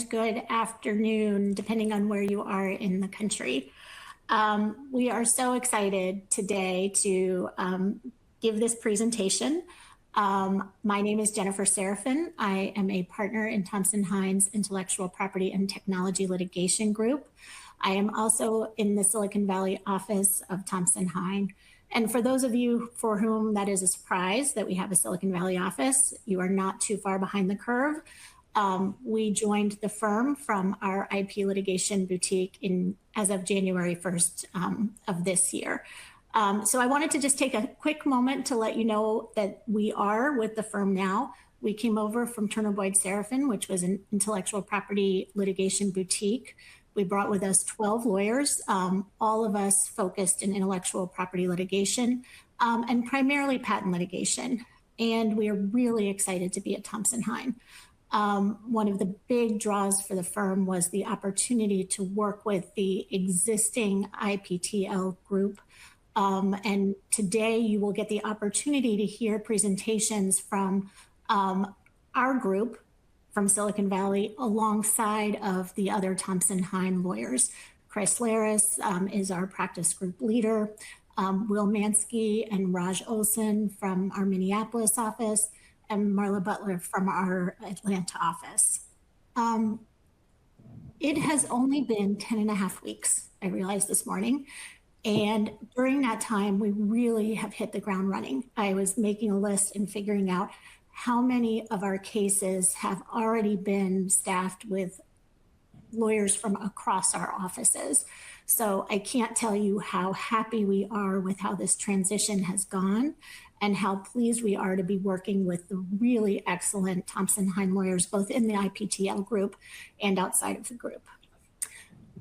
good afternoon, depending on where you are in the country. We are so excited today to give this presentation. My name is Jennifer Seraphine. I am a partner in Thompson Hine's Intellectual Property and Technology Litigation Group. I am also in the Silicon Valley office of Thompson Hine. And for those of you for whom that is a surprise that we have a Silicon Valley office, you are not too far behind the curve. We joined the firm from our IP litigation boutique as of January 1st of this year. So I wanted to just take a quick moment to let you know that we are with the firm now. We came over from Turner Boyd Seraphine, which was an intellectual property litigation boutique. We brought with us 12 lawyers, all of us focused in intellectual property litigation and primarily patent litigation. And we are really excited to be at Thompson Hine. One of the big draws for the firm was the opportunity to work with the existing IPTL group. And today you will get the opportunity to hear presentations from our group from Silicon Valley alongside of the other Thompson Hine lawyers. Chris Laris is our practice group leader, Will Mansky and Raj Olson from our Minneapolis office, and Marla Butler from our Atlanta office. It has only been 10 and a half weeks, I realized this morning. And during that time, we really have hit the ground running. I was making a list and figuring out how many of our cases have already been staffed with lawyers from across our offices. So I can't tell you how happy we are with how this transition has gone and how pleased we are to be working with the really excellent Thompson Hine lawyers, both in the IPTL group and outside of the group.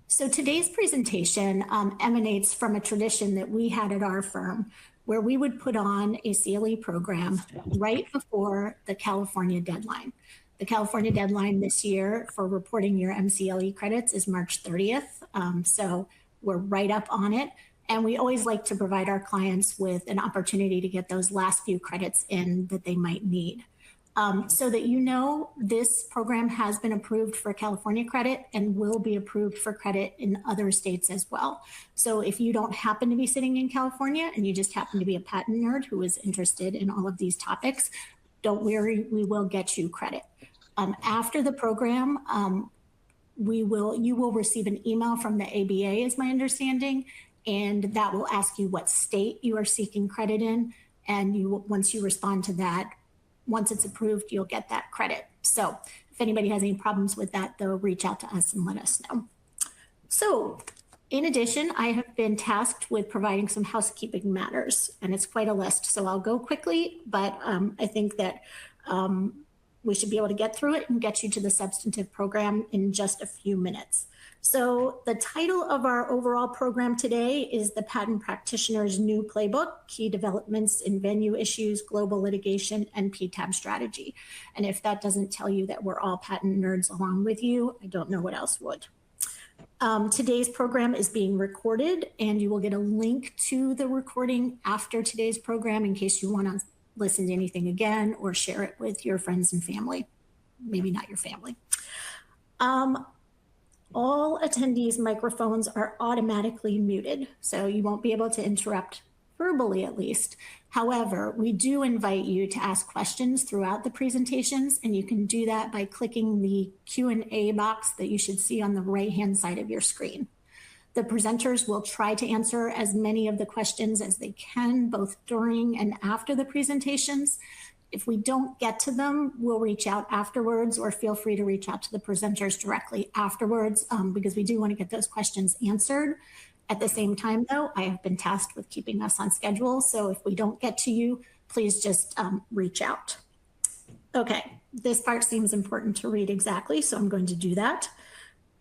So today's presentation emanates from a tradition that we had at our firm where we would put on a CLE program right before the California deadline. The California deadline this year for reporting your MCLE credits is March 30th. So we're right up on it. And we always like to provide our clients with an opportunity to get those last few credits in that they might need. So that you know, this program has been approved for California credit and will be approved for credit in other states as well. So if you don't happen to be sitting in California and you just happen to be a patent nerd who is interested in all of these topics, don't worry, we will get you credit. After the program, you will receive an email from the ABA, is my understanding, and that will ask you what state you are seeking credit in. And once you respond to that, once it's approved, you'll get that credit. So if anybody has any problems with that, they'll reach out to us and let us know. So in addition, I have been tasked with providing some housekeeping matters, and it's quite a list. So I'll go quickly, but I think that we should be able to get through it and get you to the substantive program in just a few minutes. So the title of our overall program today is the Patent Practitioner's New Playbook, Key Developments in Venue Issues, Global Litigation, and PTAB Strategy. And if that doesn't tell you that we're all patent nerds along with you, I don't know what else would. Today's program is being recorded, and you will get a link to the recording after today's program in case you want to listen to anything again or share it with your friends and family. Maybe not your family. All attendees' microphones are automatically muted, so you won't be able to interrupt verbally at least. However, we do invite you to ask questions throughout the presentations, and you can do that by clicking the Q&A box that you should see on the right-hand side of your screen. The presenters will try to answer as many of the questions as they can, both during and after the presentations. If we don't get to them, we'll reach out afterwards, or feel free to reach out to the presenters directly afterwards because we do want to get those questions answered. At the same time, though, I have been tasked with keeping us on schedule. So if we don't get to you, please just reach out. Okay, this part seems important to read exactly, so I'm going to do that.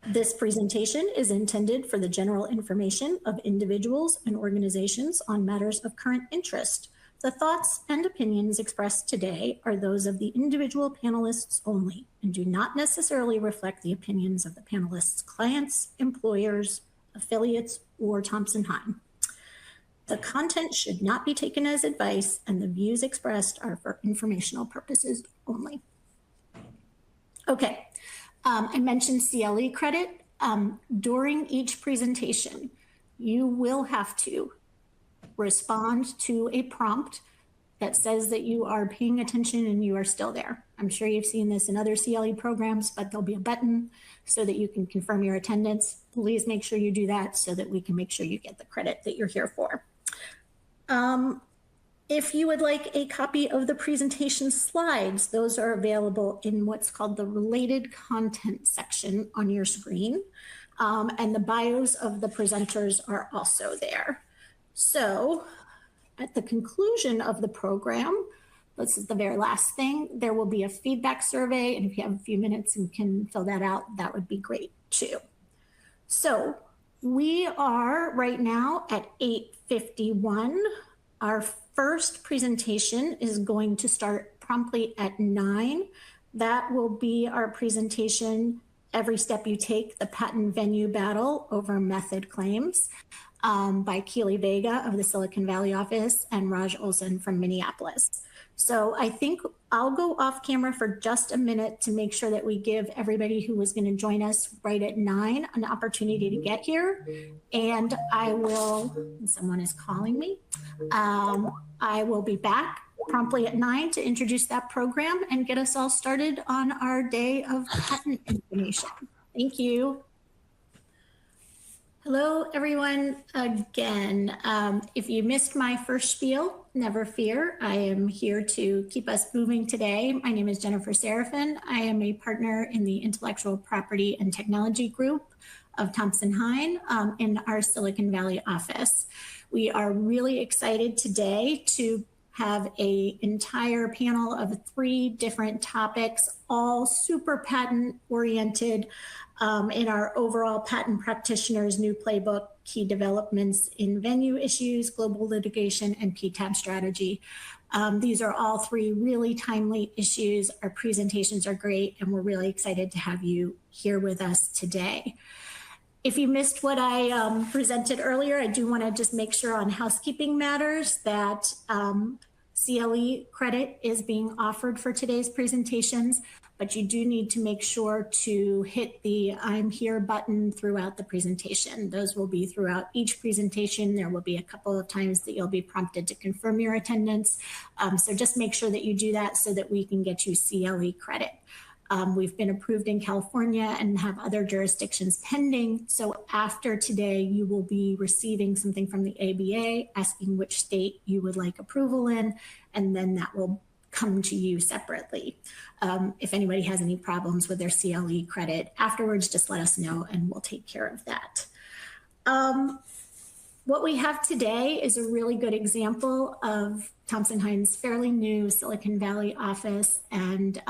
This presentation is intended for the general information of individuals and organizations on matters of current interest. The thoughts and opinions expressed today are those of the individual panelists only and do not necessarily reflect the opinions of the panelists' clients, employers, affiliates, or Thompson Hine. The content should not be taken as advice, and the views expressed are for informational purposes only. Okay, I mentioned CLE credit. During each presentation, you will have to respond to a prompt that says that you are paying attention and you are still there. I'm sure you've seen this in other CLE programs, but there'll be a button so that you can confirm your attendance. Please make sure you do that so that we can make sure you get the credit that you're here for. If you would like a copy of the presentation slides, those are available in what's called the related content section on your screen. And the bios of the presenters are also there. So at the conclusion of the program, this is the very last thing, there will be a feedback survey. And if you have a few minutes and can fill that out, that would be great too. So we are right now at 8:51. Our first presentation is going to start promptly at 9. That will be our presentation, Every Step You Take, the Patent Venue Battle Over Method Claims, by Keeley Vega of the Silicon Valley office and Raj Olson from Minneapolis. So I think I'll go off camera for just a minute to make sure that we give everybody who was going to join us right at 9 an opportunity to get here. And I will, someone is calling me. I will be back promptly at 9 to introduce that program and get us all started on our day of patent information. Thank you. Hello, everyone, again. If you missed my first spiel, never fear. I am here to keep us moving today. My name is Jennifer Seraphine. I am a partner in the Intellectual Property and Technology Group of Thompson Hine in our Silicon Valley office. We are really excited today to have an entire panel of 3 different topics, all super patent oriented, in our overall patent practitioner's new playbook, key developments in venue issues, global litigation, and PTAB strategy. These are all 3 really timely issues. Our presentations are great, and we're really excited to have you here with us today. If you missed what I presented earlier, I do want to just make sure on housekeeping matters that CLE credit is being offered for today's presentations, but you do need to make sure to hit the I'm here button throughout the presentation. Those will be throughout each presentation. There will be a couple of times that you'll be prompted to confirm your attendance. So just make sure that you do that so that we can get you CLE credit. We've been approved in California and have other jurisdictions pending. So after today, you will be receiving something from the ABA asking which state you would like approval in, and then that will come to you separately. If anybody has any problems with their CLE credit afterwards, just let us know and we'll take care of that. What we have today is a really good example of Thompson Hine's fairly new Silicon Valley office, and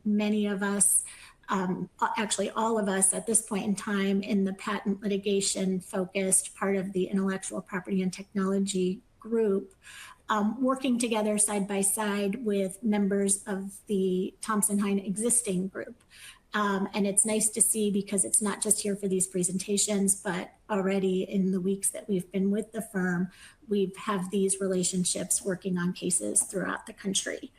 many of us, actually all of us at this point in time in the patent litigation focused part of the Intellectual Property and Technology Group, working together side by side with members of the Thompson Hine existing group. And it's nice to see because it's not just here for these presentations, but already in the weeks that we've been with the firm, we have these relationships working on cases throughout the country.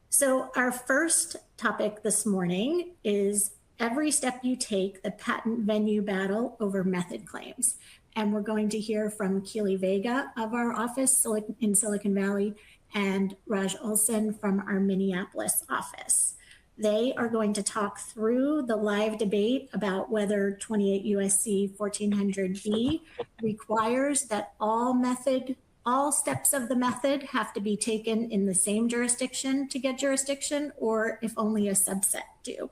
So our first topic this morning is Every Step You Take, the Patent Venue Battle Over Method Claims. And we're going to hear from Keeley Vega of our office in Silicon Valley and Raj Olson from our Minneapolis office. They are going to talk through the live debate about whether 28 U.S.C. 1400B requires that all steps of the method have to be taken in the same jurisdiction to get jurisdiction, or if only a subset do.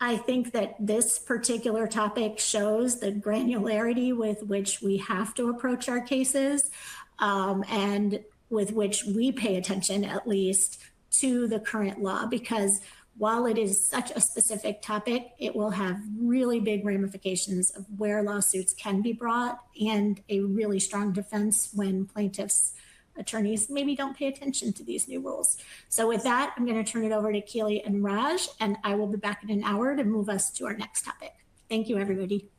I think that this particular topic shows the granularity with which we have to approach our cases, and with which we pay attention, at least, to the current law, because while it is such a specific topic, it will have really big ramifications of where lawsuits can be brought and a really strong defense when plaintiffs' attorneys maybe don't pay attention to these new rules. So with that, I'm going to turn it over to Keeley and Raj, and I will be back in an hour to move us to our next topic. Thank you, everybody.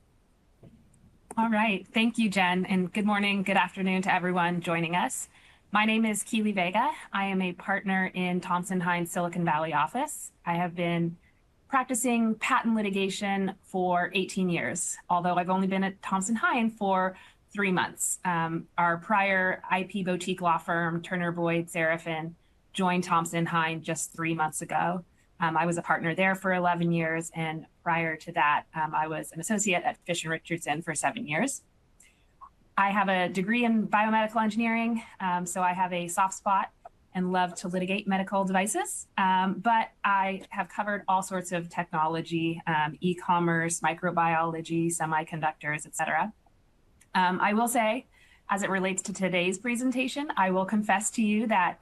All right. Thank you, Jen, and good morning, good afternoon to everyone joining us. My name is Keeley Vega. I am a partner in Thompson Hine Silicon Valley office. I have been practicing patent litigation for 18 years, although I've only been at Thompson Hine for 3 months. Our prior IP boutique law firm, Turner Boyd Seraphine, joined Thompson Hine just 3 months ago. I was a partner there for 11 years, and prior to that, I was an associate at Fish & Richardson for 7 years. I have a degree in biomedical engineering, so I have a soft spot and love to litigate medical devices, but I have covered all sorts of technology, e-commerce, microbiology, semiconductors, et cetera. I will say, as it relates to today's presentation, I will confess to you that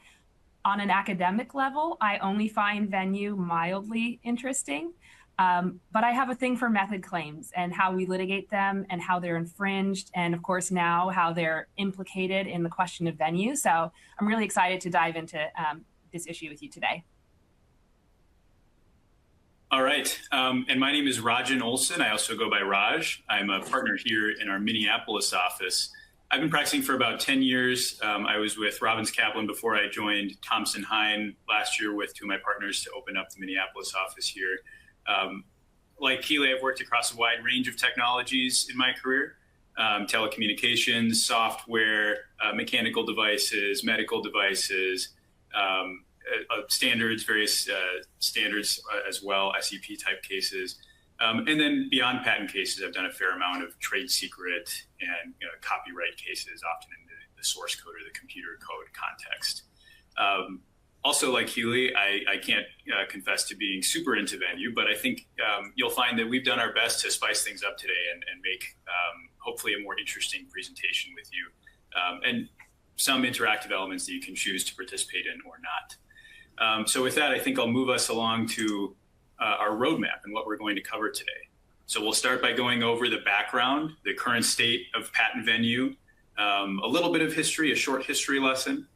on an academic level, I only find venue mildly interesting, but I have a thing for method claims and how we litigate them and how they're infringed, and of course now how they're implicated in the question of venue. So I'm really excited to dive into this issue with you today. All right, and my name is Rajin Olson. I also go by Raj. I'm a partner here in our Minneapolis office. I've been practicing for about 10 years. I was with Robbins Kaplan before I joined Thompson Hine last year with two of my partners to open up the Minneapolis office here. Like Keeley, I've worked across a wide range of technologies in my career, telecommunications, software, mechanical devices, medical devices, standards, various standards as well, SEP type cases. And then beyond patent cases, I've done a fair amount of trade secret and copyright cases, often in the source code or the computer code context. Also, like Keeley, I can't confess to being super into venue, but I think you'll find that we've done our best to spice things up today and make hopefully a more interesting presentation with you, and some interactive elements that you can choose to participate in or not. So with that, I think I'll move us along to our roadmap and what we're going to cover today. So we'll start by going over the background, the current state of patent venue, a little bit of history, a short history lesson.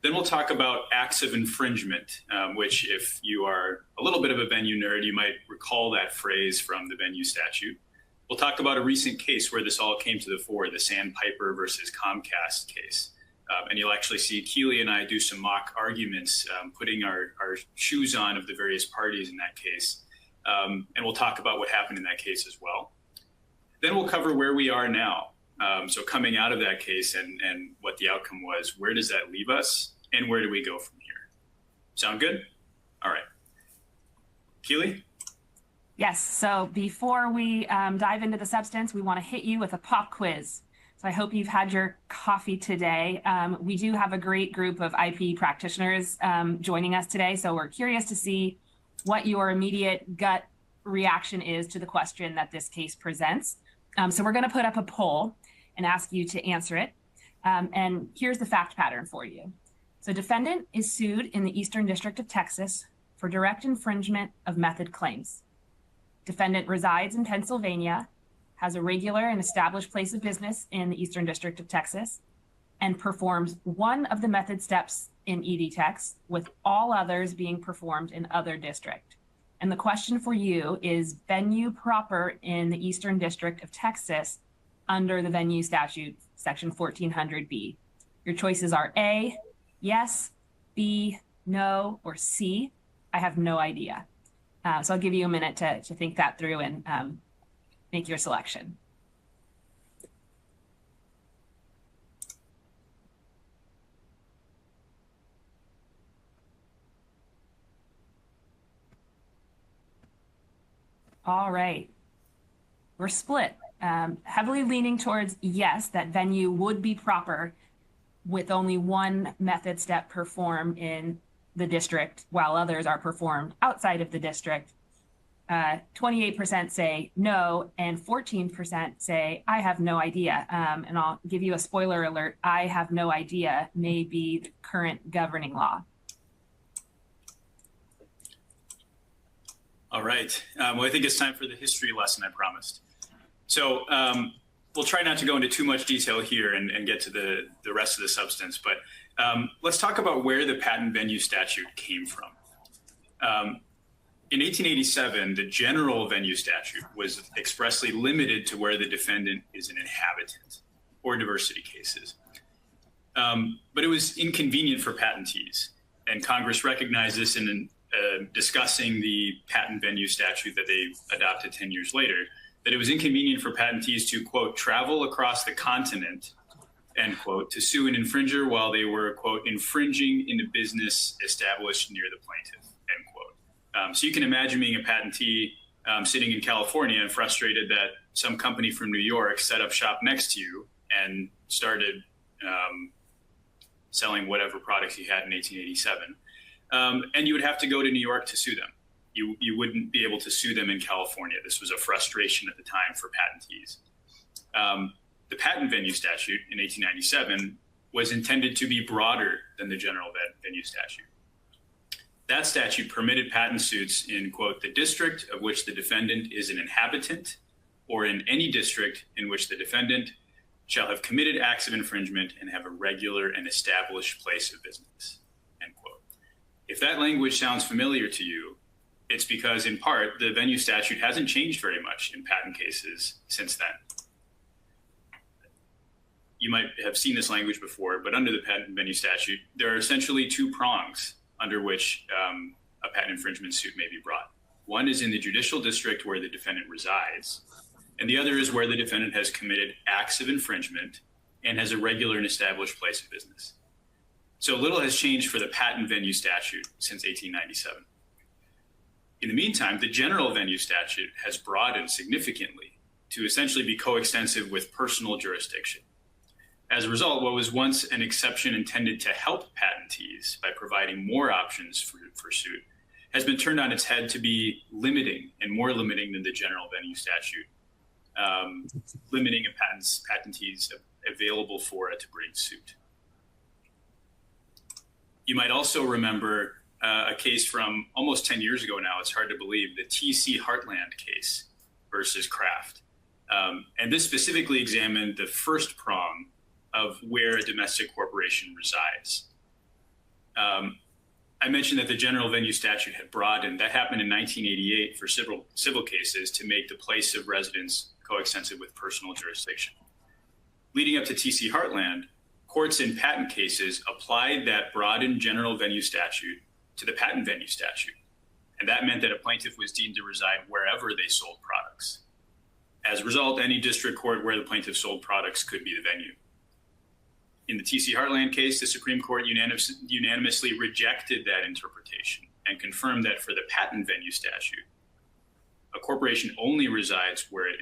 Then we'll talk about acts of infringement, which if you are a little bit of a venue nerd, you might recall that phrase from the venue statute. We'll talk about a recent case where this all came to the fore, the Sandpiper versus Comcast case. And you'll actually see Keeley and I do some mock arguments, putting our shoes on of the various parties in that case. And we'll talk about what happened in that case as well. Then we'll cover where we are now. So coming out of that case and what the outcome was, where does that leave us and where do we go from here? Sound good? All right. Keeley? Yes, so before we dive into the substance, we want to hit you with a pop quiz. So I hope you've had your coffee today. We do have a great group of IP practitioners joining us today, so we're curious to see what your immediate gut reaction is to the question that this case presents. So we're going to put up a poll and ask you to answer it. And here's the fact pattern for you. So defendant is sued in the Eastern District of Texas for direct infringement of method claims. Defendant resides in Pennsylvania, has a regular and established place of business in the Eastern District of Texas, and performs one of the method steps in EDTex, with all others being performed in other district. And the question for you is venue proper in the Eastern District of Texas under the venue statute, section 1400B. Your choices are A, yes, B, no, or C, I have no idea. So I'll give you a minute to think that through and make your selection. All right, we're split, heavily leaning towards yes, that venue would be proper with only one method step performed in the district while others are performed outside of the district. 28% say no, and 14% say, I have no idea. And I'll give you a spoiler alert, I have no idea may be the current governing law. All right. Well, I think it's time for the history lesson I promised. So we'll try not to go into too much detail here and get to the rest of the substance, but let's talk about where the patent venue statute came from. In 1887, the general venue statute was expressly limited to where the defendant is an inhabitant or diversity cases. But it was inconvenient for patentees, and Congress recognized this in discussing the patent venue statute that they adopted 10 years later, that it was inconvenient for patentees to, quote, travel across the continent, end quote, to sue an infringer while they were, quote, infringing in a business established near the plaintiff, end quote. So you can imagine being a patentee sitting in California and frustrated that some company from New York set up shop next to you and started selling whatever products he had in 1887. And you would have to go to New York to sue them. You wouldn't be able to sue them in California. This was a frustration at the time for patentees. The patent venue statute in 1897 was intended to be broader than the general venue statute. That statute permitted patent suits in, quote, the district of which the defendant is an inhabitant, or in any district in which the defendant shall have committed acts of infringement and have a regular and established place of business, end quote. If that language sounds familiar to you, it's because, in part, the venue statute hasn't changed very much in patent cases since then. You might have seen this language before, but under the patent venue statute, there are essentially two prongs under which a patent infringement suit may be brought. One is in the judicial district where the defendant resides, and the other is where the defendant has committed acts of infringement and has a regular and established place of business. So little has changed for the patent venue statute since 1897. In the meantime, the general venue statute has broadened significantly to essentially be coextensive with personal jurisdiction. As a result, what was once an exception intended to help patentees by providing more options for suit has been turned on its head to be limiting and more limiting than the general venue statute, limiting a patentees available for it to bring suit. You might also remember a case from almost 10 years ago now, it's hard to believe, the T.C. Heartland case versus Kraft. And this specifically examined the first prong of where a domestic corporation resides. I mentioned that the general venue statute had broadened. That happened in 1988 for civil cases to make the place of residence coextensive with personal jurisdiction. Leading up to T.C. Heartland, courts in patent cases applied that broadened general venue statute to the patent venue statute. And that meant that a plaintiff was deemed to reside wherever they sold products. As a result, any district court where the plaintiff sold products could be the venue. In the T.C. Heartland case, the Supreme Court unanimously rejected that interpretation and confirmed that for the patent venue statute, a corporation only resides where it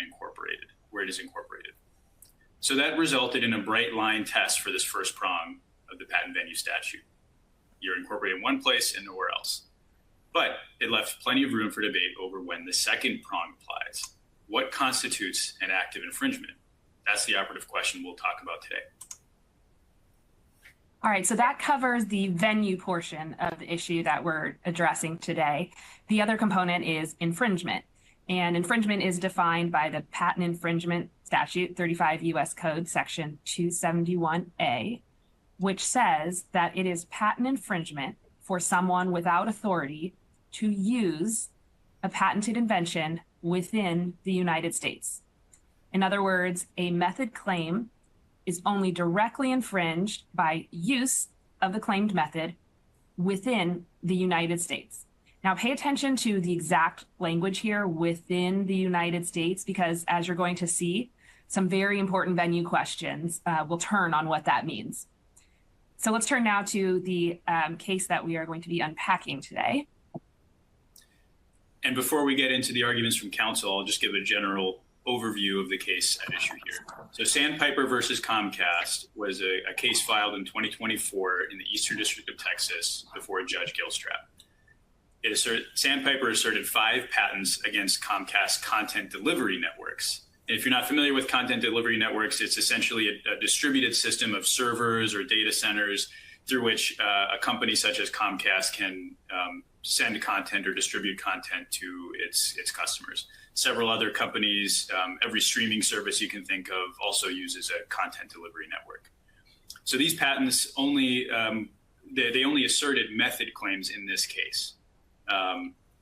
is incorporated. So that resulted in a bright line test for this first prong of the patent venue statute. You're incorporated in one place and nowhere else. But it left plenty of room for debate over when the second prong applies. What constitutes an act of infringement? That's the operative question we'll talk about today. All right, so that covers the venue portion of the issue that we're addressing today. The other component is infringement. And infringement is defined by the patent infringement statute, 35 U.S. Code, section 271A, which says that it is patent infringement for someone without authority to use a patented invention within the United States. In other words, a method claim is only directly infringed by use of the claimed method within the United States. Now, pay attention to the exact language here, within the United States, because as you're going to see, some very important venue questions will turn on what that means. So let's turn now to the case that we are going to be unpacking today. And before we get into the arguments from counsel, I'll just give a general overview of the case at issue here. So Sandpiper versus Comcast was a case filed in 2024 in the Eastern District of Texas before Judge Gilstrap. Sandpiper asserted 5 patents against Comcast content delivery networks. And if you're not familiar with content delivery networks, it's essentially a distributed system of servers or data centers through which a company such as Comcast can send content or distribute content to its customers. Several other companies, every streaming service you can think of also uses a content delivery network. So these patents only asserted method claims in this case.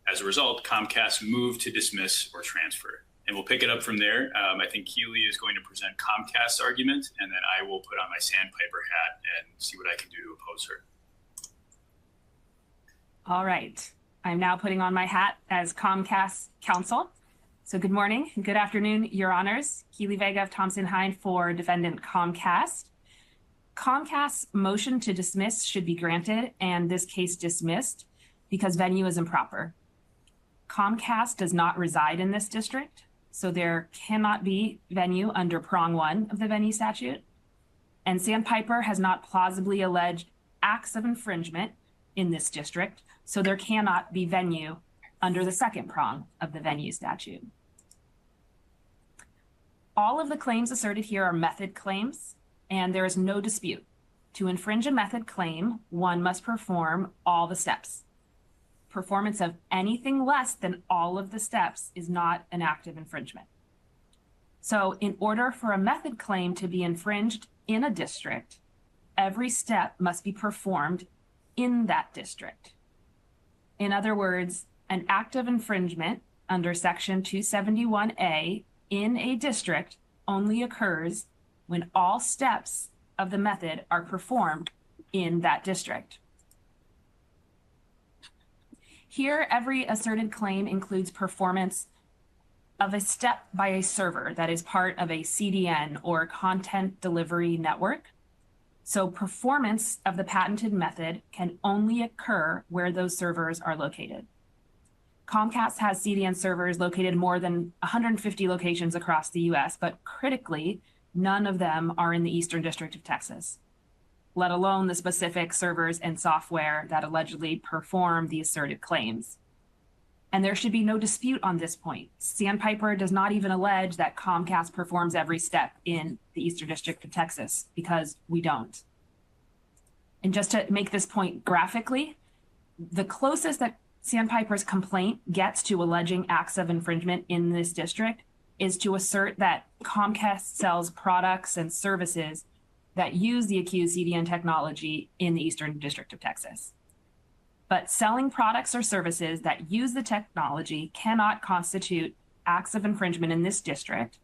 As a result, Comcast moved to dismiss or transfer. And we'll pick it up from there. I think Keeley is going to present Comcast's argument, and then I will put on my Sandpiper hat and see what I can do to oppose her. All right. I'm now putting on my hat as Comcast counsel. So good morning and good afternoon, Your Honors. Keeley, Vega of Thompson Hine for defendant Comcast. Comcast's motion to dismiss should be granted and this case dismissed because venue is improper. Comcast does not reside in this district, so there cannot be venue under prong 1 of the venue statute. And Sandpiper has not plausibly alleged acts of infringement in this district, so there cannot be venue under the second prong of the venue statute. All of the claims asserted here are method claims, and there is no dispute. To infringe a method claim, one must perform all the steps. Performance of anything less than all of the steps is not an act of infringement. So in order for a method claim to be infringed in a district, every step must be performed in that district. In other words, an act of infringement under Section 271A in a district only occurs when all steps of the method are performed in that district. Here, every asserted claim includes performance of a step by a server that is part of a CDN or content delivery network. So performance of the patented method can only occur where those servers are located. Comcast has CDN servers located more than 150 locations across the US, but critically, none of them are in the Eastern District of Texas, let alone the specific servers and software that allegedly perform the asserted claims. And there should be no dispute on this point. Sandpiper does not even allege that Comcast performs every step in the Eastern District of Texas, because we don't. And just to make this point graphically, the closest that Sandpiper's complaint gets to alleging acts of infringement in this district is to assert that Comcast sells products and services that use the accused CDN technology in the Eastern District of Texas. But selling products or services that use the technology cannot constitute acts of infringement in this district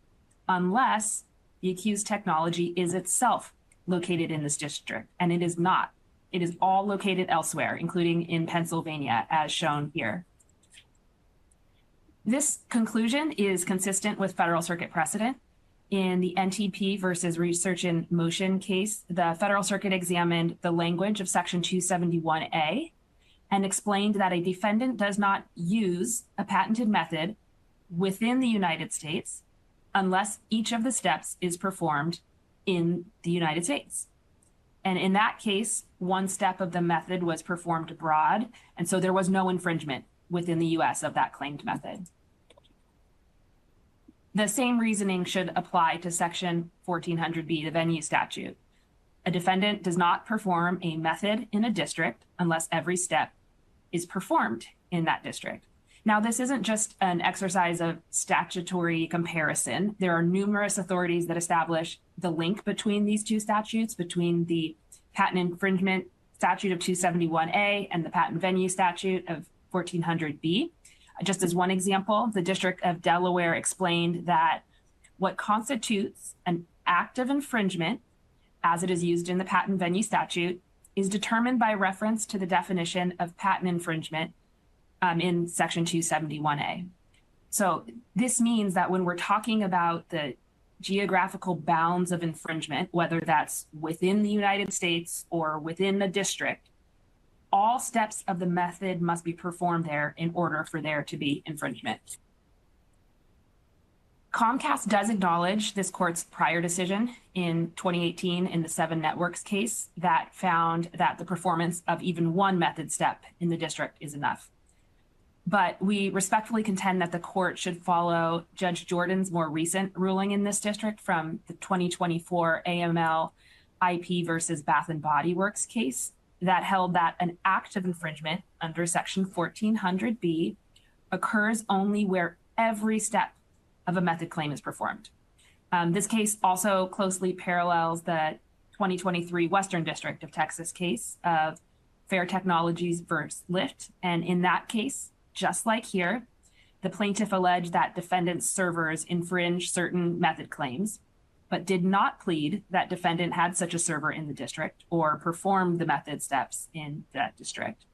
unless the accused technology is itself located in this district, and it is not. It is all located elsewhere, including in Pennsylvania, as shown here. This conclusion is consistent with Federal Circuit precedent. In the NTP versus Research in Motion case, the Federal Circuit examined the language of Section 271A and explained that a defendant does not use a patented method within the United States unless each of the steps is performed in the United States. And in that case, one step of the method was performed abroad, and so there was no infringement within the US of that claimed method. The same reasoning should apply to Section 1400B, the venue statute. A defendant does not perform a method in a district unless every step is performed in that district. Now, this isn't just an exercise of statutory comparison. There are numerous authorities that establish the link between these two statutes, between the patent infringement statute of 271A and the patent venue statute of 1400B. Just as one example, the District of Delaware explained that what constitutes an act of infringement, as it is used in the patent venue statute, is determined by reference to the definition of patent infringement in Section 271A. So this means that when we're talking about the geographical bounds of infringement, whether that's within the United States or within a district, all steps of the method must be performed there in order for there to be infringement. Comcast does acknowledge this court's prior decision in 2018 in the 7 Networks case that found that the performance of even one method step in the district is enough. But we respectfully contend that the court should follow Judge Jordan's more recent ruling in this district from the 2024 AML IP versus Bath and Body Works case that held that an act of infringement under Section 1400B occurs only where every step of a method claim is performed. This case also closely parallels the 2023 Western District of Texas case of Fair Technologies versus Lyft. And in that case, just like here, the plaintiff alleged that defendant's servers infringe certain method claims, but did not plead that defendant had such a server in the district or performed the method steps in that district.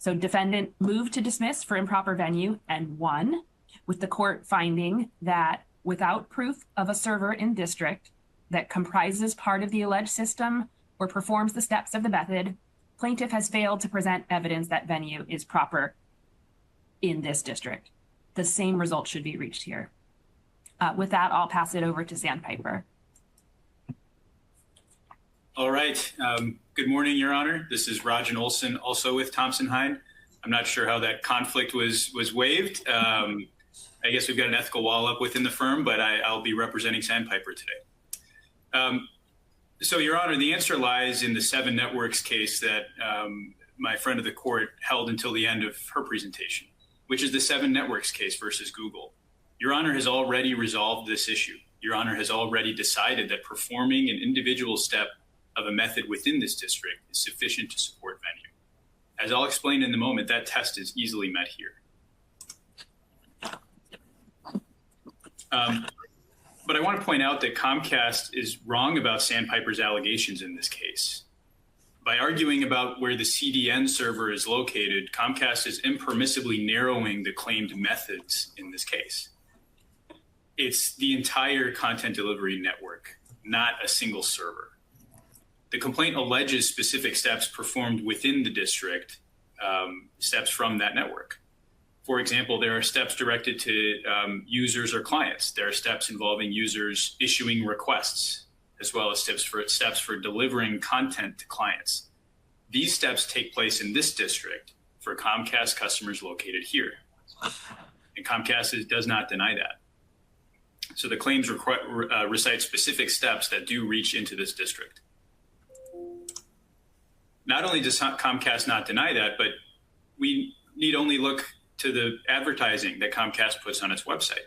So defendant moved to dismiss for improper venue and won, with the court finding that without proof of a server in district that comprises part of the alleged system or performs the steps of the method, plaintiff has failed to present evidence that venue is proper in this district. The same result should be reached here. With that, I'll pass it over to Sandpiper. All right. Good morning, Your Honor. This is Rajin Olson, also with Thompson Hine. I'm not sure how that conflict was waived. I guess we've got an ethical wall up within the firm, but I'll be representing Sandpiper today. So, Your Honor, the answer lies in the 7 Networks case that my friend of the court held until the end of her presentation, which is the 7 Networks case versus Google. Your Honor has already resolved this issue. Your Honor has already decided that performing an individual step of a method within this district is sufficient to support venue. As I'll explain in a moment, that test is easily met here. But I want to point out that Comcast is wrong about Sandpiper's allegations in this case. By arguing about where the CDN server is located, Comcast is impermissibly narrowing the claimed methods in this case. It's the entire content delivery network, not a single server. The complaint alleges specific steps performed within the district, steps from that network. For example, there are steps directed to users or clients. There are steps involving users issuing requests, as well as steps for delivering content to clients. These steps take place in this district for Comcast customers located here. And Comcast does not deny that. So the claims recite specific steps that do reach into this district. Not only does Comcast not deny that, but we need only look to the advertising that Comcast puts on its website.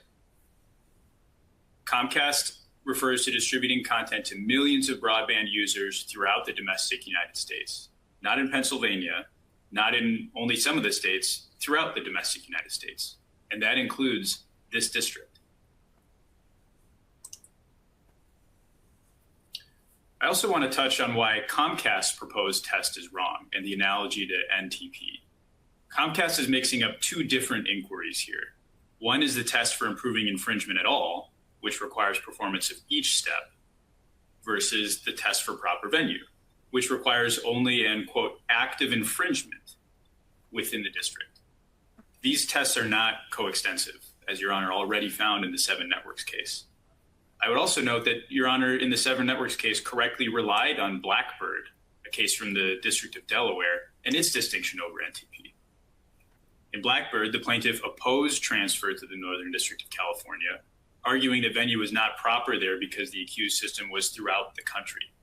Comcast refers to distributing content to millions of broadband users throughout the domestic United States, not in Pennsylvania, not in only some of the states, throughout the domestic United States. And that includes this district. I also want to touch on why Comcast's proposed test is wrong and the analogy to NTP. Comcast is mixing up 2 different inquiries here. One is the test for improving infringement at all, which requires performance of each step, versus the test for proper venue, which requires only an, quote, active infringement within the district. These tests are not coextensive, as Your Honor already found in the 7 Networks case. I would also note that Your Honor, in the 7 Networks case, correctly relied on Blackbird, a case from the District of Delaware, and its distinction over NTP. In Blackbird, the plaintiff opposed transfer to the Northern District of California, arguing that venue was not proper there because the accused system was throughout the country.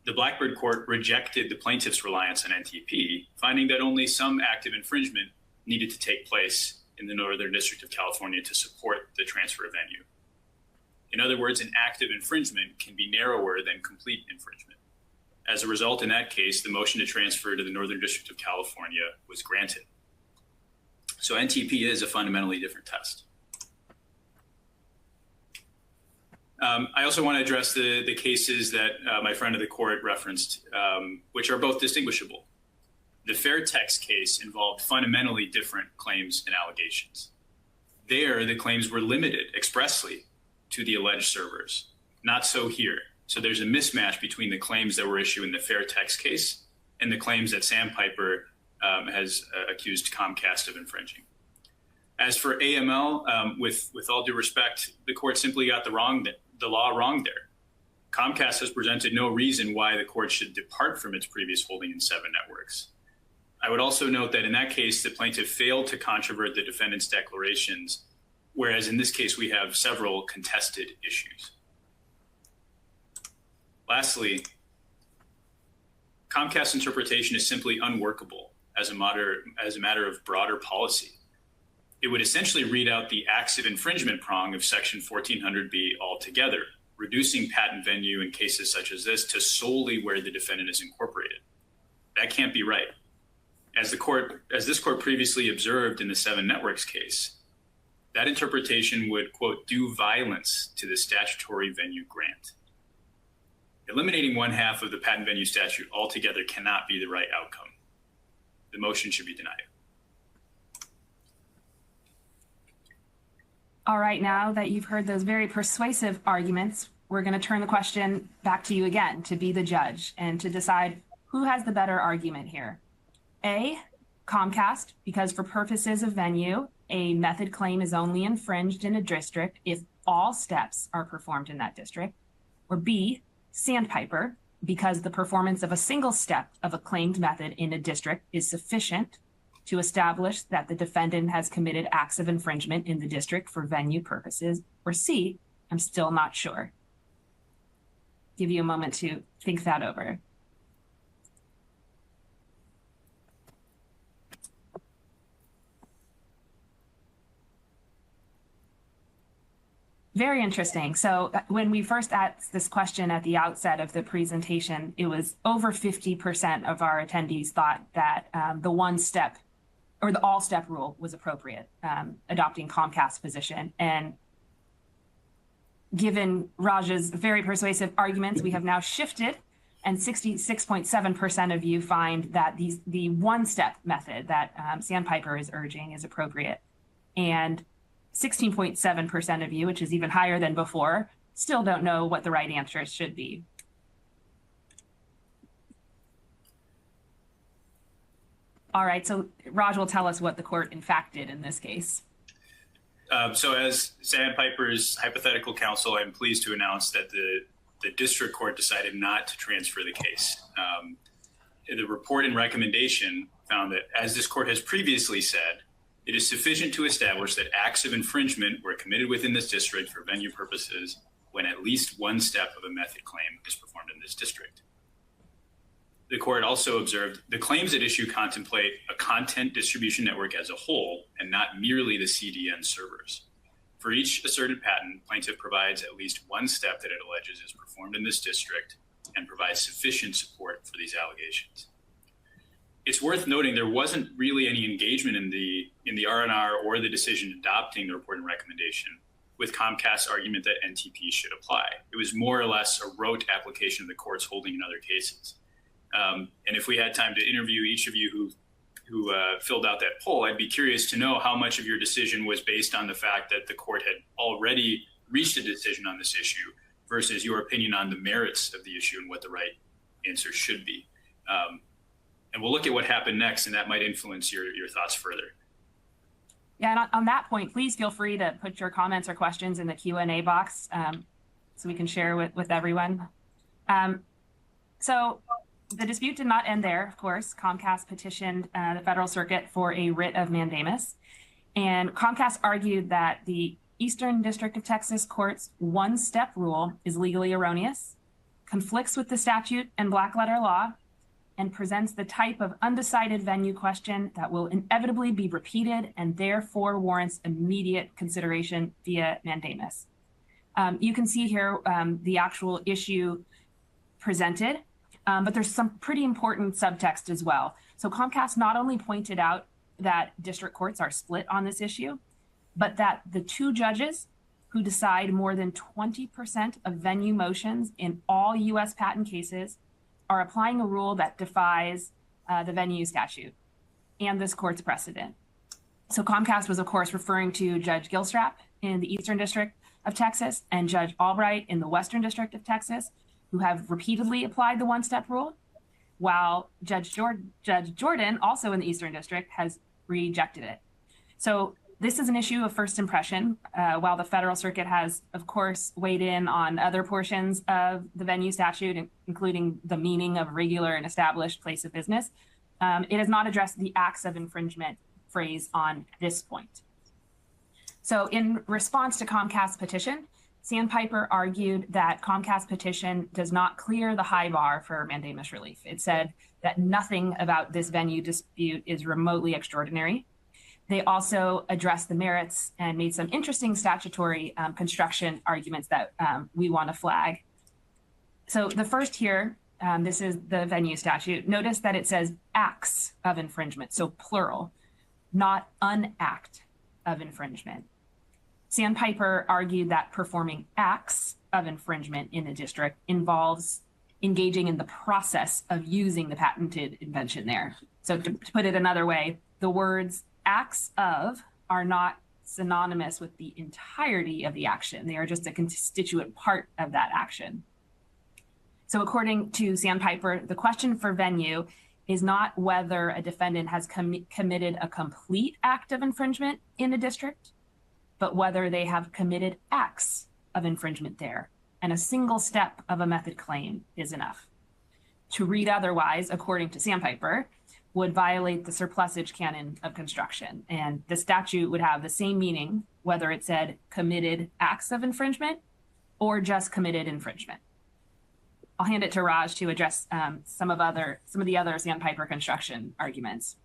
The Blackbird court rejected the plaintiff's reliance on NTP, finding that only some active infringement needed to take place in the Northern District of California to support the transfer of venue. In other words, an active infringement can be narrower than complete infringement. As a result, in that case, the motion to transfer to the Northern District of California was granted. So NTP is a fundamentally different test. I also want to address the cases that my friend of the court referenced, which are both distinguishable. The Fairtex case involved fundamentally different claims and allegations. There, the claims were limited expressly to the alleged servers. Not so here. So there's a mismatch between the claims that were issued in the Fairtex case and the claims that Sandpiper has accused Comcast of infringing. As for AML, with all due respect, the court simply got the law wrong there. Comcast has presented no reason why the court should depart from its previous holding in 7 Networks. I would also note that in that case, the plaintiff failed to controvert the defendant's declarations, whereas in this case, we have several contested issues. Lastly, Comcast's interpretation is simply unworkable as a matter of broader policy. It would essentially read out the acts of infringement prong of Section 1400B altogether, reducing patent venue in cases such as this to solely where the defendant is incorporated. That can't be right. As this court previously observed in the 7 Networks case, that interpretation would, quote, do violence to the statutory venue grant. Eliminating one half of the patent venue statute altogether cannot be the right outcome. the motion should be denied. All right, now that you've heard those very persuasive arguments, we're going to turn the question back to you again to be the judge and to decide who has the better argument here. A, Comcast, because for purposes of venue, a method claim is only infringed in a district if all steps are performed in that district. Or B, Sandpiper, because the performance of a single step of a claimed method in a district is sufficient to establish that the defendant has committed acts of infringement in the district for venue purposes. Or C, I'm still not sure. Give you a moment to think that over. Very interesting. So when we first asked this question at the outset of the presentation, it was over 50% of our attendees thought that the one step or the all step rule was appropriate, adopting Comcast's position. And given Raj's very persuasive arguments, we have now shifted, and 66.7% of you find that the one step method that Sandpiper is urging is appropriate. And 16.7% of you, which is even higher than before, still don't know what the right answer should be. All right, so Raj will tell us what the court in fact did in this case. So as Sandpiper's hypothetical counsel, I'm pleased to announce that the district court decided not to transfer the case. The report and recommendation found that, as this court has previously said, it is sufficient to establish that acts of infringement were committed within this district for venue purposes when at least one step of a method claim is performed in this district. The court also observed the claims at issue contemplate a content distribution network as a whole and not merely the CDN servers. For each asserted patent, plaintiff provides at least one step that it alleges is performed in this district and provides sufficient support for these allegations. It's worth noting there wasn't really any engagement in the R&R or the decision adopting the report and recommendation with Comcast's argument that NTP should apply. It was more or less a rote application of the court's holding in other cases. And if we had time to interview each of you who filled out that poll, I'd be curious to know how much of your decision was based on the fact that the court had already reached a decision on this issue versus your opinion on the merits of the issue and what the right answer should be. And we'll look at what happened next, and that might influence your thoughts further. Yeah, and on that point, please feel free to put your comments or questions in the Q&A box so we can share with everyone. So the dispute did not end there, of course. Comcast petitioned the Federal Circuit for a writ of mandamus. And Comcast argued that the Eastern District of Texas Court's one-step rule is legally erroneous, conflicts with the statute and black letter law, and presents the type of undecided venue question that will inevitably be repeated and therefore warrants immediate consideration via mandamus. You can see here the actual issue presented, but there's some pretty important subtext as well. So Comcast not only pointed out that district courts are split on this issue, but that the two judges who decide more than 20% of venue motions in all U.S. patent cases are applying a rule that defies the venue statute and this court's precedent. So Comcast was, of course, referring to Judge Gilstrap in the Eastern District of Texas and Judge Albright in the Western District of Texas, who have repeatedly applied the one-step rule, while Judge Jordan, also in the Eastern District, has rejected it. So this is an issue of first impression, while the Federal Circuit has, of course, weighed in on other portions of the venue statute, including the meaning of regular and established place of business. It has not addressed the acts of infringement phrase on this point. So in response to Comcast's petition, Sandpiper argued that Comcast's petition does not clear the high bar for mandamus relief. It said that nothing about this venue dispute is remotely extraordinary. They also addressed the merits and made some interesting statutory construction arguments that we want to flag. So the first here, this is the venue statute. Notice that it says acts of infringement, so plural, not an act of infringement. Sandpiper argued that performing acts of infringement in a district involves engaging in the process of using the patented invention there. So to put it another way, the words acts of are not synonymous with the entirety of the action. They are just a constituent part of that action. So according to Sandpiper, the question for venue is not whether a defendant has committed a complete act of infringement in a district, but whether they have committed acts of infringement there. And a single step of a method claim is enough. To read otherwise, according to Sandpiper, would violate the surplusage canon of construction. And the statute would have the same meaning, whether it said committed acts of infringement or just committed infringement. I'll hand it to Raj to address some of the other Sandpiper construction arguments.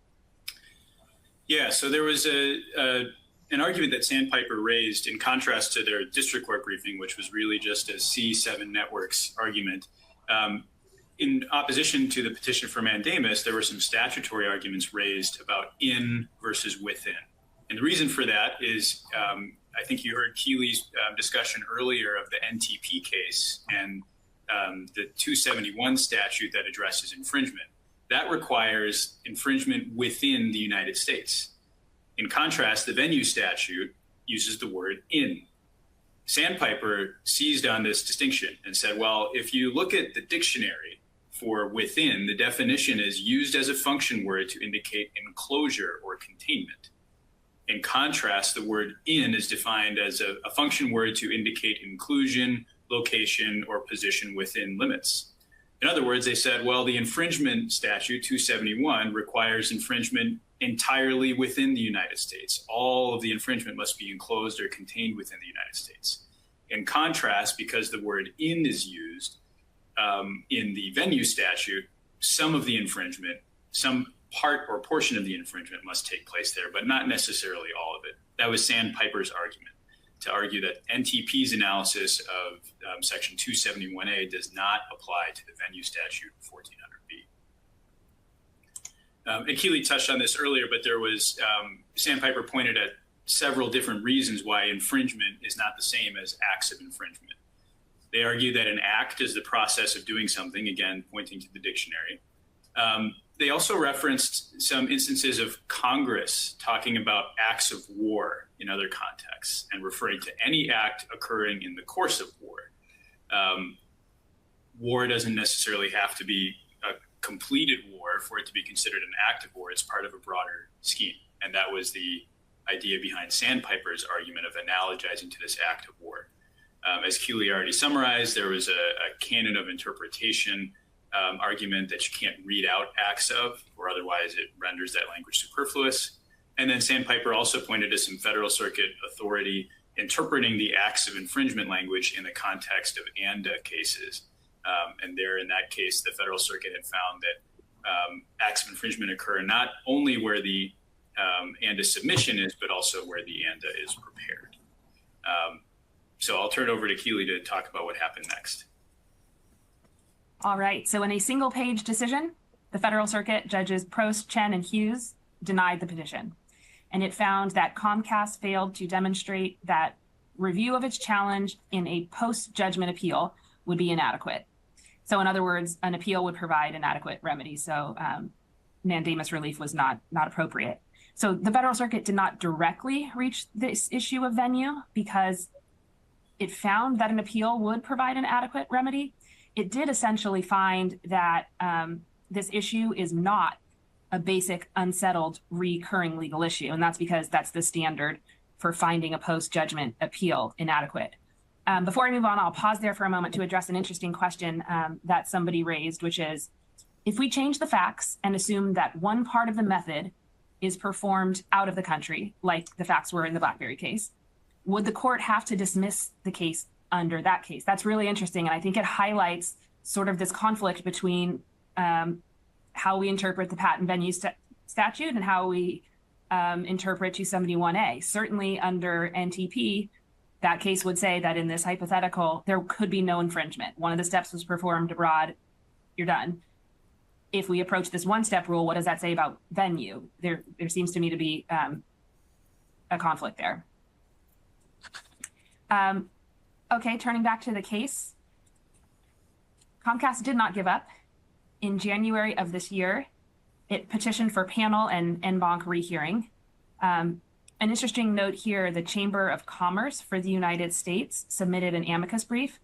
Yeah, so there was an argument that Sandpiper raised in contrast to their district court briefing, which was really just a C7 Networks argument. In opposition to the petition for mandamus, there were some statutory arguments raised about in versus within. And the reason for that is, I think you heard Keeley's discussion earlier of the NTP case and the 271 statute that addresses infringement. That requires infringement within the United States. In contrast, the venue statute uses the word in. Sandpiper seized on this distinction and said, well, if you look at the dictionary for within, the definition is used as a function word to indicate enclosure or containment. In contrast, the word in is defined as a function word to indicate inclusion, location, or position within limits. In other words, they said, well, the infringement statute 271 requires infringement entirely within the United States. All of the infringement must be enclosed or contained within the United States. In contrast, because the word in is used in the venue statute, some of the infringement, some part or portion of the infringement must take place there, but not necessarily all of it. That was Sandpiper's argument, to argue that NTP's analysis of section 271A does not apply to the venue statute 1400B. And Keeley touched on this earlier, but there was, Sandpiper pointed at several different reasons why infringement is not the same as acts of infringement. They argue that an act is the process of doing something, again, pointing to the dictionary. They also referenced some instances of Congress talking about acts of war in other contexts and referring to any act occurring in the course of war. War doesn't necessarily have to be a completed war for it to be considered an act of war. It's part of a broader scheme. And that was the idea behind Sandpiper's argument of analogizing to this act of war. As Keeley already summarized, there was a canon of interpretation argument that you can't read out acts of, or otherwise it renders that language superfluous. And then Sandpiper also pointed to some Federal Circuit authority interpreting the acts of infringement language in the context of ANDA cases. And there, in that case, the Federal Circuit had found that acts of infringement occur not only where the ANDA submission is, but also where the ANDA is prepared. So I'll turn it over to Keeley to talk about what happened next. All right. So in a single page decision, the Federal Circuit judges Prost, Chen, and Hughes denied the petition. And it found that Comcast failed to demonstrate that review of its challenge in a post-judgment appeal would be inadequate. So in other words, an appeal would provide an adequate remedy. So mandamus relief was not appropriate. So the Federal Circuit did not directly reach this issue of venue because it found that an appeal would provide an adequate remedy. It did essentially find that this issue is not a basic, unsettled, recurring legal issue. And that's because that's the standard for finding a post-judgment appeal inadequate. Before I move on, I'll pause there for a moment to address an interesting question that somebody raised, which is, if we change the facts and assume that one part of the method is performed out of the country, like the facts were in the BlackBerry case, would the court have to dismiss the case under that case? That's really interesting. And I think it highlights sort of this conflict between how we interpret the patent venue statute and how we interpret 271A. Certainly under NTP, that case would say that in this hypothetical, there could be no infringement. One of the steps was performed abroad, you're done. If we approach this one-step rule, what does that say about venue? There seems to me to be a conflict there. Okay, turning back to the case. Comcast did not give up. In January of this year, It petitioned for panel and en banc rehearing. An interesting note here, the Chamber of Commerce for the United States submitted an amicus brief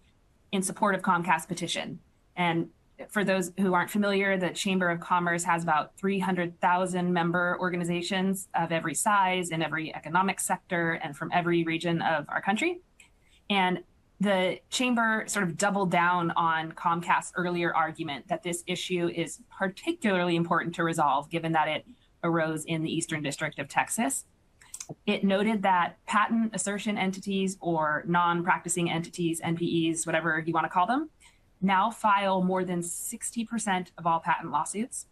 in support of Comcast petition. And for those who aren't familiar, the Chamber of Commerce has about 300,000 member organizations of every size in every economic sector and from every region of our country. And the chamber sort of doubled down on Comcast's earlier argument that this issue is particularly important to resolve, given that it arose in the Eastern District of Texas. It noted that patent assertion entities or non-practicing entities, NPEs, whatever you want to call them, now file more than 60% of all patent lawsuits,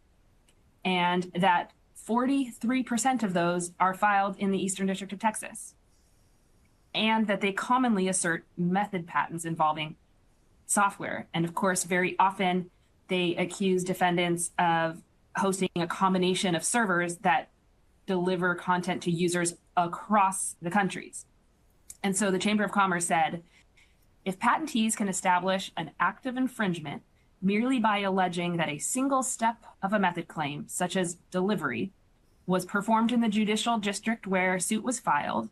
and that 43% of those are filed in the Eastern District of Texas, and that they commonly assert method patents involving software. And of course, very often they accuse defendants of hosting a combination of servers that deliver content to users across the countries. And so the Chamber of Commerce said, if patentees can establish an act of infringement merely by alleging that a single step of a method claim, such as delivery, was performed in the judicial district where suit was filed,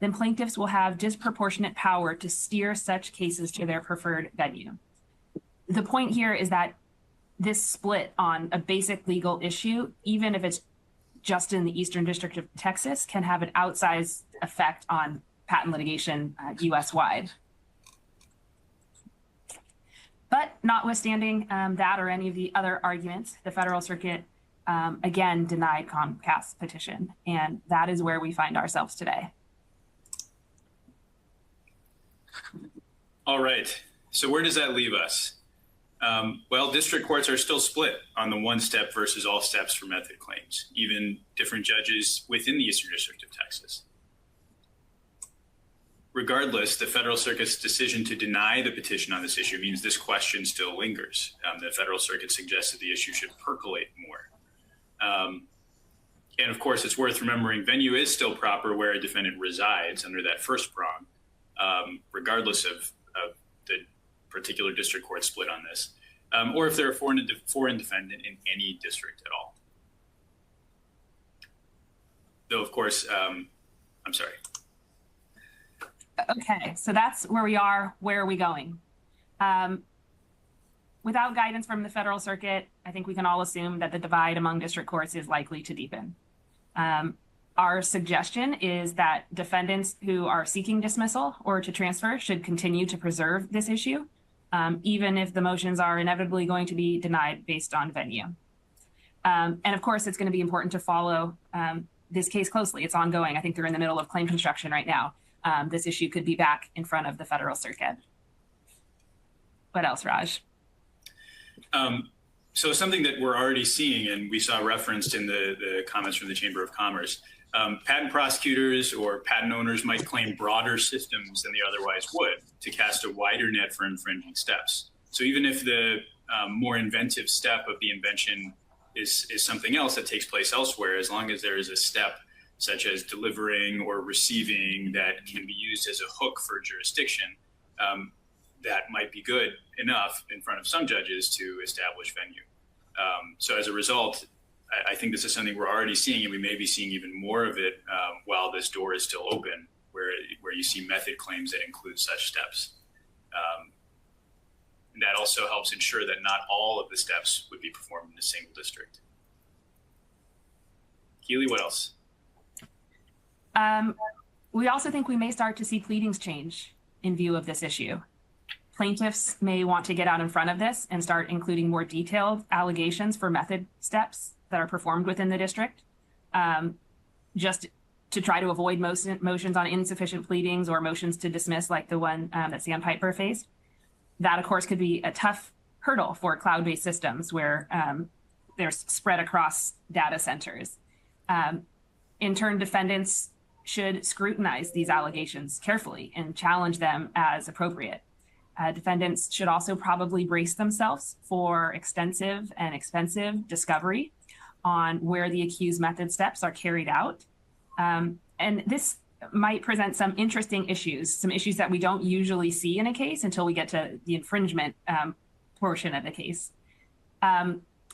then plaintiffs will have disproportionate power to steer such cases to their preferred venue. The point here is that this split on a basic legal issue, even if it's just in the Eastern District of Texas, can have an outsized effect on patent litigation U.S.-wide. But notwithstanding that or any of the other arguments, the Federal Circuit again denied Comcast's petition, and that is where we find ourselves today. All right. So where does that leave us? Well, district courts are still split on the one step versus all steps for method claims, even different judges within the Eastern District of Texas. Regardless, the Federal Circuit's decision to deny the petition on this issue means this question still lingers. The Federal Circuit suggested the issue should percolate more. And of course, it's worth remembering venue is still proper where a defendant resides under that first prong, regardless of the particular district court split on this, or if they're a foreign defendant in any district at all. Though, of course, I'm sorry. Okay, so that's where we are. Where are we going? Without guidance from the Federal Circuit, I think we can all assume that the divide among district courts is likely to deepen. Our suggestion is that defendants who are seeking dismissal or to transfer should continue to preserve this issue, even if the motions are inevitably going to be denied based on venue. And of course, it's going to be important to follow this case closely. It's ongoing. I think they're in the middle of claim construction right now. This issue could be back in front of the Federal Circuit. What else, Raj? So something that we're already seeing, and we saw referenced in the comments from the Chamber of Commerce, patent prosecutors or patent owners might claim broader systems than they otherwise would to cast a wider net for infringing steps. So even if the more inventive step of the invention is something else that takes place elsewhere, as long as there is a step such as delivering or receiving that can be used as a hook for jurisdiction, that might be good enough in front of some judges to establish venue. So as a result, I think this is something we're already seeing, and we may be seeing even more of it while this door is still open, where you see method claims that include such steps. And that also helps ensure that not all of the steps would be performed in a single district. Keeley, what else? We also think we may start to see pleadings change in view of this issue. Plaintiffs may want to get out in front of this and start including more detailed allegations for method steps that are performed within the district, just to try to avoid motions on insufficient pleadings or motions to dismiss like the one that Sandpiper faced. That, of course, could be a tough hurdle for cloud-based systems where they're spread across data centers. In turn, defendants should scrutinize these allegations carefully and challenge them as appropriate. Defendants should also probably brace themselves for extensive and expensive discovery on where the accused method steps are carried out. And this might present some interesting issues, some issues that we don't usually see in a case until we get to the infringement portion of the case.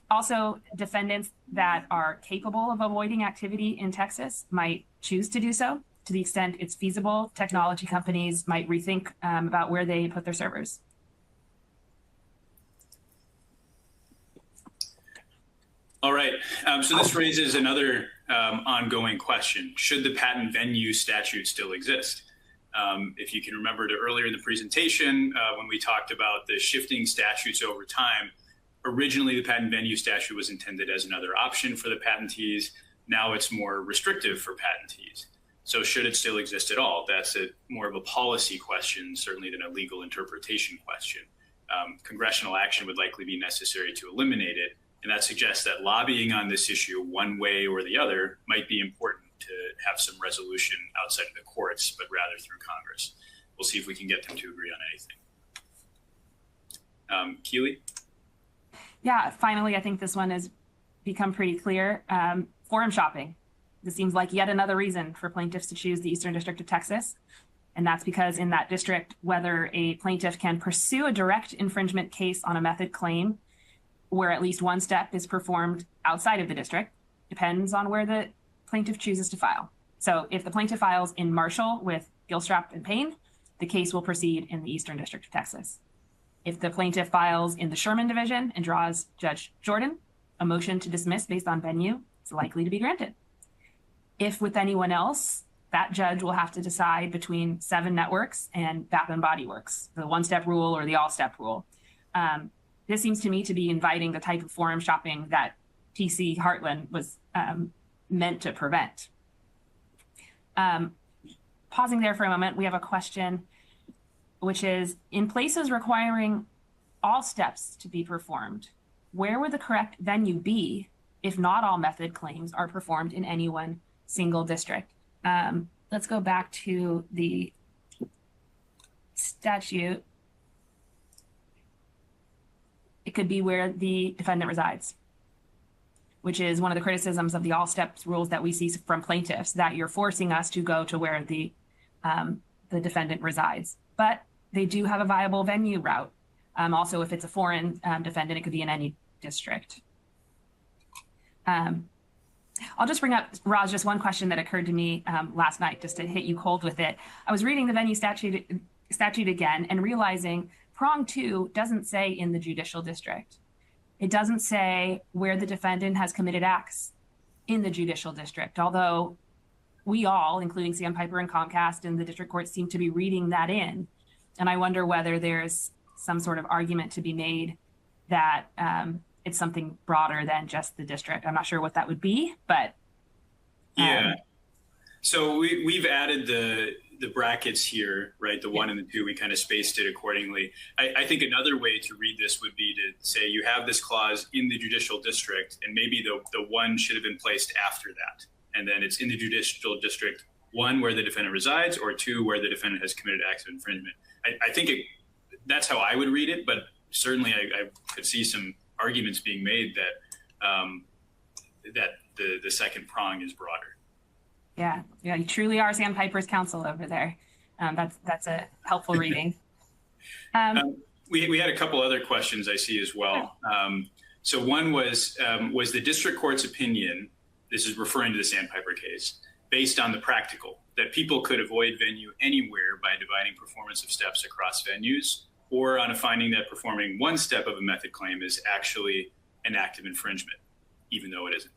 Also, defendants that are capable of avoiding activity in Texas might choose to do so. To the extent it's feasible, technology companies might rethink about where they put their servers. All right. So this raises another ongoing question. Should the patent venue statute still exist? If you can remember earlier in the presentation, when we talked about the shifting statutes over time, originally the patent venue statute was intended as another option for the patentees. Now it's more restrictive for patentees. So should it still exist at all? That's more of a policy question, certainly, than a legal interpretation question. Congressional action would likely be necessary to eliminate it. And that suggests that lobbying on this issue one way or the other might be important to have some resolution outside of the courts, but rather through Congress. We'll see if we can get them to agree on anything. Keeley? Yeah, finally, I think this one has become pretty clear. Forum shopping. This seems like yet another reason for plaintiffs to choose the Eastern District of Texas. And that's because in that district, whether a plaintiff can pursue a direct infringement case on a method claim where at least one step is performed outside of the district depends on where the plaintiff chooses to file. So if the plaintiff files in Marshall with Gilstrap and Payne, the case will proceed in the Eastern District of Texas. If the plaintiff files in the Sherman Division and draws Judge Jordan, a motion to dismiss based on venue is likely to be granted. If with anyone else, that judge will have to decide between 7 networks and Bath and Body Works, the one-step rule or the all-step rule. This seems to me to be inviting the type of forum shopping that T.C. Heartland was meant to prevent. Pausing there for a moment, we have a question, which is, in places requiring all steps to be performed, where would the correct venue be if not all method claims are performed in any one single district? Let's go back to the statute. It could be where the defendant resides, which is one of the criticisms of the all steps rules that we see from plaintiffs, that you're forcing us to go to where the defendant resides. But they do have a viable venue route. Also, if it's a foreign defendant, it could be in any district. I'll just bring up, Raj, just one question that occurred to me last night, just to hit you cold with it. I was reading the venue statute again and realizing prong 2 doesn't say in the judicial district. It doesn't say where the defendant has committed acts in the judicial district, although we all, including Sandpiper and Comcast and the district courts, seem to be reading that in. And I wonder whether there's some sort of argument to be made that it's something broader than just the district. I'm not sure what that would be, but. Yeah. So we've added the brackets here, right? The 1 and the 2, we kind of spaced it accordingly. I think another way to read this would be to say you have this clause in the judicial district, and maybe the 1 should have been placed after that. And then it's in the judicial district, 1 where the defendant resides, or 2 where the defendant has committed acts of infringement. I think that's how I would read it, but certainly I could see some arguments being made that the second prong is broader. Yeah, you truly are Sandpiper's counsel over there. That's a helpful reading. We had a couple other questions I see as well. So one was the district court's opinion, this is referring to the Sandpiper case, based on the practical, that people could avoid venue anywhere by dividing performance of steps across venues, or on a finding that performing one step of a method claim is actually an act of infringement, even though it isn't.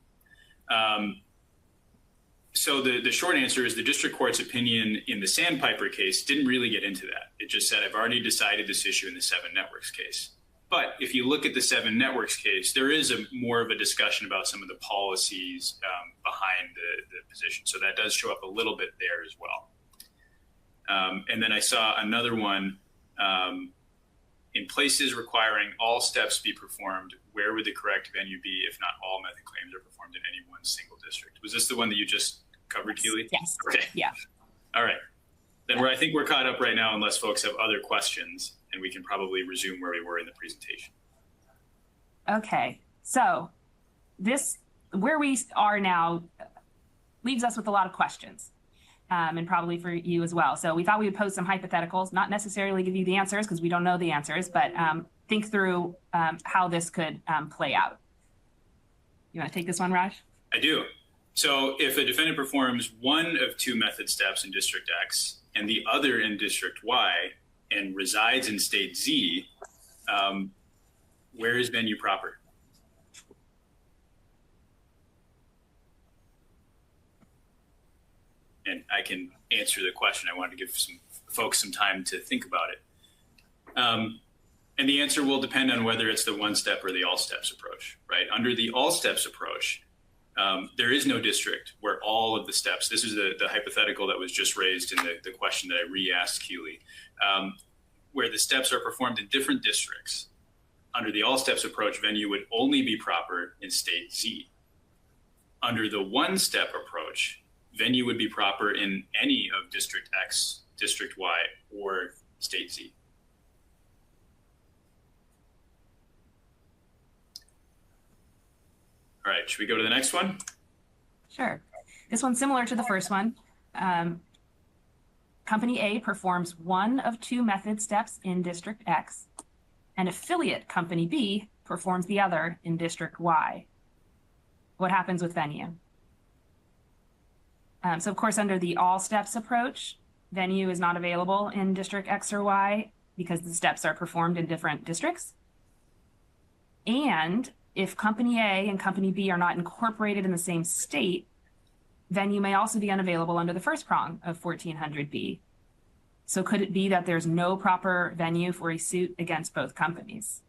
So the short answer is the district court's opinion in the Sandpiper case didn't really get into that. It just said, I've already decided this issue in the 7 Networks case. But if you look at the 7 Networks case, there is more of a discussion about some of the policies behind the position. So that does show up a little bit there as well. And then I saw another one, in places requiring all steps be performed, where would the correct venue be if not all method claims are performed in any one single district? Was this the one that you just covered, Keeley? Yes. Okay. Yeah. All right. Then I think we're caught up right now, unless folks have other questions, and we can probably resume where we were in the presentation. Okay. So where we are now leaves us with a lot of questions. And probably for you as well. So we thought we would pose some hypotheticals, not necessarily give you the answers because we don't know the answers, but think through how this could play out. You want to take this one, Raj? I do. So if a defendant performs one of two method steps in District X and the other in District Y and resides in State Z, where is venue proper? And I can answer the question. I wanted to give some folks some time to think about it. And the answer will depend on whether it's the one step or the all steps approach, right? Under the all steps approach, there is no district where all of the steps, this is the hypothetical that was just raised in the question that I re-asked Keeley, where the steps are performed in different districts. Under the all steps approach, venue would only be proper in State Z. Under the one step approach, venue would be proper in any of District X, District Y, or State Z. All right, should we go to the next one? Sure. This one's similar to the first one. Company A performs one of two method steps in District X, and affiliate Company B performs the other in District Y. What happens with venue? So of course, under the all steps approach, venue is not available in District X or Y because the steps are performed in different districts. And if Company A and Company B are not incorporated in the same state, venue may also be unavailable under the first prong of 1400B. So could it be that there's no proper venue for a suit against both companies?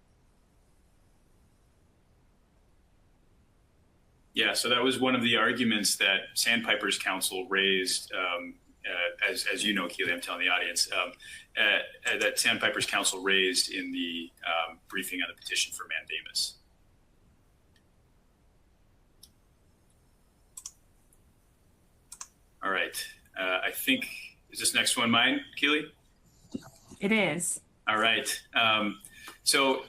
Yeah, so that was one of the arguments that Sandpiper's counsel raised, as you know, Keeley, I'm telling the audience, that Sandpiper's counsel raised in the briefing on the petition for mandamus. All right, I think, is this next one mine, Keeley? It is. All right, so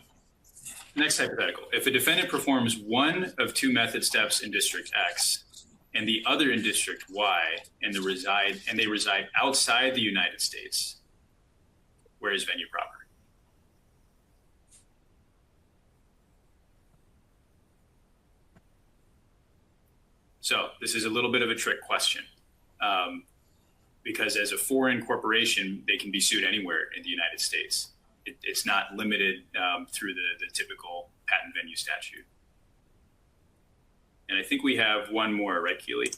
next hypothetical. If a defendant performs one of two method steps in District X and the other in District Y and they reside outside the United States, where is venue proper? So this is a little bit of a trick question. Because as a foreign corporation, they can be sued anywhere in the United States. It's not limited through the typical patent venue statute. And I think we have one more, right, Keeley?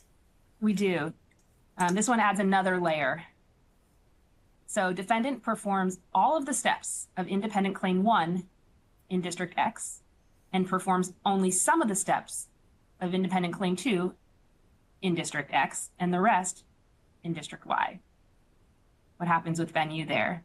We do. This one adds another layer. So defendant performs all of the steps of independent claim 1 in District X and performs only some of the steps of independent claim 2 in District X and the rest in District Y. What happens with venue there?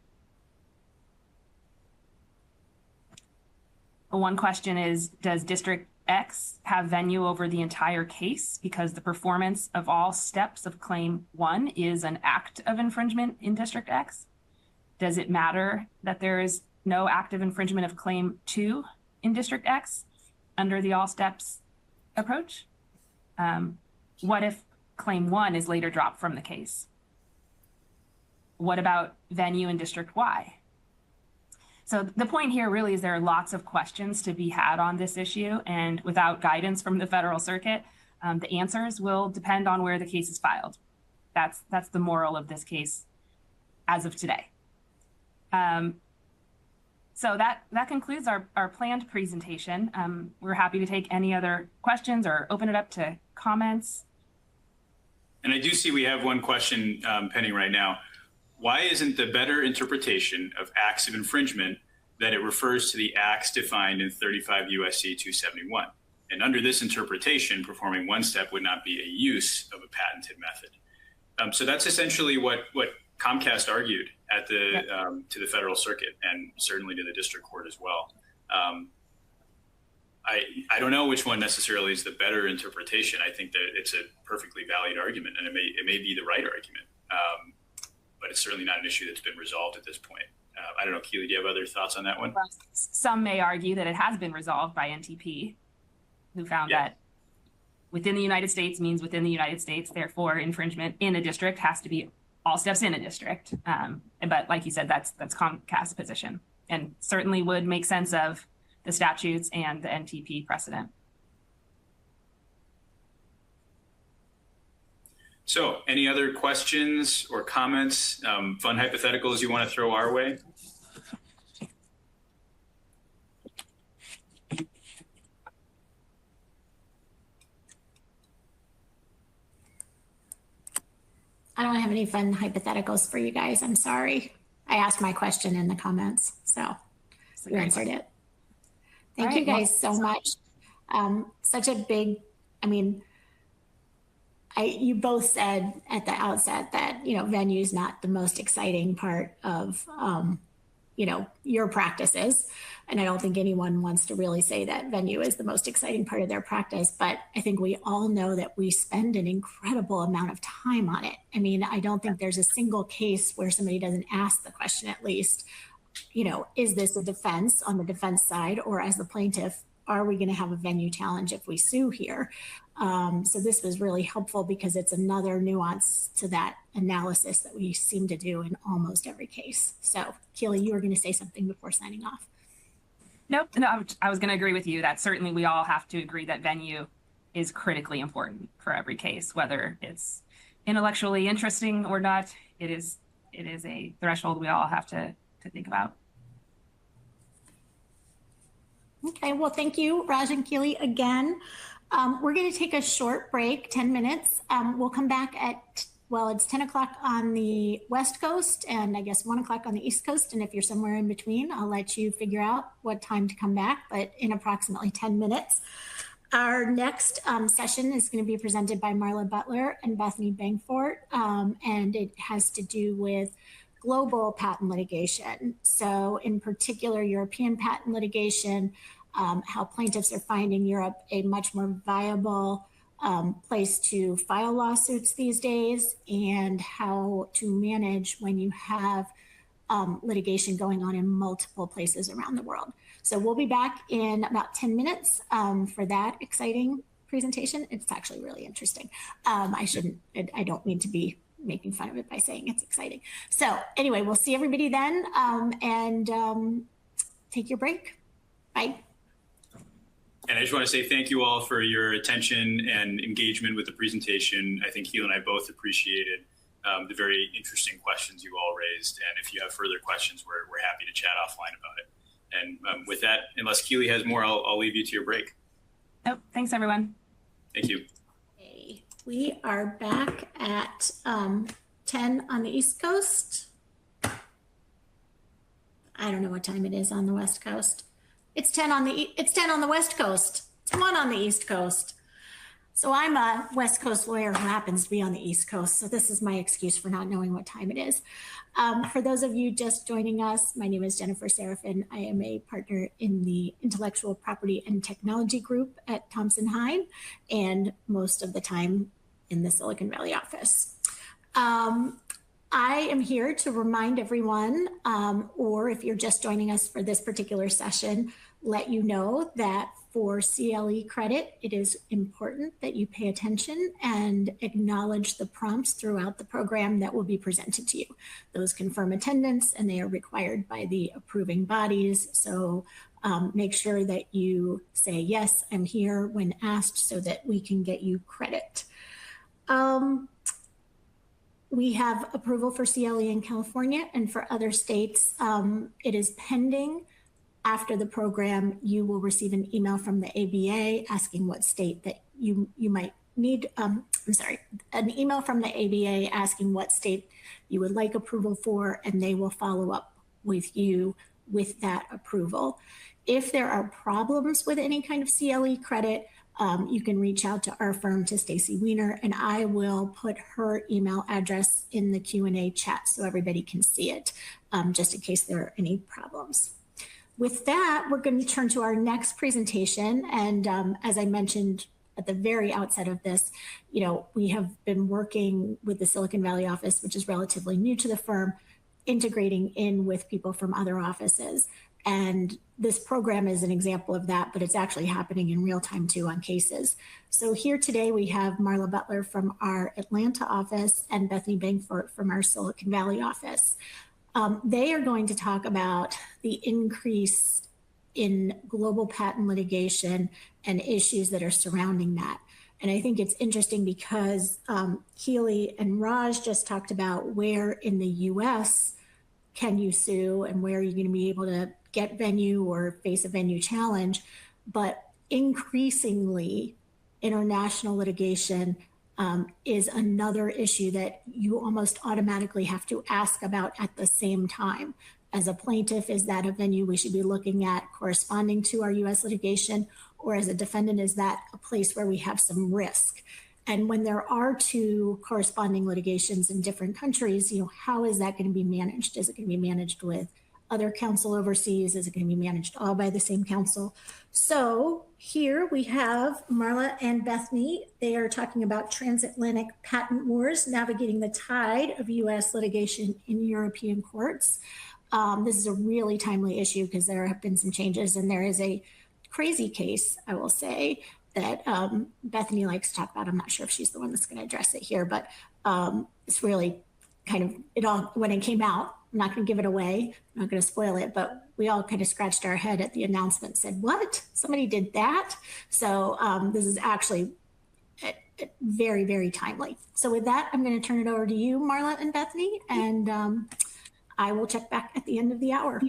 One question is, does District X have venue over the entire case because the performance of all steps of claim 1 is an act of infringement in District X? Does it matter that there is no active infringement of claim 2 in District X under the all steps approach? What if claim 1 is later dropped from the case? What about venue in District Y? So the point here really is there are lots of questions to be had on this issue, and without guidance from the Federal Circuit, the answers will depend on where the case is filed. That's the moral of this case as of today. So that concludes our planned presentation. We're happy to take any other questions or open it up to comments. And I do see we have one question pending right now. Why isn't the better interpretation of acts of infringement that it refers to the acts defined in 35 U.S.C. 271? And under this interpretation, performing one step would not be a use of a patented method. So that's essentially what Comcast argued at the to the Federal Circuit and certainly to the district court as well. I don't know which one necessarily is the better interpretation. I think that it's a perfectly valid argument, and it may be the right argument, but it's certainly not an issue that's been resolved at this point. I don't know, Keeley, do you have other thoughts on that one? Well, some may argue that it has been resolved by NTP, who found that within the United States means within the United States, therefore infringement in a district has to be all steps in a district. But like you said, that's Comcast's position, and certainly would make sense of the statutes and the NTP precedent. So any other questions or comments, fun hypotheticals you want to throw our way? I don't have any fun hypotheticals for you guys. I'm sorry. I asked my question in the comments, so you answered it. Thank you guys so much. Such a big, I mean, you both said at the outset that, venue is not the most exciting part of, your practices. And I don't think anyone wants to really say that venue is the most exciting part of their practice, but I think we all know that we spend an incredible amount of time on it. I mean, I don't think there's a single case where somebody doesn't ask the question at least, is this a defense on the defense side, or as the plaintiff, are we going to have a venue challenge if we sue here? So this was really helpful because it's another nuance to that analysis that we seem to do in almost every case. So Keeley, you were going to say something before signing off. Nope. No, I was going to agree with you that certainly we all have to agree that venue is critically important for every case, whether it's intellectually interesting or not. It is a threshold we all have to think about. Okay, well, thank you, Raj and Keeley, again. We're going to take a short break, 10 minutes. We'll come back at, it's 10 o'clock on the West Coast and I guess 1 o'clock on the East Coast. And if you're somewhere in between, I'll let you figure out what time to come back, but in approximately 10 minutes. Our next session is going to be presented by Marla Butler and Bethany Bangfort, and it has to do with global patent litigation. So in particular, European patent litigation, how plaintiffs are finding Europe a much more viable place to file lawsuits these days, and how to manage when you have litigation going on in multiple places around the world. So we'll be back in about 10 minutes for that exciting presentation. It's actually really interesting. I don't mean to be making fun of it by saying it's exciting. So anyway, we'll see everybody then, and take your break. Bye. And I just want to say thank you all for your attention and engagement with the presentation. I think Keeley and I both appreciated the very interesting questions you all raised. And if you have further questions, we're happy to chat offline about it. And with that, unless Keeley has more, I'll leave you to your break. Oh, thanks, everyone. Thank you. Okay. We are back at 10 on the East Coast. I don't know what time it is on the West Coast. It's 10 on the West Coast. It's 1 on the East Coast. So I'm a West Coast lawyer who happens to be on the East Coast. So this is my excuse for not knowing what time it is. For those of you just joining us, my name is Jennifer Seraphine. I am a partner in the Intellectual Property and Technology Group at Thompson Hine, and most of the time in the Silicon Valley office. I am here to remind everyone, or if you're just joining us for this particular session, let you know that for CLE credit, it is important that you pay attention and acknowledge the prompts throughout the program that will be presented to you. Those confirm attendance and they are required by the approving bodies. So make sure that you say, yes, I'm here when asked so that we can get you credit. We have approval for CLE in California, and for other states, it is pending. After the program, you will receive an email from the ABA asking what state that you might need. An email from the ABA asking what state you would like approval for, and they will follow up with you with that approval. If there are problems with any kind of CLE credit, you can reach out to our firm, to Stacy Weiner, and I will put her email address in the Q&A chat so everybody can see it, just in case there are any problems. With that, we're going to turn to our next presentation. And as I mentioned at the very outset of this, we have been working with the Silicon Valley office, which is relatively new to the firm, integrating in with people from other offices. And this program is an example of that, but it's actually happening in real time too on cases. So here today we have Marla Butler from our Atlanta office and Bethany Bangfort from our Silicon Valley office. They are going to talk about the increase in global patent litigation and issues that are surrounding that. And I think it's interesting because Keeley and Raj just talked about where in the U.S. can you sue and where you're going to be able to get venue or face a venue challenge. But increasingly, international litigation is another issue that you almost automatically have to ask about at the same time. As a plaintiff, is that a venue we should be looking at corresponding to our U.S. litigation? Or as a defendant, is that a place where we have some risk? And when there are two corresponding litigations in different countries, how is that going to be managed? Is it going to be managed with other counsel overseas? Is it going to be managed all by the same counsel? So here we have Marla and Bethany. They are talking about transatlantic patent wars, navigating the tide of U.S. litigation in European courts. This is a really timely issue because there have been some changes, and there is a crazy case, I will say, that Bethany likes to talk about. I'm not sure if she's the one that's going to address it here, but it's really kind of it all when it came out. I'm not going to give it away. I'm not going to spoil it, but we all kind of scratched our head at the announcement, said, what? Somebody did that? So this is actually very, very timely. So with that, I'm going to turn it over to you, Marla and Bethany, and I will check back at the end of the hour.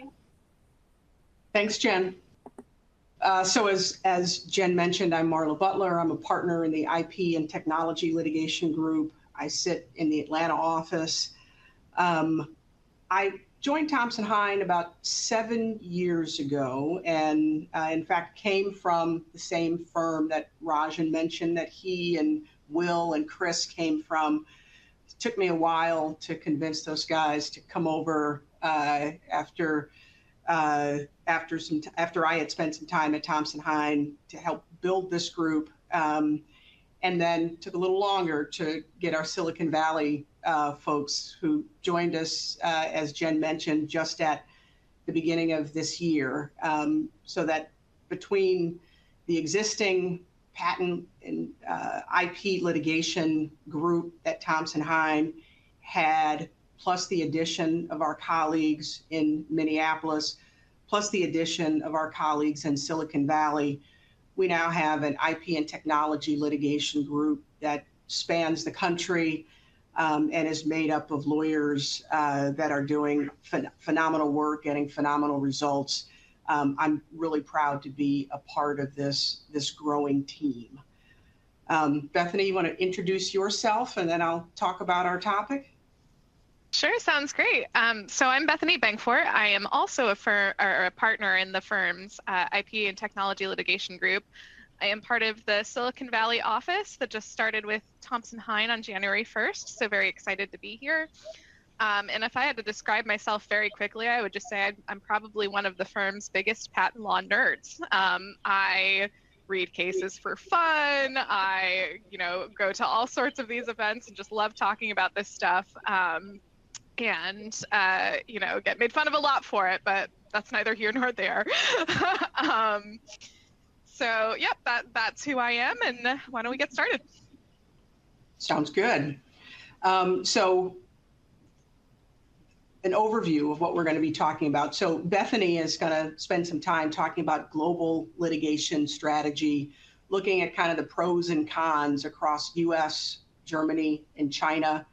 Thanks, Jen. So as Jen mentioned, I'm Marla Butler. I'm a partner in the IP and Technology Litigation Group. I sit in the Atlanta office. I joined Thompson Hine about 7 years ago, and in fact came from the same firm that Rajin mentioned that he and Will and Chris came from. It took me a while to convince those guys to come over after I had spent some time at Thompson Hine to help build this group, and then took a little longer to get our Silicon Valley folks who joined us, as Jen mentioned, just at the beginning of this year, so that between the existing patent and IP litigation group that Thompson Hine had, plus the addition of our colleagues in Minneapolis, plus the addition of our colleagues in Silicon Valley, we now have an IP and technology litigation group that spans the country and is made up of lawyers that are doing phenomenal work, getting phenomenal results. I'm really proud to be a part of this growing team. Bethany, you want to introduce yourself and then I'll talk about our topic? Sure, sounds great. So I'm Bethany Bankfort. I am also a partner in the firm's IP and Technology Litigation Group. I am part of the Silicon Valley office that just started with Thompson Hine on January 1st, so very excited to be here. And if I had to describe myself very quickly, I would just say I'm probably one of the firm's biggest patent law nerds. I read cases for fun. I, go to all sorts of these events and just love talking about this stuff. And get made fun of a lot for it, but that's neither here nor there. So, yep, that's who I am, and why don't we get started? Sounds good. So, an overview of what we're going to be talking about. So, Bethany is going to spend some time talking about global litigation strategy, looking at kind of the pros and cons across U.S., Germany, and China.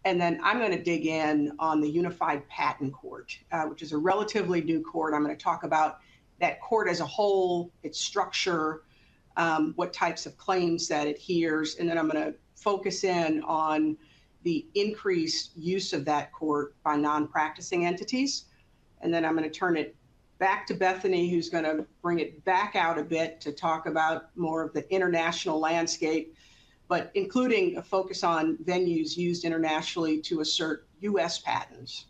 And then I'm going to dig in on the Unified Patent Court, which is a relatively new court. I'm going to talk about that court as a whole, its structure, what types of claims that it hears, and then I'm going to focus in on the increased use of that court by non-practicing entities. And then I'm going to turn it back to Bethany, who's going to bring it back out a bit to talk about more of the international landscape, but including a focus on venues used internationally to assert U.S. patents.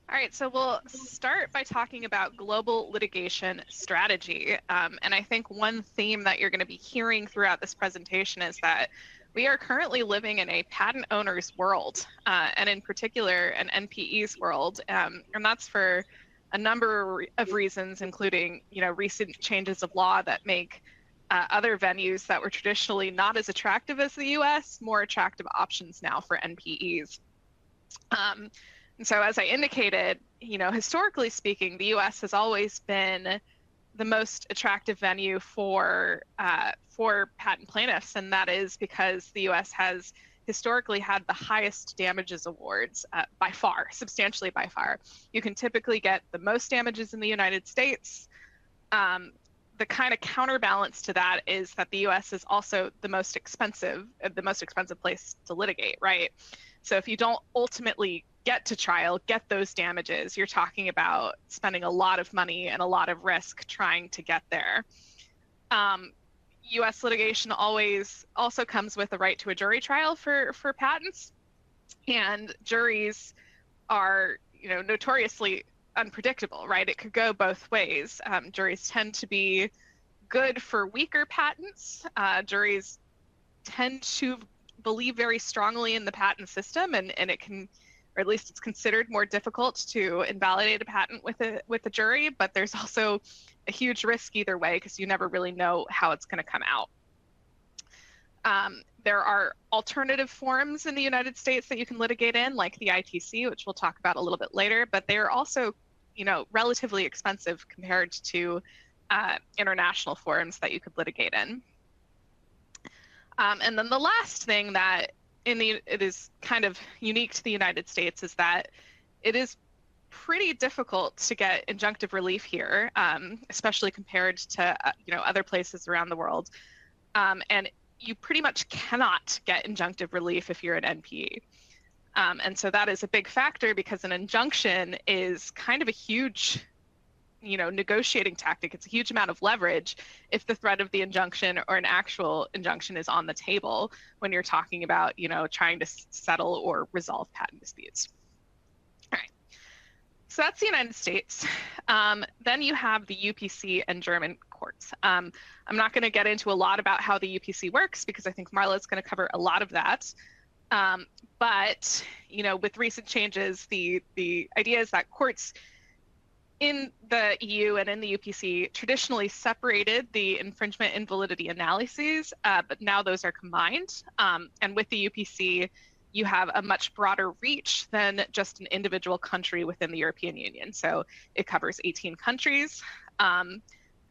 All right, so we'll start by talking about global litigation strategy. And I think one theme that you're going to be hearing throughout this presentation is that we are currently living in a patent owner's world, and in particular, an NPE's world. And that's for a number of reasons, including recent changes of law that make other venues that were traditionally not as attractive as the U.S. more attractive options now for NPEs. And so as I indicated, historically speaking, the U.S. has always been the most attractive venue for patent plaintiffs, and that is because the U.S. has historically had the highest damages awards by far, substantially by far. You can typically get the most damages in the United States. The kind of counterbalance to that is that the U.S. is also the most expensive place to litigate, right? So if you don't ultimately get to trial, get those damages, you're talking about spending a lot of money and a lot of risk trying to get there. U.S. litigation always also comes with a right to a jury trial for patents, and juries are, notoriously unpredictable, right? It could go both ways. Juries tend to be good for weaker patents. Juries tend to believe very strongly in the patent system, and it can, or at least it's considered more difficult to invalidate a patent with a jury, but there's also a huge risk either way because you never really know how it's going to come out. There are alternative forms in the United States that you can litigate in, like the ITC, which we'll talk about a little bit later, but they are also, relatively expensive compared to international forums that you could litigate in. And then the last thing that it is kind of unique to the United States is that it is pretty difficult to get injunctive relief here, especially compared to other places around the world. And you pretty much cannot get injunctive relief if you're an NPE. And so that is a big factor because an injunction is kind of a huge, negotiating tactic. It's a huge amount of leverage if the threat of the injunction or an actual injunction is on the table when you're talking about, trying to settle or resolve patent disputes. All right. So that's the United States. Then you have the UPC and German courts. I'm not going to get into a lot about how the UPC works because I think Marla's going to cover a lot of that. But, with recent changes, the idea is that courts in the EU and in the UPC traditionally separated the infringement and validity analyses, but now those are combined. And with the UPC, you have a much broader reach than just an individual country within the European Union. So it covers 18 countries. And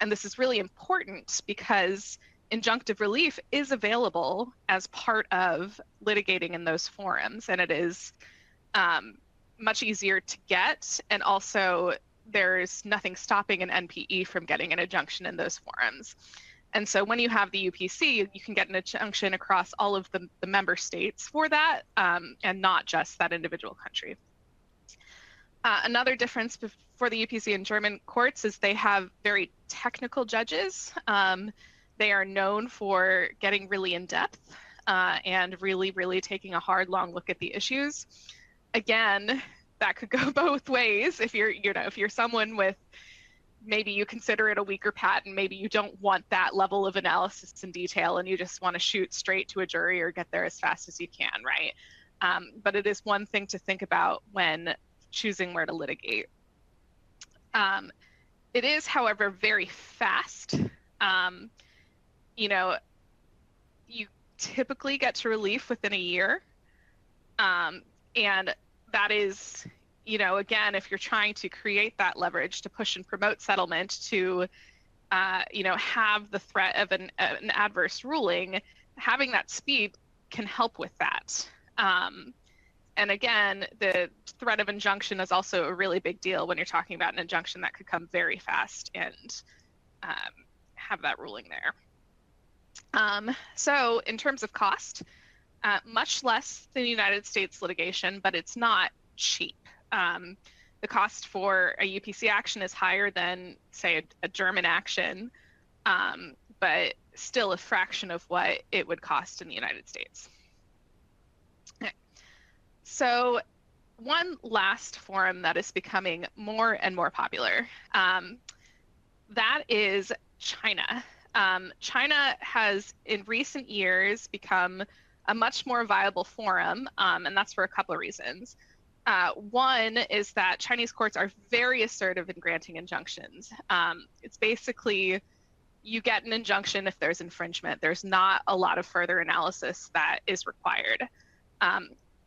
this is really important because injunctive relief is available as part of litigating in those forums. And it is much easier to get. And also there's nothing stopping an NPE from getting an injunction in those forums. And so when you have the UPC, you can get an injunction across all of the member states for that, and not just that individual country. Another difference for the UPC and German courts is they have very technical judges. They are known for getting really in depth and really, really taking a hard, long look at the issues. Again, that could go both ways. If you're someone with, maybe you consider it a weaker patent, maybe you don't want that level of analysis and detail and you just want to shoot straight to a jury or get there as fast as you can, right? But it is one thing to think about when choosing where to litigate. It is, however, very fast. You typically get to relief within a year. And that is, again, if you're trying to create that leverage to push and promote settlement to, have the threat of an adverse ruling, having that speed can help with that. And again, the threat of injunction is also a really big deal when you're talking about an injunction that could come very fast and have that ruling there. So in terms of cost, much less than United States litigation, but it's not cheap. The cost for a UPC action is higher than, say, a German action, but still a fraction of what it would cost in the United States. Okay. So one last forum that is becoming more and more popular, that is China. China has, in recent years, become a much more viable forum, and that's for a couple of reasons. One is that Chinese courts are very assertive in granting injunctions. It's basically, you get an injunction if there's infringement. There's not a lot of further analysis that is required.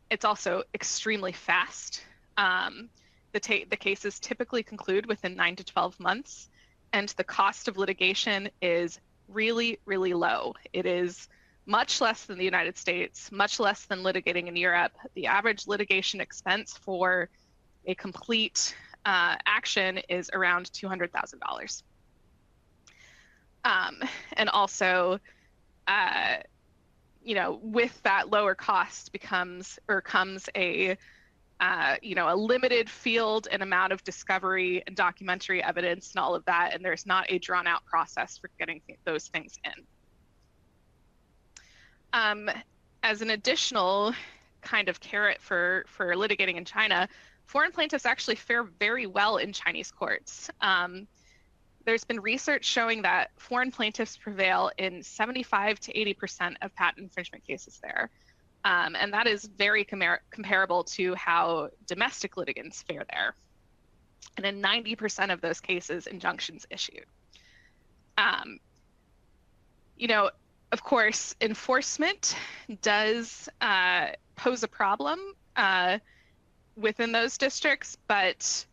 It's also extremely fast. The cases typically conclude within 9 to 12 months. and the cost of litigation is really, really low. It is much less than the United States, much less than litigating in Europe. The average litigation expense for a complete action is around $200,000. And also, with that lower cost comes a a limited field and amount of discovery and documentary evidence and all of that, and there's not a drawn out process for getting those things in. As an additional kind of carrot for litigating in China, foreign plaintiffs actually fare very well in Chinese courts. There's been research showing that foreign plaintiffs prevail in 75 to 80% of patent infringement cases there. And that is very comparable to how domestic litigants fare there. And in 90% of those cases, injunctions issued. Of course, enforcement does pose a problem within those districts, but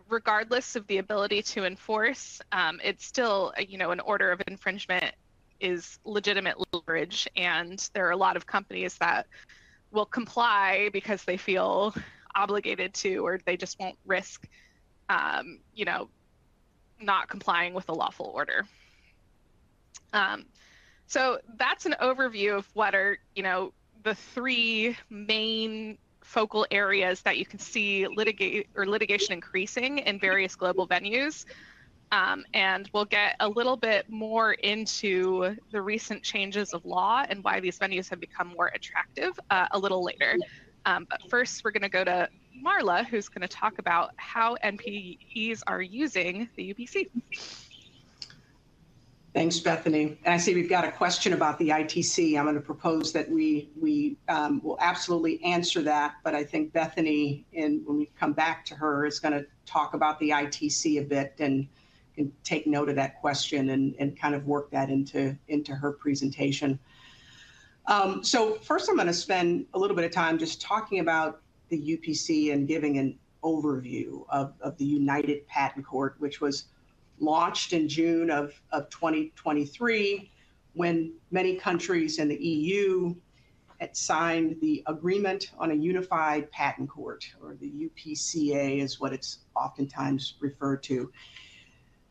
regardless of the ability to enforce, it's still, an order of infringement is legitimate leverage, and there are a lot of companies that will comply because they feel obligated to, or they just won't risk, not complying with a lawful order. So that's an overview of what are, the three main focal areas that you can see litigation increasing in various global venues. And we'll get a little bit more into the recent changes of law and why these venues have become more attractive a little later. But first, we're going to go to Marla, who's going to talk about how NPEs are using the UPC. Thanks, Bethany. And I see we've got a question about the ITC. I'm going to propose that we will absolutely answer that, but I think Bethany, when we come back to her, is going to talk about the ITC a bit and can take note of that question and kind of work that into her presentation. So first, I'm going to spend a little bit of time just talking about the UPC and giving an overview of the United Patent Court, which was launched in June of 2023, when many countries in the EU had signed the Agreement on a Unified Patent Court, or the UPCA is what it's oftentimes referred to.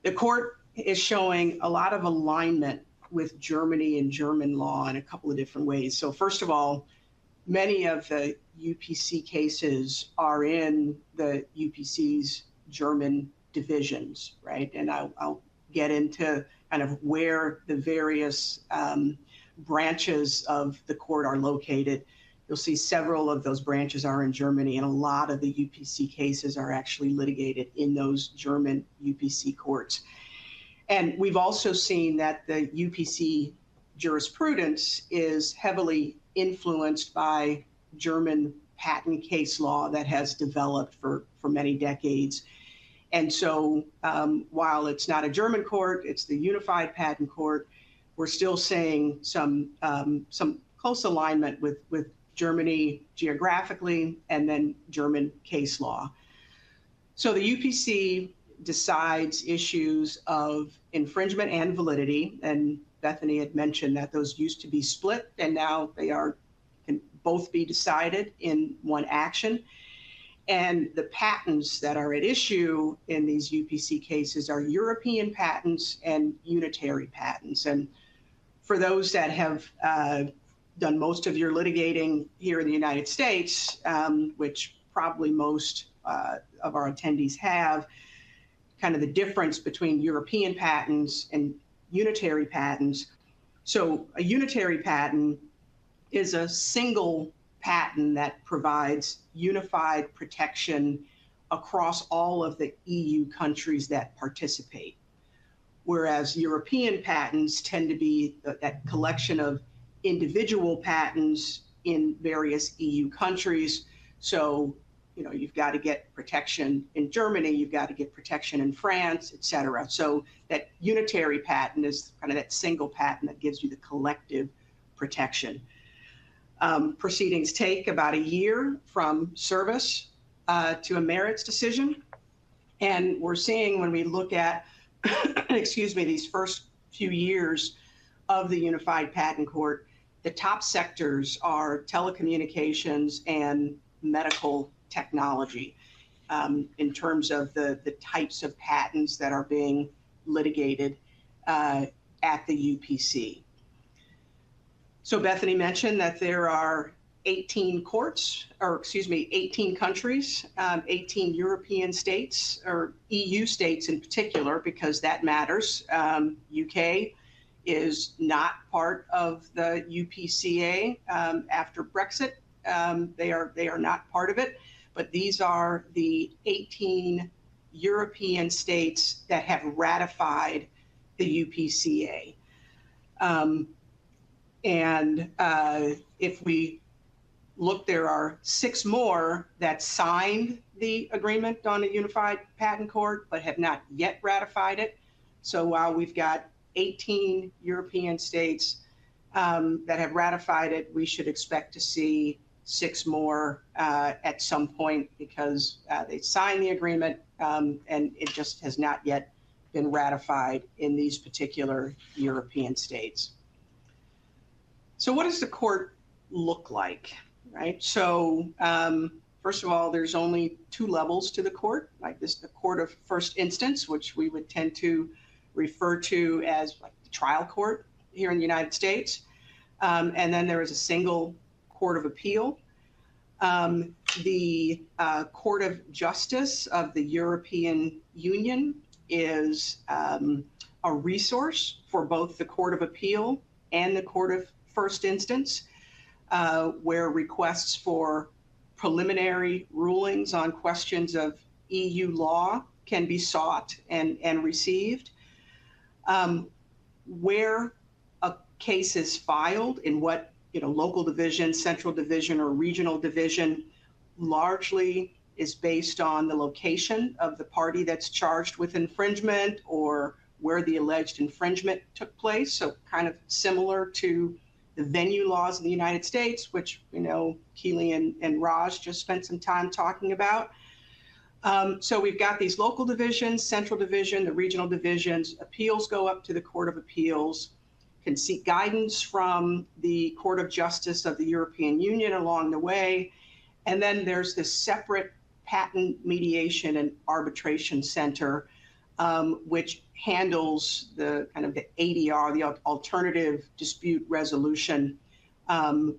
The court is showing a lot of alignment with Germany and German law in a couple of different ways. So first of all, many of the UPC cases are in the UPC's German divisions, right? And I'll get into kind of where the various branches of the court are located. You'll see several of those branches are in Germany, and a lot of the UPC cases are actually litigated in those German UPC courts. And we've also seen that the UPC jurisprudence is heavily influenced by German patent case law that has developed for many decades. And so while it's not a German court, it's the Unified Patent Court, we're still seeing some close alignment with Germany geographically and then German case law. So the UPC decides issues of infringement and validity, and Bethany had mentioned that those used to be split, and now they can both be decided in one action. And the patents that are at issue in these UPC cases are European patents and unitary patents. And for those that have done most of your litigating here in the United States, which probably most of our attendees have, kind of the difference between European patents and unitary patents. So a unitary patent is a single patent that provides unified protection across all of the EU countries that participate. Whereas European patents tend to be that collection of individual patents in various EU countries. So, you've got to get protection in Germany, you've got to get protection in France, et cetera. So that unitary patent is kind of that single patent that gives you the collective protection. Proceedings take about a year from service to a merits decision. And we're seeing when we look at, excuse me, these first few years of the Unified Patent Court, the top sectors are telecommunications and medical technology in terms of the types of patents that are being litigated at the UPC. So Bethany mentioned that there are 18 courts, or excuse me, 18 countries, 18 European states, or EU states in particular, because that matters. UK is not part of the UPCA after Brexit. They are not part of it, but these are the 18 European states that have ratified the UPCA. If we look, there are 6 more that signed the agreement on a unified patent court, but have not yet ratified it. So while we've got 18 European states that have ratified it, we should expect to see 6 more at some point, because they signed the agreement and it just has not yet been ratified in these particular European states. So what does the court look like, right? So first of all, there's only 2 levels to the court, like this, the court of first instance, which we would tend to refer to as like the trial court here in the United States. And then there is a single court of appeal. The Court of Justice of the European Union is a resource for both the Court of Appeal and the Court of First Instance, where requests for preliminary rulings on questions of EU law can be sought and received. Where a case is filed, in what local division, central division, or regional division, largely is based on the location of the party that's charged with infringement or where the alleged infringement took place. So kind of similar to the venue laws in the United States, which Keeley and Raj just spent some time talking about. So we've got these local divisions, central division, the regional divisions. Appeals go up to the Court of Appeals, can seek guidance from the Court of Justice of the European Union along the way. And then there's this separate patent mediation and arbitration center, which handles the kind of the ADR, the alternative dispute resolution,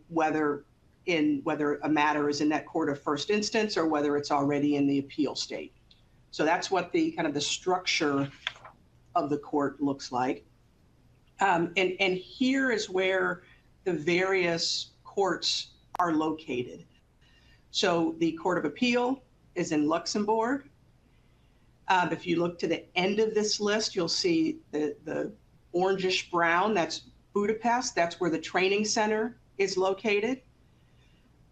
whether a matter is in that court of first instance or whether it's already in the appeal state. So that's what the kind of the structure of the court looks like. And here is where the various courts are located. So the Court of Appeal is in Luxembourg. If you look to the end of this list, you'll see the orangish brown, that's Budapest. That's where the training center is located.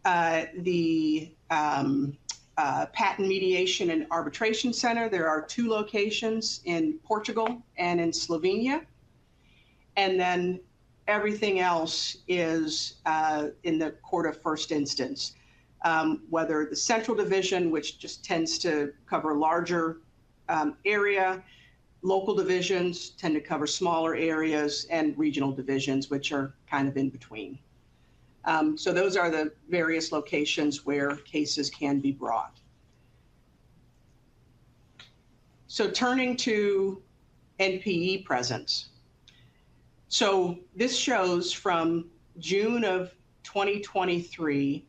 The Patent Mediation and Arbitration Center, there are 2 locations in Portugal and in Slovenia. And then everything else is in the Court of First Instance, whether the Central Division, which just tends to cover a larger area, local divisions tend to cover smaller areas, and regional divisions, which are kind of in between. So those are the various locations where cases can be brought. So turning to NPE presence. So this shows from June of 2023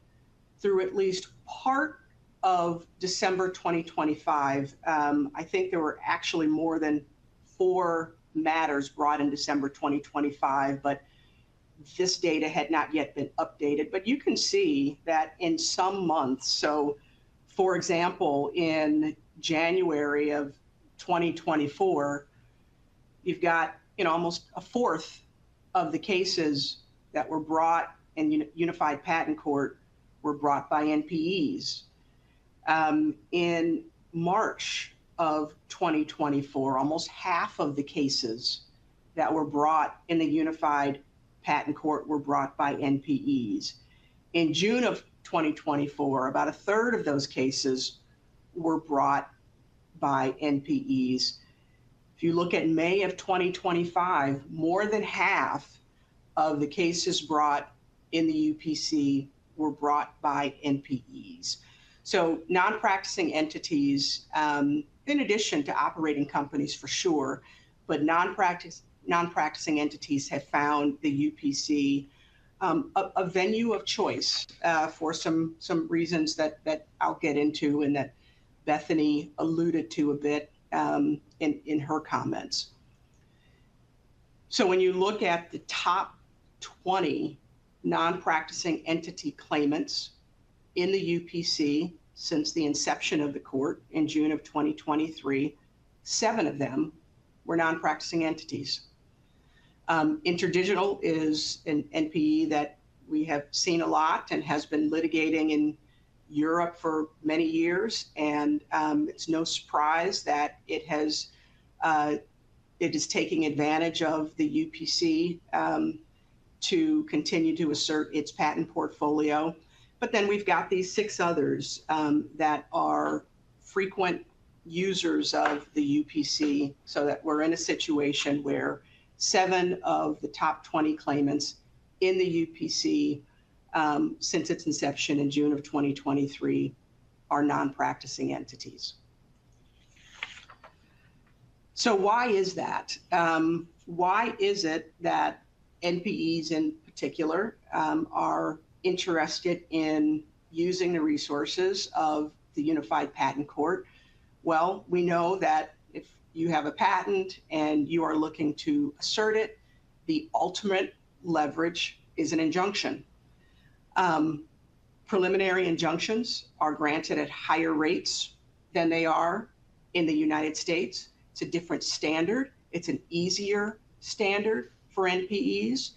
through at least part of December 2025. I think there were actually more than 4 matters brought in December 2025, but this data had not yet been updated. But you can see that in some months, so for example, in January of 2024, you've got almost a fourth of the cases that were brought in Unified Patent Court were brought by NPEs. In March of 2024, almost half of the cases that were brought in the Unified Patent Court were brought by NPEs. In June of 2024, about a third of those cases were brought by NPEs. If you look at May of 2025, more than half of the cases brought in the UPC were brought by NPEs. So non-practicing entities, in addition to operating companies for sure, but non-practicing entities have found the UPC a venue of choice for some reasons that I'll get into and that Bethany alluded to a bit in her comments. So when you look at the top 20 non-practicing entity claimants in the UPC since the inception of the court in June of 2023, 7 of them were non-practicing entities. Interdigital is an NPE that we have seen a lot and has been litigating in Europe for many years, and it's no surprise that it is taking advantage of the UPC to continue to assert its patent portfolio. But then we've got these 6 others that are frequent users of the UPC, so that we're in a situation where 7 of the top 20 claimants in the UPC since its inception in June of 2023 are non-practicing entities. So why is that? Why is it that NPEs in particular are interested in using the resources of the Unified Patent Court? Well, we know that if you have a patent and you are looking to assert it, the ultimate leverage is an injunction. Preliminary injunctions are granted at higher rates than they are in the United States. It's a different standard. It's an easier standard for NPEs.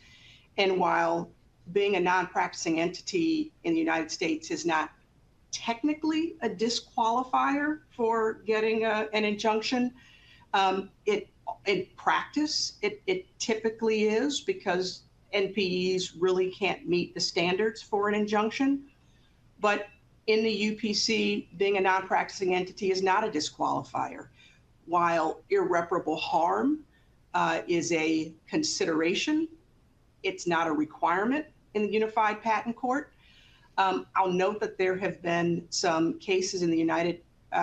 And while being a non-practicing entity in the United States is not technically a disqualifier for getting an injunction, in practice, it typically is, because NPEs really can't meet the standards for an injunction. But in the UPC, being a non-practicing entity is not a disqualifier. While irreparable harm is a consideration, it's not a requirement in the Unified Patent Court. I'll note that there have been some cases in the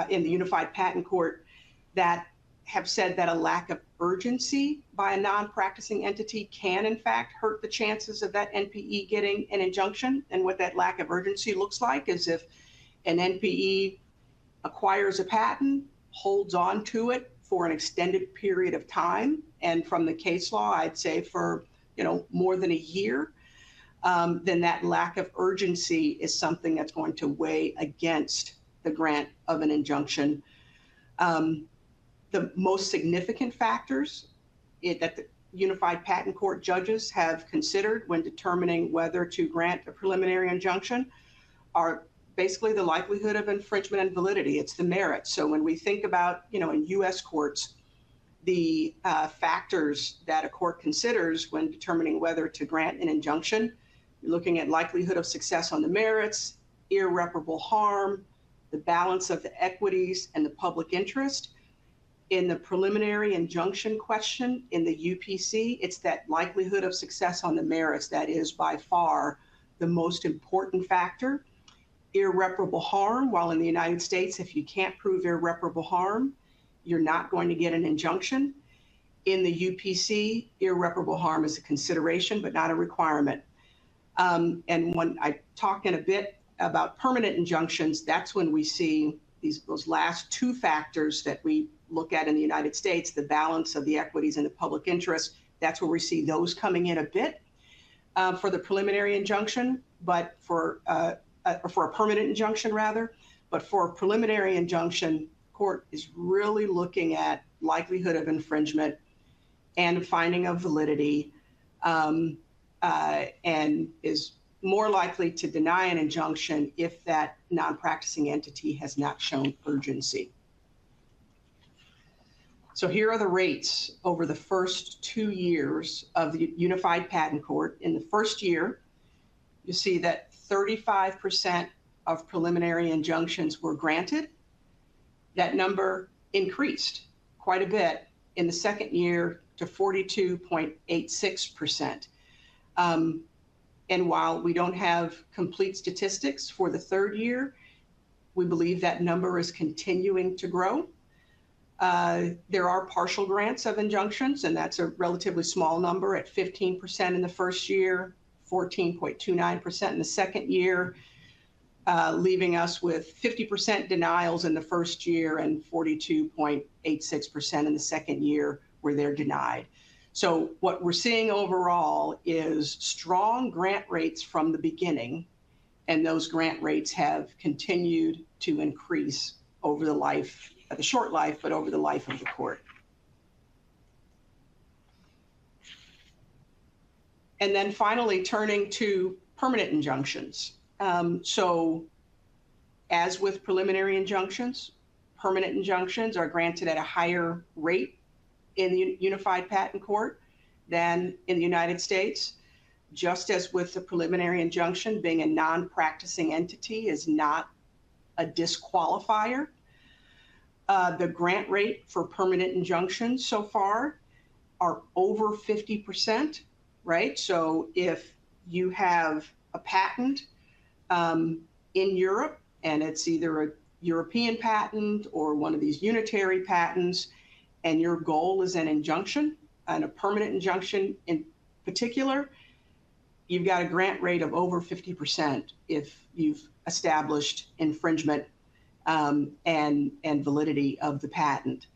Unified Patent Court that have said that a lack of urgency by a non-practicing entity can in fact hurt the chances of that NPE getting an injunction. And what that lack of urgency looks like is if an NPE acquires a patent, holds on to it for an extended period of time, and from the case law, I'd say for more than a year, then that lack of urgency is something that's going to weigh against the grant of an injunction. The most significant factors that the Unified Patent Court judges have considered when determining whether to grant a preliminary injunction are basically the likelihood of infringement and validity. It's the merits. So when we think about, in U.S. courts, the factors that a court considers when determining whether to grant an injunction, you're looking at likelihood of success on the merits, irreparable harm, the balance of the equities, and the public interest. In the preliminary injunction question in the UPC, it's that likelihood of success on the merits that is by far the most important factor. Irreparable harm, while in the United States, if you can't prove irreparable harm, you're not going to get an injunction. In the UPC, irreparable harm is a consideration, but not a requirement. And when I talk in a bit about permanent injunctions, that's when we see those last 2 factors that we look at in the United States, the balance of the equities and the public interest. That's where we see those coming in a bit for the preliminary injunction, but for a permanent injunction rather. But for a preliminary injunction, court is really looking at likelihood of infringement and finding of validity, and is more likely to deny an injunction if that non-practicing entity has not shown urgency. So here are the rates over the first 2 years of the Unified Patent Court. In the first year, you see that 35% of preliminary injunctions were granted. That number increased quite a bit in the second year to 42.86%. And while we don't have complete statistics for the third year, we believe that number is continuing to grow. There are partial grants of injunctions, and that's a relatively small number at 15% in the first year, 14.29% in the second year, leaving us with 50% denials in the first year and 42.86% in the second year where they're denied. So what we're seeing overall is strong grant rates from the beginning, and those grant rates have continued to increase over the life, the short life, but over the life of the court. And then finally, turning to permanent injunctions. So as with preliminary injunctions, permanent injunctions are granted at a higher rate in the Unified Patent Court than in the United States. Just as with the preliminary injunction, being a non-practicing entity is not a disqualifier. The grant rate for permanent injunctions so far are over 50%, right? So if you have a patent in Europe, and it's either a European patent or one of these unitary patents, and your goal is an injunction, and a permanent injunction in particular, you've got a grant rate of over 50% if you've established infringement and validity of the patent.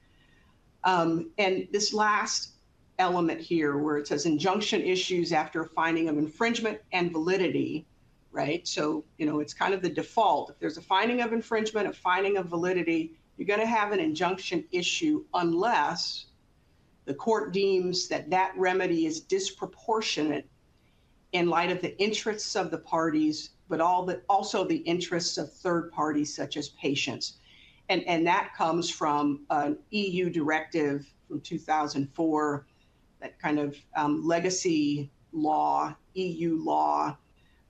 And this last element here where it says injunction issues after a finding of infringement and validity, right? So, it's kind of the default. If there's a finding of infringement, a finding of validity, you're going to have an injunction issue unless the court deems that that remedy is disproportionate in light of the interests of the parties, but also the interests of third parties such as patients. And that comes from an EU directive from 2004, that kind of legacy law, EU law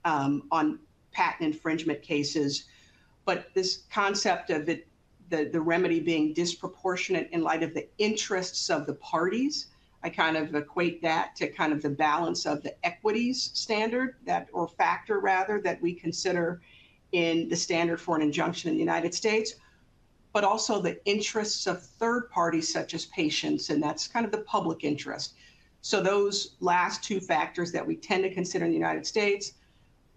on patent infringement cases. But this concept of it, the remedy being disproportionate in light of the interests of the parties, I kind of equate that to kind of the balance of the equities standard or factor rather that we consider in the standard for an injunction in the United States, but also the interests of third parties such as patients, and that's kind of the public interest. So those last two factors that we tend to consider in the United States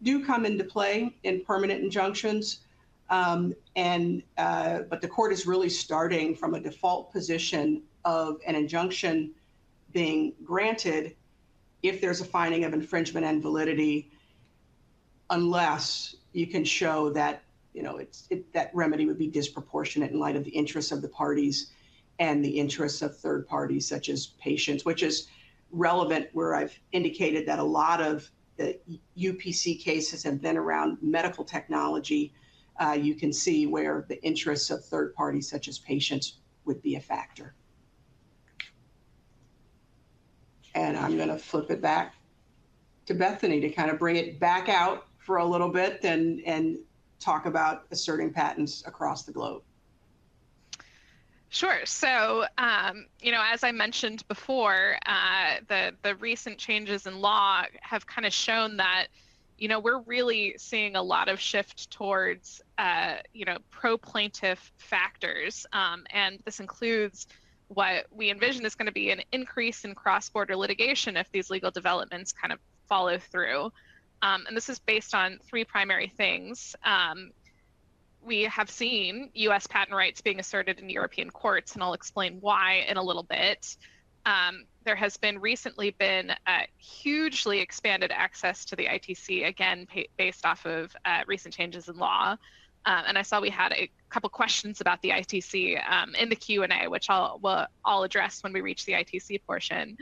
do come into play in permanent injunctions. But the court is really starting from a default position of an injunction being granted if there's a finding of infringement and validity, unless you can show that that remedy would be disproportionate in light of the interests of the parties and the interests of third parties such as patients, which is relevant where I've indicated that a lot of the UPC cases have been around medical technology. You can see where the interests of third parties such as patients would be a factor. And I'm going to flip it back to Bethany to kind of bring it back out for a little bit and talk about asserting patents across the globe. Sure. So, as I mentioned before, the recent changes in law have kind of shown that, we're really seeing a lot of shift towards, pro-plaintiff factors. And this includes what we envision is going to be an increase in cross-border litigation if these legal developments kind of follow through. And this is based on three primary things. We have seen U.S. patent rights being asserted in European courts, and I'll explain why in a little bit. There has recently been hugely expanded access to the ITC, again, based off of recent changes in law. And I saw we had a couple questions about the ITC in the Q&A, which I'll address when we reach the ITC portion.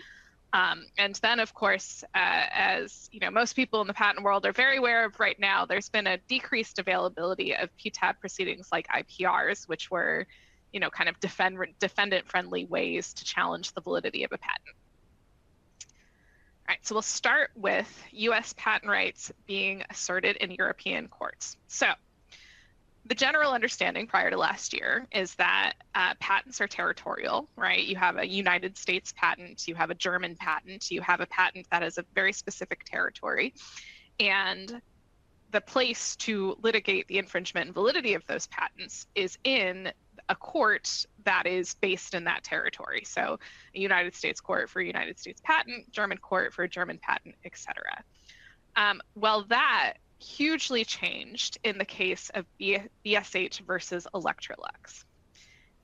And then, of course, as most people in the patent world are very aware of right now, there's been a decreased availability of PTAB proceedings like IPRs, which were, kind of defendant-friendly ways to challenge the validity of a patent. All right, so we'll start with U.S. patent rights being asserted in European courts. So the general understanding prior to last year is that patents are territorial, right? You have a United States patent, you have a German patent, you have a patent that is a very specific territory. And the place to litigate the infringement and validity of those patents is in a court that is based in that territory. So a United States court for a United States patent, German court for a German patent, et cetera. Well, that hugely changed in the case of BSH versus Electrolux.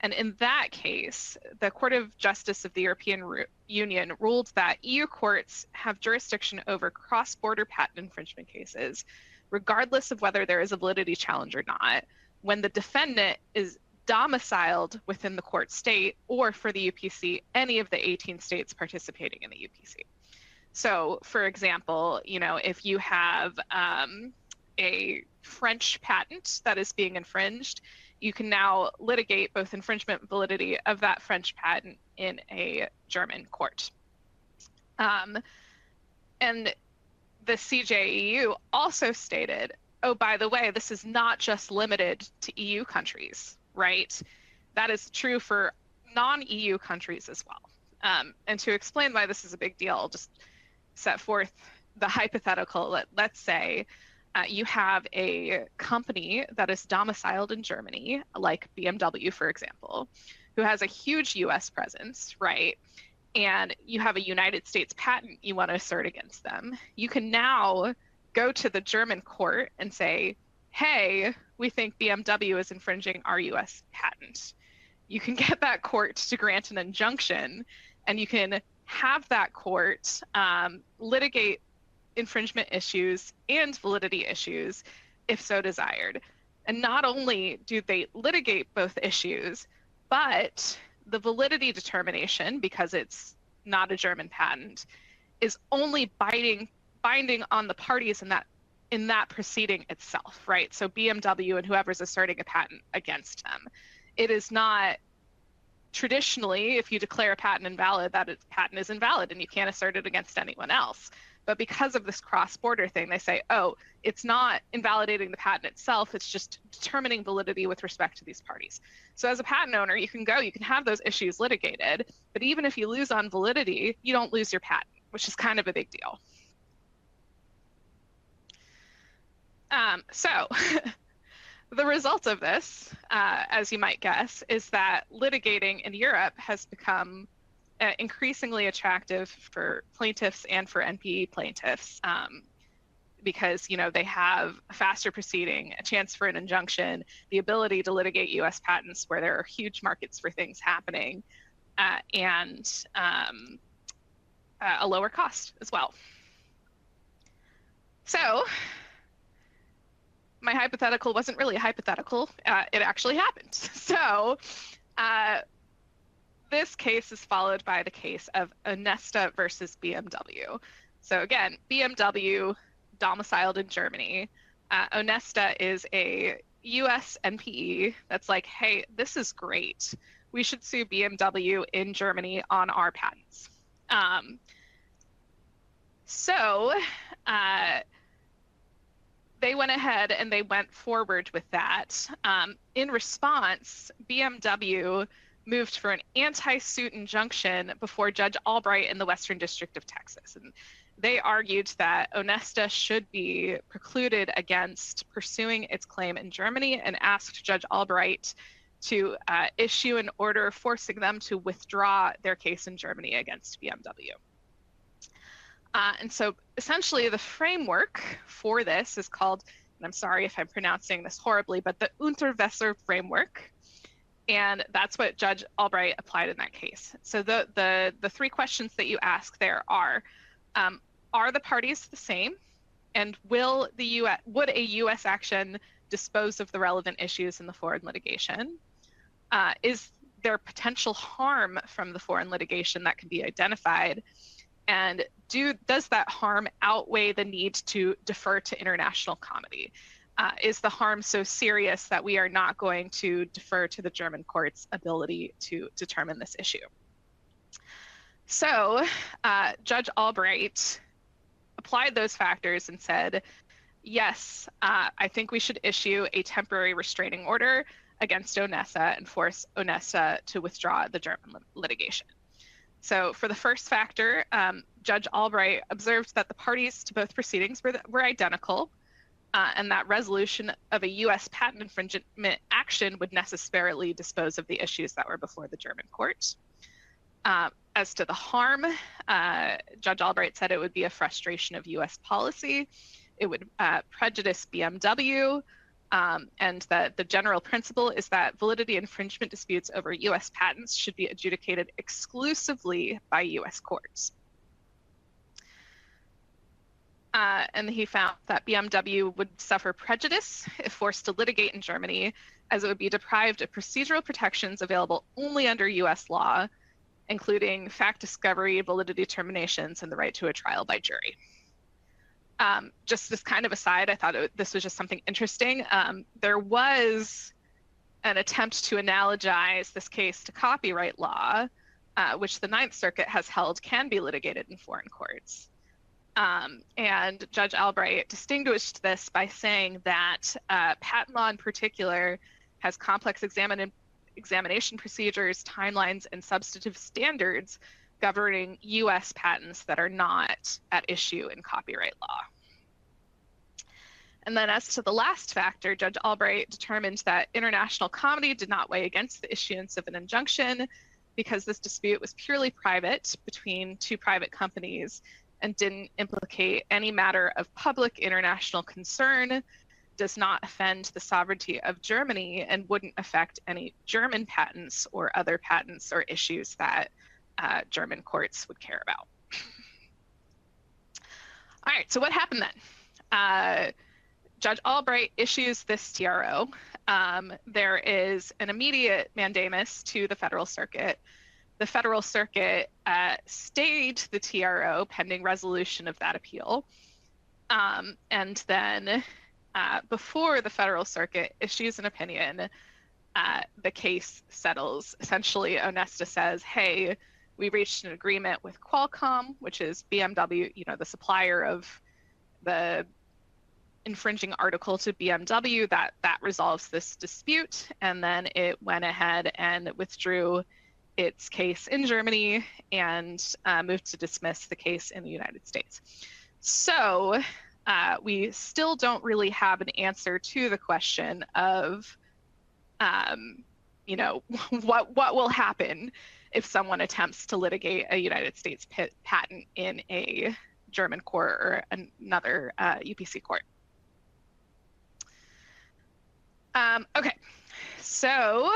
And in that case, the Court of Justice of the European Union ruled that EU courts have jurisdiction over cross-border patent infringement cases, regardless of whether there is a validity challenge or not, when the defendant is domiciled within the court state, or for the UPC, any of the 18 states participating in the UPC. So, for example, if you have a French patent that is being infringed, you can now litigate both infringement and validity of that French patent in a German court. And the CJEU also stated, oh, by the way, this is not just limited to EU countries, right? That is true for non-EU countries as well. And to explain why this is a big deal, I'll just set forth the hypothetical. Let's say you have a company that is domiciled in Germany, like BMW, for example, who has a huge US presence, right? And you have a United States patent you want to assert against them. You can now go to the German court and say, hey, we think BMW is infringing our US patent. You can get that court to grant an injunction, and you can have that court litigate infringement issues and validity issues if so desired. And not only do they litigate both issues, but the validity determination, because it's not a German patent, is only binding on the parties in that proceeding itself, right? So BMW and whoever's asserting a patent against them. It is not traditionally, if you declare a patent invalid, that a patent is invalid and you can't assert it against anyone else. But because of this cross-border thing, they say, oh, it's not invalidating the patent itself, it's just determining validity with respect to these parties. So as a patent owner, you can have those issues litigated, but even if you lose on validity, you don't lose your patent, which is kind of a big deal. So the result of this, as you might guess, is that litigating in Europe has become increasingly attractive for plaintiffs and for NPE plaintiffs because they have a faster proceeding, a chance for an injunction, the ability to litigate U.S. patents where there are huge markets for things happening, and a lower cost as well. So my hypothetical wasn't really a hypothetical. It actually happened. So this case is followed by the case of Onesta versus BMW. So again, BMW domiciled in Germany. Onesta is a US NPE that's like, hey, this is great. We should sue BMW in Germany on our patents. They went ahead and they went forward with that. In response, BMW moved for an anti-suit injunction before Judge Albright in the Western District of Texas. And they argued that Onesta should be precluded against pursuing its claim in Germany and asked Judge Albright to issue an order forcing them to withdraw their case in Germany against BMW. And so essentially the framework for this is called, and I'm sorry if I'm pronouncing this horribly, but the Unterwasser framework. And that's what Judge Albright applied in that case. So the three questions that you ask there are the parties the same? And would a US action dispose of the relevant issues in the foreign litigation? Is there potential harm from the foreign litigation that can be identified? And does that harm outweigh the need to defer to international comity? Is the harm so serious that we are not going to defer to the German court's ability to determine this issue? So Judge Albright applied those factors and said, yes, I think we should issue a temporary restraining order against ONESA and force ONESA to withdraw the German litigation. So for the first factor, Judge Albright observed that the parties to both proceedings were identical, and that resolution of a U.S. patent infringement action would necessarily dispose of the issues that were before the German court. As to the harm, Judge Albright said it would be a frustration of U.S. policy. It would prejudice BMW, and that the general principle is that validity infringement disputes over U.S. patents should be adjudicated exclusively by U.S. courts. And he found that BMW would suffer prejudice if forced to litigate in Germany, as it would be deprived of procedural protections available only under U.S. law, including fact discovery, validity determinations, and the right to a trial by jury. Just as kind of aside, I thought this was just something interesting. There was an attempt to analogize this case to copyright law, which the Ninth Circuit has held can be litigated in foreign courts. And Judge Albright distinguished this by saying that patent law in particular has complex examination procedures, timelines, and substantive standards governing U.S. patents that are not at issue in copyright law. And then as to the last factor, Judge Albright determined that international comedy did not weigh against the issuance of an injunction because this dispute was purely private between two private companies and didn't implicate any matter of public international concern, does not offend the sovereignty of Germany, and wouldn't affect any German patents or other patents or issues that German courts would care about. All right, so what happened then? Judge Albright issues this TRO. There is an immediate mandamus to the Federal Circuit. The Federal Circuit stayed the TRO pending resolution of that appeal. And then before the Federal Circuit issues an opinion, the case settles. Essentially, ONESA says, hey, we reached an agreement with Qualcomm, which is BMW, the supplier of the infringing article to BMW, that resolves this dispute. And then it went ahead and withdrew its case in Germany and moved to dismiss the case in the United States. So we still don't really have an answer to the question of, what will happen if someone attempts to litigate a United States patent in a German court or another UPC court. Okay, so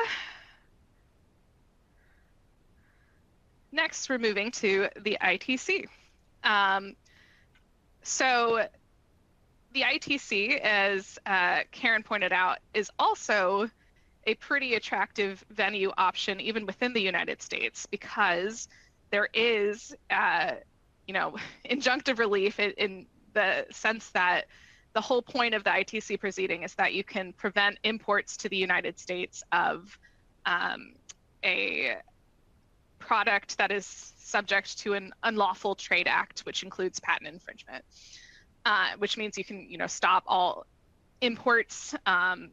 next we're moving to the ITC. So the ITC, as Karen pointed out, is also a pretty attractive venue option even within the United States, because there is, injunctive relief in the sense that the whole point of the ITC proceeding is that you can prevent imports to the United States of a product that is subject to an unlawful trade act, which includes patent infringement, which means you can, stop all imports,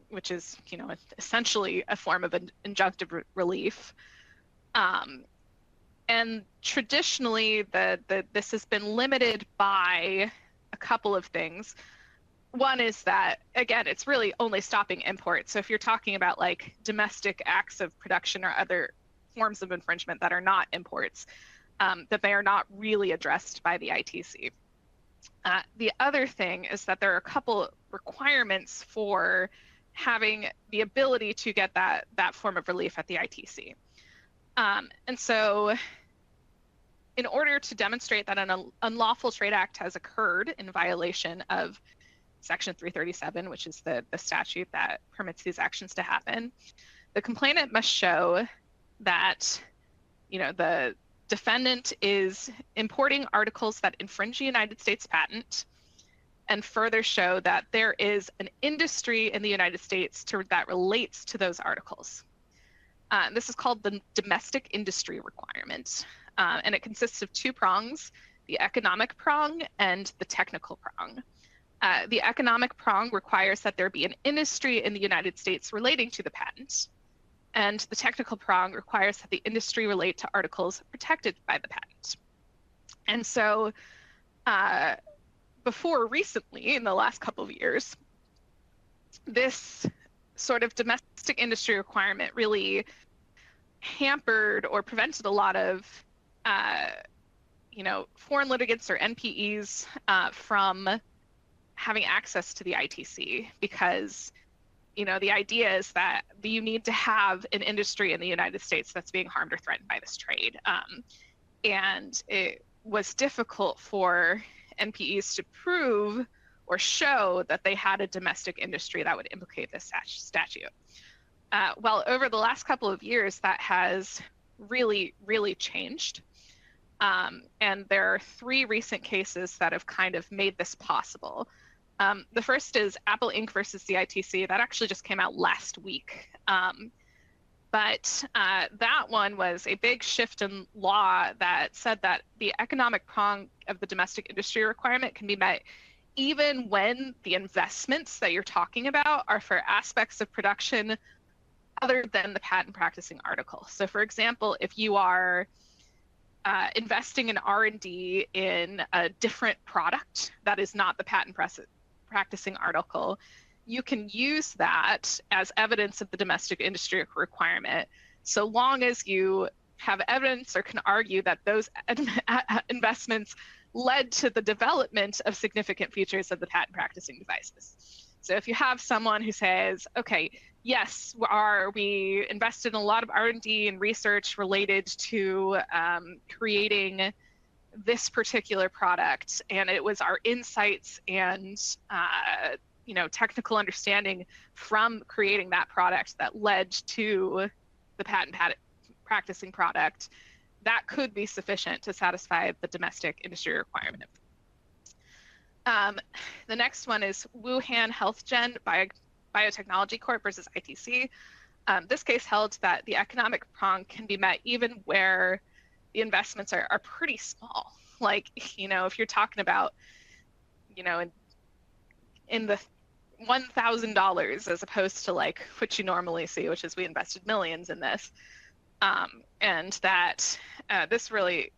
which is, essentially a form of an injunctive relief. And traditionally, this has been limited by a couple of things. One is that, again, it's really only stopping imports. So if you're talking about like domestic acts of production or other forms of infringement that are not imports, that they are not really addressed by the ITC. The other thing is that there are a couple requirements for having the ability to get that form of relief at the ITC. And so in order to demonstrate that an unlawful trade act has occurred in violation of Section 337, which is the statute that permits these actions to happen, the complainant must show that, the defendant is importing articles that infringe a United States patent, and further show that there is an industry in the United States that relates to those articles. This is called the domestic industry requirement, and it consists of two prongs, the economic prong and the technical prong. The economic prong requires that there be an industry in the United States relating to the patent. And the technical prong requires that the industry relate to articles protected by the patent. And so before recently, in the last couple of years, this sort of domestic industry requirement really hampered or prevented a lot of foreign litigants or NPEs from having access to the ITC, because the idea is that you need to have an industry in the United States that's being harmed or threatened by this trade. And it was difficult for NPEs to prove or show that they had a domestic industry that would implicate this statute. Well, over the last couple of years, that has really, really changed. And there are 3 recent cases that have kind of made this possible. The first is Apple Inc. versus the ITC. That actually just came out last week. But that one was a big shift in law that said that the economic prong of the domestic industry requirement can be met even when the investments that you're talking about are for aspects of production other than the patent practicing article. So for example, if you are investing in R&D in a different product that is not the patent practicing article, you can use that as evidence of the domestic industry requirement, so long as you have evidence or can argue that those investments led to the development of significant features of the patent practicing devices. So if you have someone who says, okay, yes, we invested in a lot of R&D and research related to creating this particular product, and it was our insights and technical understanding from creating that product that led to the patent practicing product, that could be sufficient to satisfy the domestic industry requirement. The next one is Wuhan HealthGen Biotechnology Corp versus ITC. This case held that the economic prong can be met even where the investments are pretty small. Like, if you're talking about, in the $1,000 as opposed to like what you normally see, which is we invested millions in this. And that this really,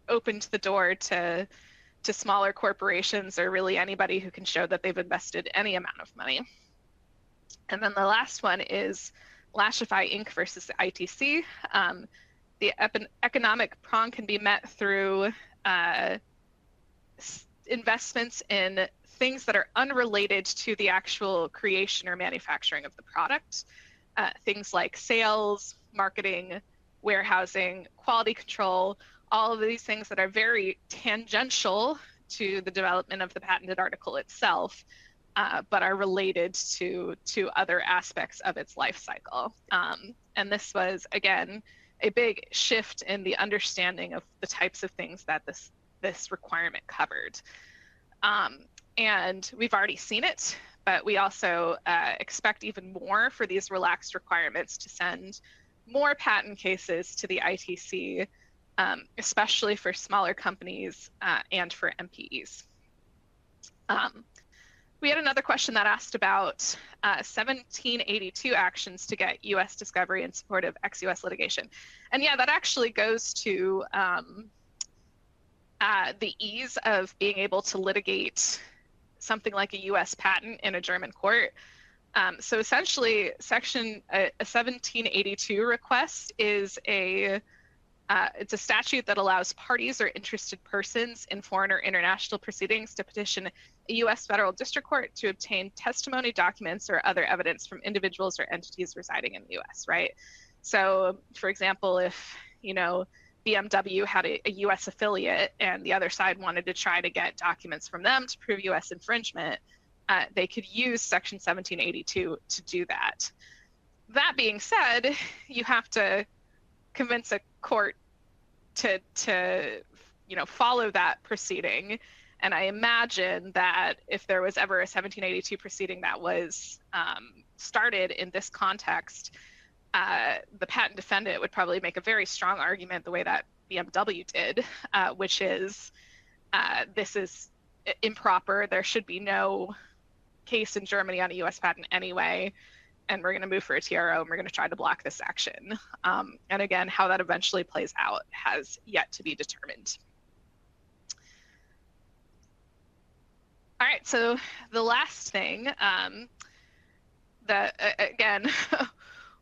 opened the door to smaller corporations or really anybody who can show that they've invested any amount of money. And then the last one is Lashify Inc. versus the ITC. The economic prong can be met through investments in things that are unrelated to the actual creation or manufacturing of the product. Things like sales, marketing, warehousing, quality control, all of these things that are very tangential to the development of the patented article itself, but are related to other aspects of its life cycle. And this was, again, a big shift in the understanding of the types of things that this requirement covered. And we've already seen it, but we also expect even more for these relaxed requirements to send more patent cases to the ITC, especially for smaller companies and for MPEs. We had another question that asked about 1782 actions to get U.S. discovery in support of ex-U.S. litigation. And yeah, that actually goes to the ease of being able to litigate something like a U.S. patent in a German court. So essentially, a 1782 request is it's a statute that allows parties or interested persons in foreign or international proceedings to petition a U.S. federal district court to obtain testimony, documents, or other evidence from individuals or entities residing in the U.S., right? So, for example, if, BMW had a U.S. affiliate and the other side wanted to try to get documents from them to prove U.S. infringement, they could use Section 1782 to do that. That being said, you have to convince a court to follow that proceeding. And I imagine that if there was ever a 1782 proceeding that was started in this context, the patent defendant would probably make a very strong argument the way that BMW did, which is this is improper. There should be no case in Germany on a U.S. patent anyway, and we're going to move for a TRO, and we're going to try to block this action. And again, how that eventually plays out has yet to be determined. All right, so the last thing that, again,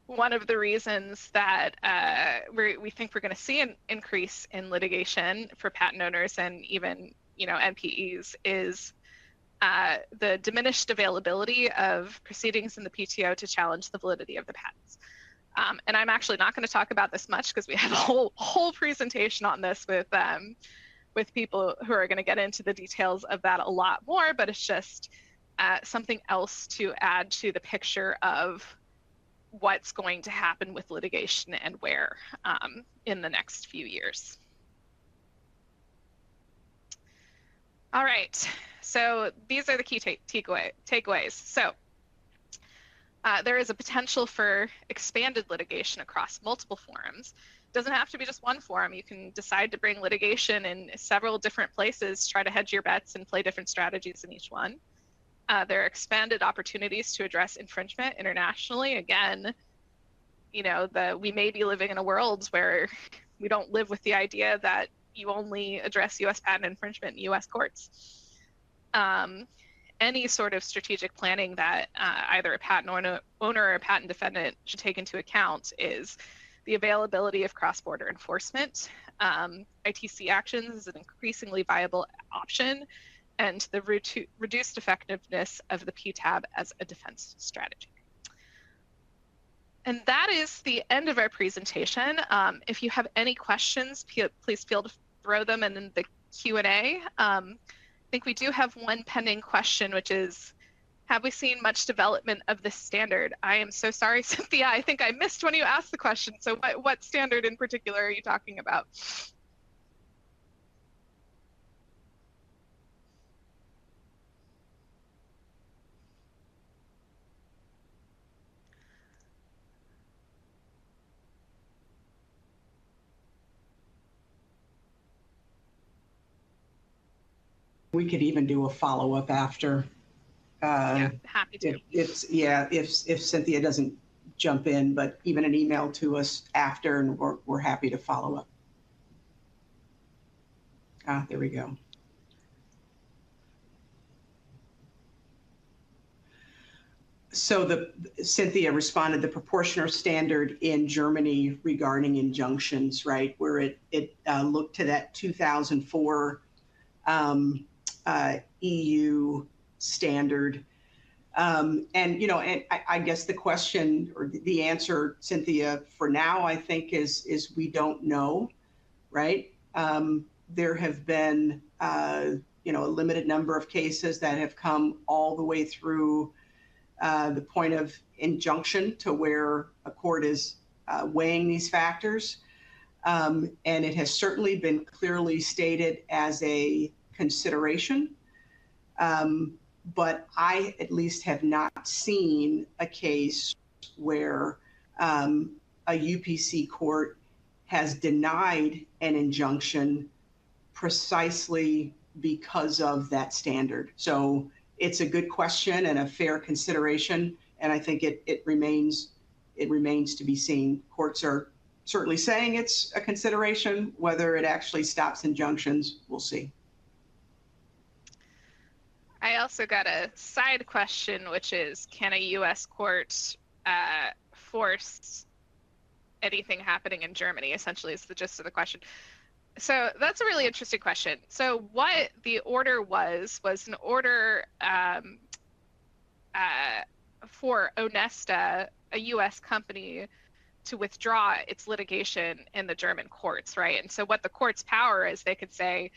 one of the reasons that we think we're going to see an increase in litigation for patent owners and even, NPEs is the diminished availability of proceedings in the PTO to challenge the validity of the patents. And I'm actually not going to talk about this much because we have a whole presentation on this with people who are going to get into the details of that a lot more, but it's just something else to add to the picture of what's going to happen with litigation and where in the next few years. All right, so these are the key takeaways. So there is a potential for expanded litigation across multiple forums. It doesn't have to be just one forum. You can decide to bring litigation in several different places, try to hedge your bets and play different strategies in each one. There are expanded opportunities to address infringement internationally. Again, we may be living in a world where we don't live with the idea that you only address U.S. patent infringement in U.S. courts. Any sort of strategic planning that either a patent owner or a patent defendant should take into account is the availability of cross-border enforcement. ITC actions is an increasingly viable option, and the reduced effectiveness of the PTAB as a defense strategy. And that is the end of our presentation. If you have any questions, please feel to throw them in the Q&A. I think we do have one pending question, which is, have we seen much development of this standard? I am so sorry, Cynthia. I think I missed when you asked the question. So what standard in particular are you talking about? We could even do a follow-up after. Yeah, happy to. If Cynthia doesn't jump in, but even an email to us after, and we're happy to follow up. There we go. So Cynthia responded, the proportioner standard in Germany regarding injunctions, right, where it looked to that 2004 EU standard. And I guess the question or the answer, Cynthia, for now, I think is we don't know, right? There have been, a limited number of cases that have come all the way through the point of injunction to where a court is weighing these factors. And it has certainly been clearly stated as a consideration. But I at least have not seen a case where a UPC court has denied an injunction precisely because of that standard. So it's a good question and a fair consideration, and I think it remains to be seen. Courts are certainly saying it's a consideration. Whether it actually stops injunctions, we'll see. I also got a side question, which is, can a U.S. court force anything happening in Germany? Essentially, is the gist of the question. So that's a really interesting question. So what the order was an order for Onesta, a U.S. company, to withdraw its litigation in the German courts, right? And so what the court's power is, they could say,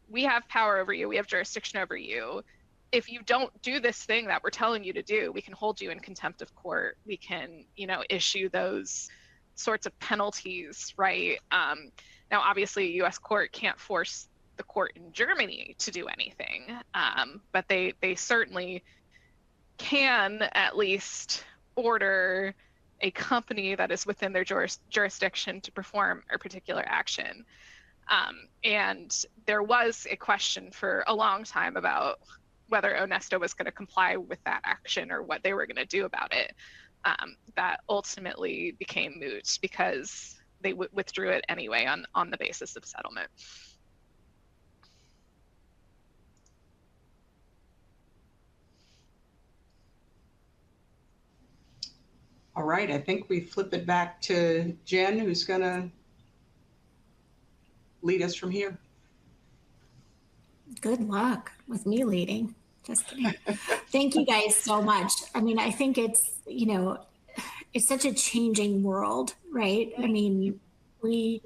we have power over you, we have jurisdiction over you. If you don't do this thing that we're telling you to do, we can hold you in contempt of court. We can, issue those sorts of penalties, right? Now, obviously, a U.S. court can't force the court in Germany to do anything, but they certainly can at least order a company that is within their jurisdiction to perform a particular action. And there was a question for a long time about whether Onesto was going to comply with that action or what they were going to do about it. That ultimately became moot because they withdrew it anyway on the basis of settlement. All right, I think we flip it back to Jen, who's going to lead us from here. Good luck with me leading. Just kidding. Thank you guys so much. I mean, I think it's, you know, it's such a changing world, right? I mean, we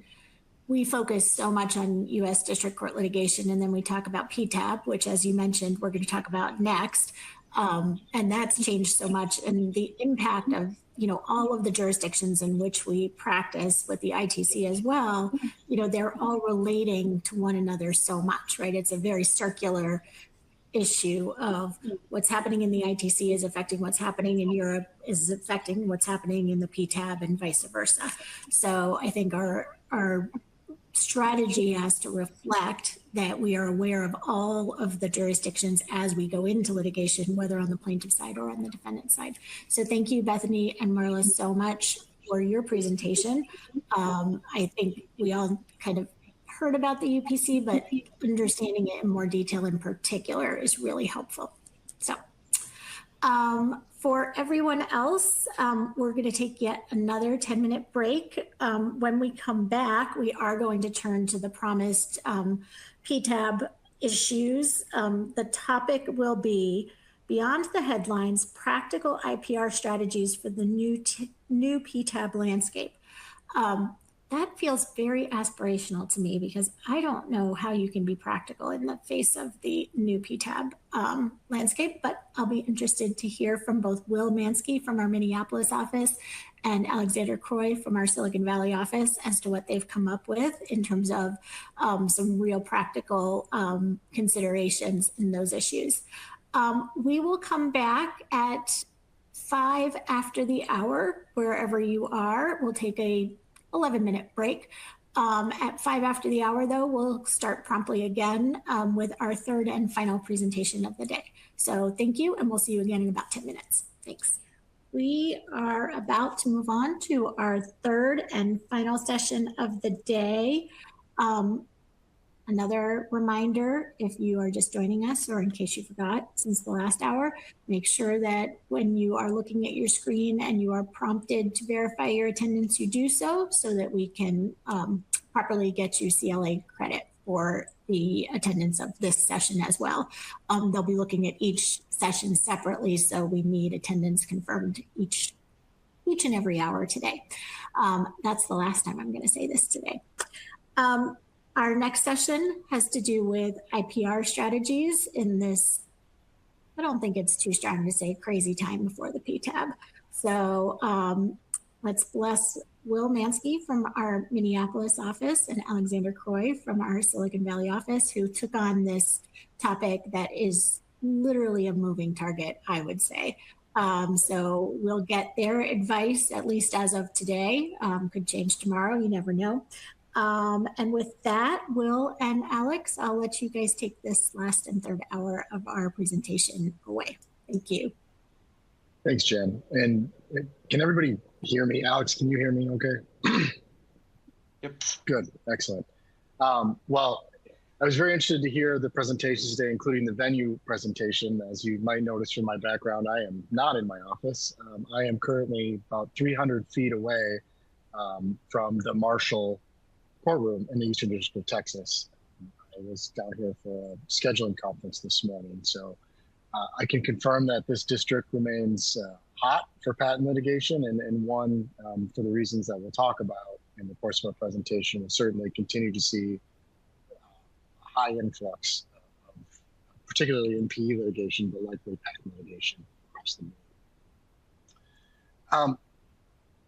focus so much on U.S. District Court litigation, and then we talk about PTAB, which, as you mentioned, we're going to talk about next. And that's changed so much, and the impact of, you know, all of the jurisdictions in which we practice with the ITC as well, you know, they're all relating to one another so much, right? It's a very circular issue of what's happening in the ITC is affecting what's happening in Europe, is affecting what's happening in the PTAB, and vice versa. So I think our strategy has to reflect that we are aware of all of the jurisdictions as we go into litigation, whether on the plaintiff side or on the defendant side. So thank you, Bethany and Marla, so much for your presentation. I think we all kind of heard about the UPC, but understanding it in more detail in particular is really helpful. So for everyone else, we're going to take yet another 10-minute break. When we come back, we are going to turn to the promised PTAB issues. The topic will be Beyond the Headlines, Practical IPR Strategies for the New PTAB Landscape. That feels very aspirational to me because I don't know how you can be practical in the face of the new PTAB landscape, but I'll be interested to hear from both Will Mansky from our Minneapolis office and Alexander Croy from our Silicon Valley office as to what they've come up with in terms of some real practical considerations in those issues. We will come back at 5 after the hour, wherever you are. We'll take a 11-minute break. At 5 after the hour, though, we'll start promptly again with our third and final presentation of the day. So thank you, and we'll see you again in about 10 minutes. Thanks. We are about to move on to our third and final session of the day. Another reminder, if you are just joining us or in case you forgot since the last hour, make sure that when you are looking at your screen and you are prompted to verify your attendance, you do so that we can properly get you CLA credit for the attendance of this session as well. They'll be looking at each session separately, so we need attendance confirmed each and every hour today. That's the last time I'm going to say this today. Our next session has to do with IPR strategies in this, I don't think it's too strong to say, crazy time before the PTAB. So let's bless Will Mansky from our Minneapolis office and Alexander Croy from our Silicon Valley office, who took on this topic that is literally a moving target, I would say. So we'll get their advice, at least as of today. Could change tomorrow, you never know. And with that, Will and Alex, I'll let you guys take this last and third hour of our presentation away. Thank you. Thanks, Jen. And can everybody hear me? Alex, can you hear me okay? Yep. Good, excellent. Well, I was very interested to hear the presentations today, including the venue presentation. As you might notice from my background, I am not in my office. I am currently about 300 feet away from the Marshall courtroom in the Eastern District of Texas. I was down here for a scheduling conference this morning. So I can confirm that this district remains hot for patent litigation, and one, for the reasons that we'll talk about in the course of our presentation, will certainly continue to see a high influx, particularly in PE litigation, but likely patent litigation across the board.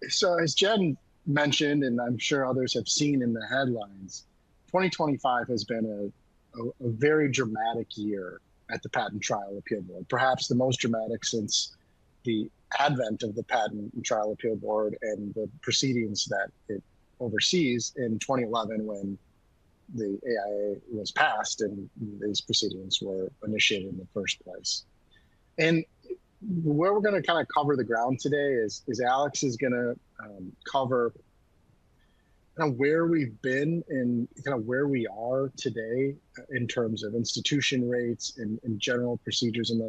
So as Jen mentioned, and I'm sure others have seen in the headlines, 2025 has been a very dramatic year at the Patent Trial Appeal Board, perhaps the most dramatic since the advent of the Patent and Trial Appeal Board and the proceedings that it oversees in 2011, when the AIA was passed and these proceedings were initiated in the first place. And where we're going to kind of cover the ground today is Alex is going to cover kind of where we've been and kind of where we are today in terms of institution rates and general procedures and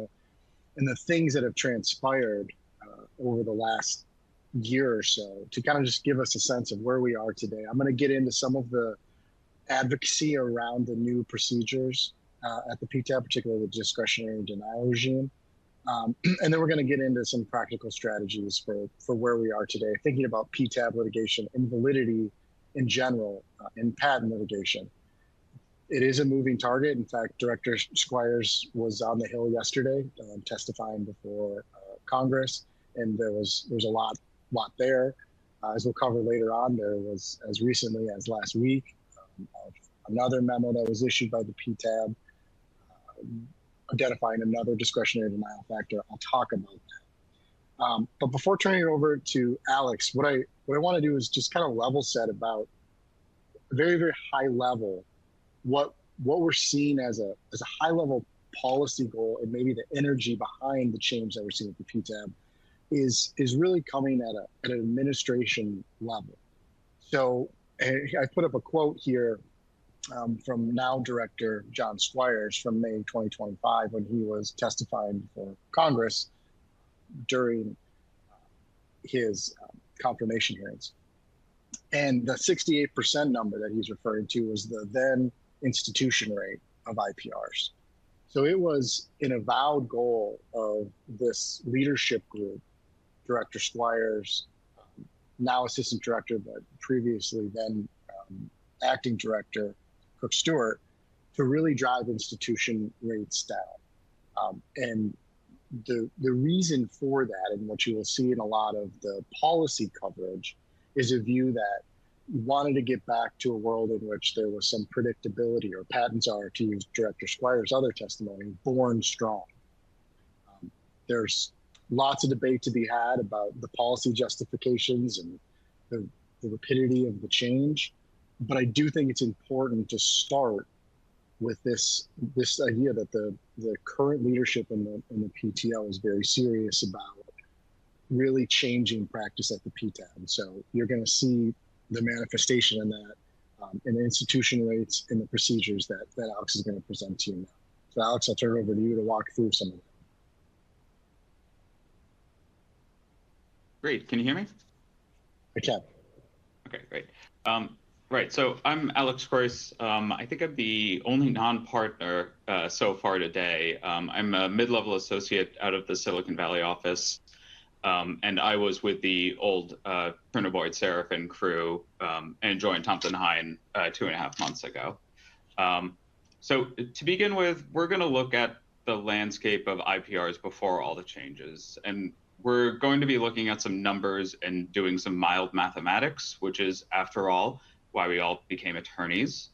the things that have transpired over the last year or so to kind of just give us a sense of where we are today. I'm going to get into some of the advocacy around the new procedures at the PTAB, particularly the discretionary denial regime. And then we're going to get into some practical strategies for where we are today, thinking about PTAB litigation and validity in general in patent litigation. It is a moving target. In fact, Director Squires was on the Hill yesterday testifying before Congress, and there was a lot there. As we'll cover later on, there was, as recently as last week, another memo that was issued by the PTAB identifying another discretionary denial factor. I'll talk about that. But before turning it over to Alex, what I want to do is just kind of level set about a very, very high level what we're seeing as a high level policy goal, and maybe the energy behind the change that we're seeing at the PTAB is really coming at an administration level. So I put up a quote here from now Director John Squires from May 2025 when he was testifying before Congress during his confirmation hearings. And the 68% number that he's referring to was the then institution rate of IPRs. So it was an avowed goal of this leadership group, Director Squires, now Assistant Director, but previously then Acting Director Cook Stewart, to really drive institution rates down. And the reason for that, and what you will see in a lot of the policy coverage, is a view that we wanted to get back to a world in which there was some predictability, or patents are, to use Director Squires' other testimony, born strong. There's lots of debate to be had about the policy justifications and the rapidity of the change. But I do think it's important to start with this idea that the current leadership in the PTO is very serious about really changing practice at the PTAB. And so you're going to see the manifestation in that in the institution rates and the procedures that Alex is going to present to you now. So Alex, I'll turn it over to you to walk through some of that. Great. Can you hear me? I can. Okay, great. Right, so I'm Alex Croyce. I think I'm the only non-partner so far today. I'm a mid-level associate out of the Silicon Valley office, and I was with the old Printer Boyd Seraphine crew and joined Thompson Hine 2.5 months ago. So to begin with, we're going to look at the landscape of IPRs before all the changes, and we're going to be looking at some numbers and doing some mild mathematics, which is, after all, why we all became attorneys.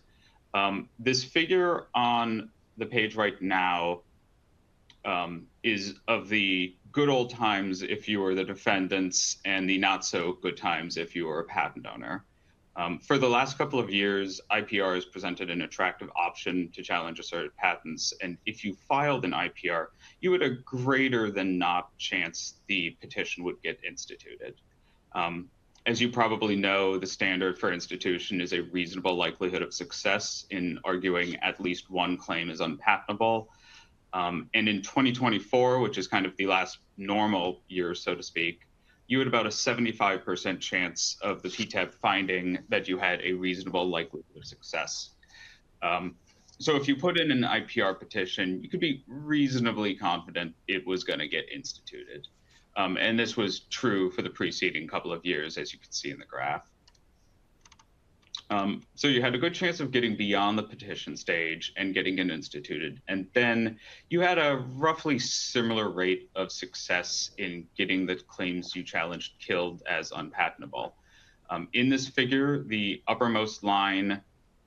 This figure on the page right now is of the good old times if you were the defendants and the not so good times if you were a patent owner. For the last couple of years, IPR has presented an attractive option to challenge asserted patents. And if you filed an IPR, you had a greater than not chance the petition would get instituted. As you probably know, the standard for institution is a reasonable likelihood of success in arguing at least one claim is unpatentable. And in 2024, which is kind of the last normal year, so to speak, you had about a 75% chance of the PTAB finding that you had a reasonable likelihood of success. So if you put in an IPR petition, you could be reasonably confident it was going to get instituted. And this was true for the preceding couple of years, as you can see in the graph. So you had a good chance of getting beyond the petition stage and getting it instituted. And then you had a roughly similar rate of success in getting the claims you challenged killed as unpatentable. In this figure, the uppermost line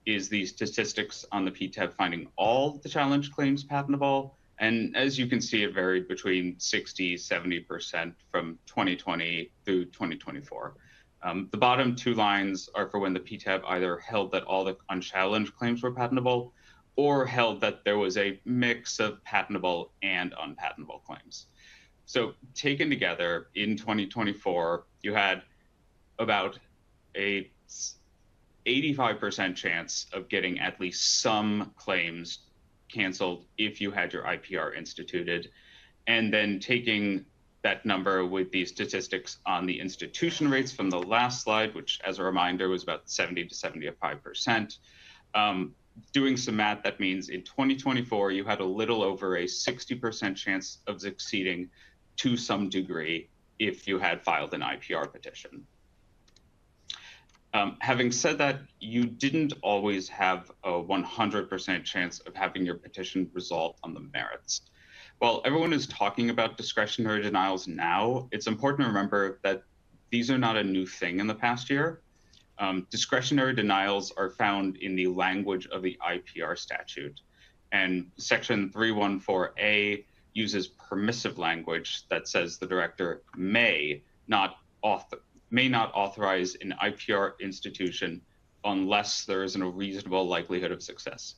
is the statistics on the PTAB finding all the challenged claims patentable. And as you can see, it varied between 60, 70% from 2020 through 2024. The bottom two lines are for when the PTAB either held that all the unchallenged claims were patentable or held that there was a mix of patentable and unpatentable claims. So taken together in 2024, you had about a 85% chance of getting at least some claims canceled if you had your IPR instituted. And then taking that number with the statistics on the institution rates from the last slide, which as a reminder was about 70 to 75%. Doing some math, that means in 2024, you had a little over a 60% chance of succeeding to some degree if you had filed an IPR petition. Having said that, you didn't always have a 100% chance of having your petition resolved on the merits. While everyone is talking about discretionary denials now, it's important to remember that these are not a new thing in the past year. Discretionary denials are found in the language of the IPR statute. And Section 314A uses permissive language that says the director may not authorize an IPR institution unless there isn't a reasonable likelihood of success.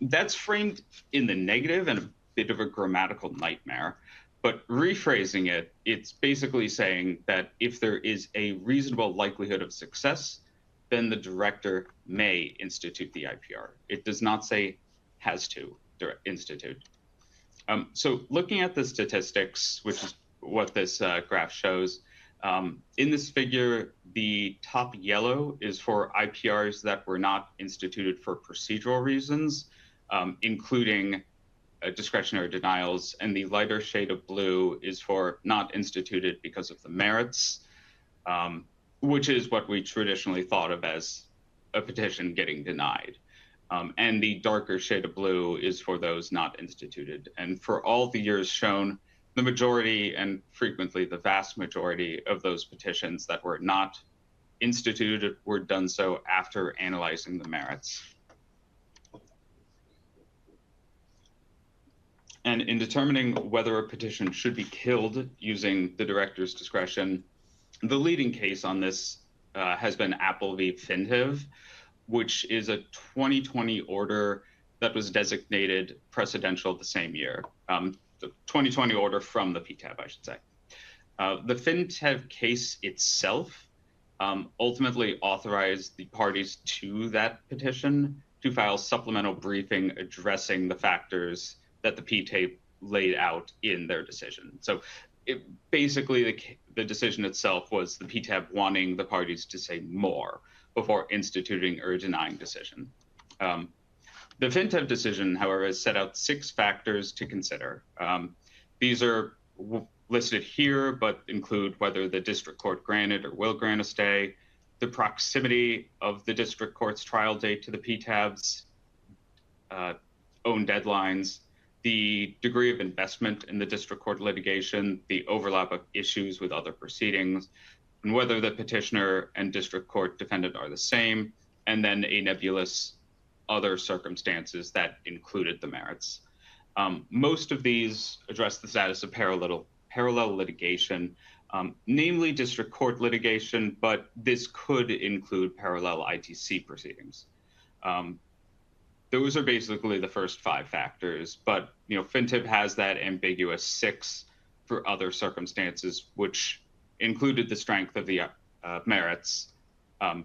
That's framed in the negative and a bit of a grammatical nightmare, but rephrasing it, it's basically saying that if there is a reasonable likelihood of success, then the director may institute the IPR. It does not say has to institute. So looking at the statistics, which is what this graph shows, in this figure, the top yellow is for IPRs that were not instituted for procedural reasons, including discretionary denials, and the lighter shade of blue is for not instituted because of the merits, which is what we traditionally thought of as a petition getting denied. And the darker shade of blue is for those not instituted. And for all the years shown, the majority and frequently the vast majority of those petitions that were not instituted were done so after analyzing the merits. And in determining whether a petition should be killed using the director's discretion, the leading case on this has been Apple v. FinTIV, which is a 2020 order that was designated precedential the same year. The 2020 order from the PTAB, I should say. The FinTIV case itself ultimately authorized the parties to that petition to file supplemental briefing addressing the factors that the PTAB laid out in their decision. So basically the decision itself was the PTAB wanting the parties to say more before instituting or denying decision. The FinTIV decision, however, has set out 6 factors to consider. These are listed here, but include whether the district court granted or will grant a stay, the proximity of the district court's trial date to the PTAB's own deadlines, the degree of investment in the district court litigation, the overlap of issues with other proceedings, and whether the petitioner and district court defendant are the same, and then a nebulous other circumstances that included the merits. Most of these address the status of parallel litigation, namely district court litigation, but this could include parallel ITC proceedings. Those are basically the first 5 factors, but FinTIV has that ambiguous 6 for other circumstances, which included the strength of the merits.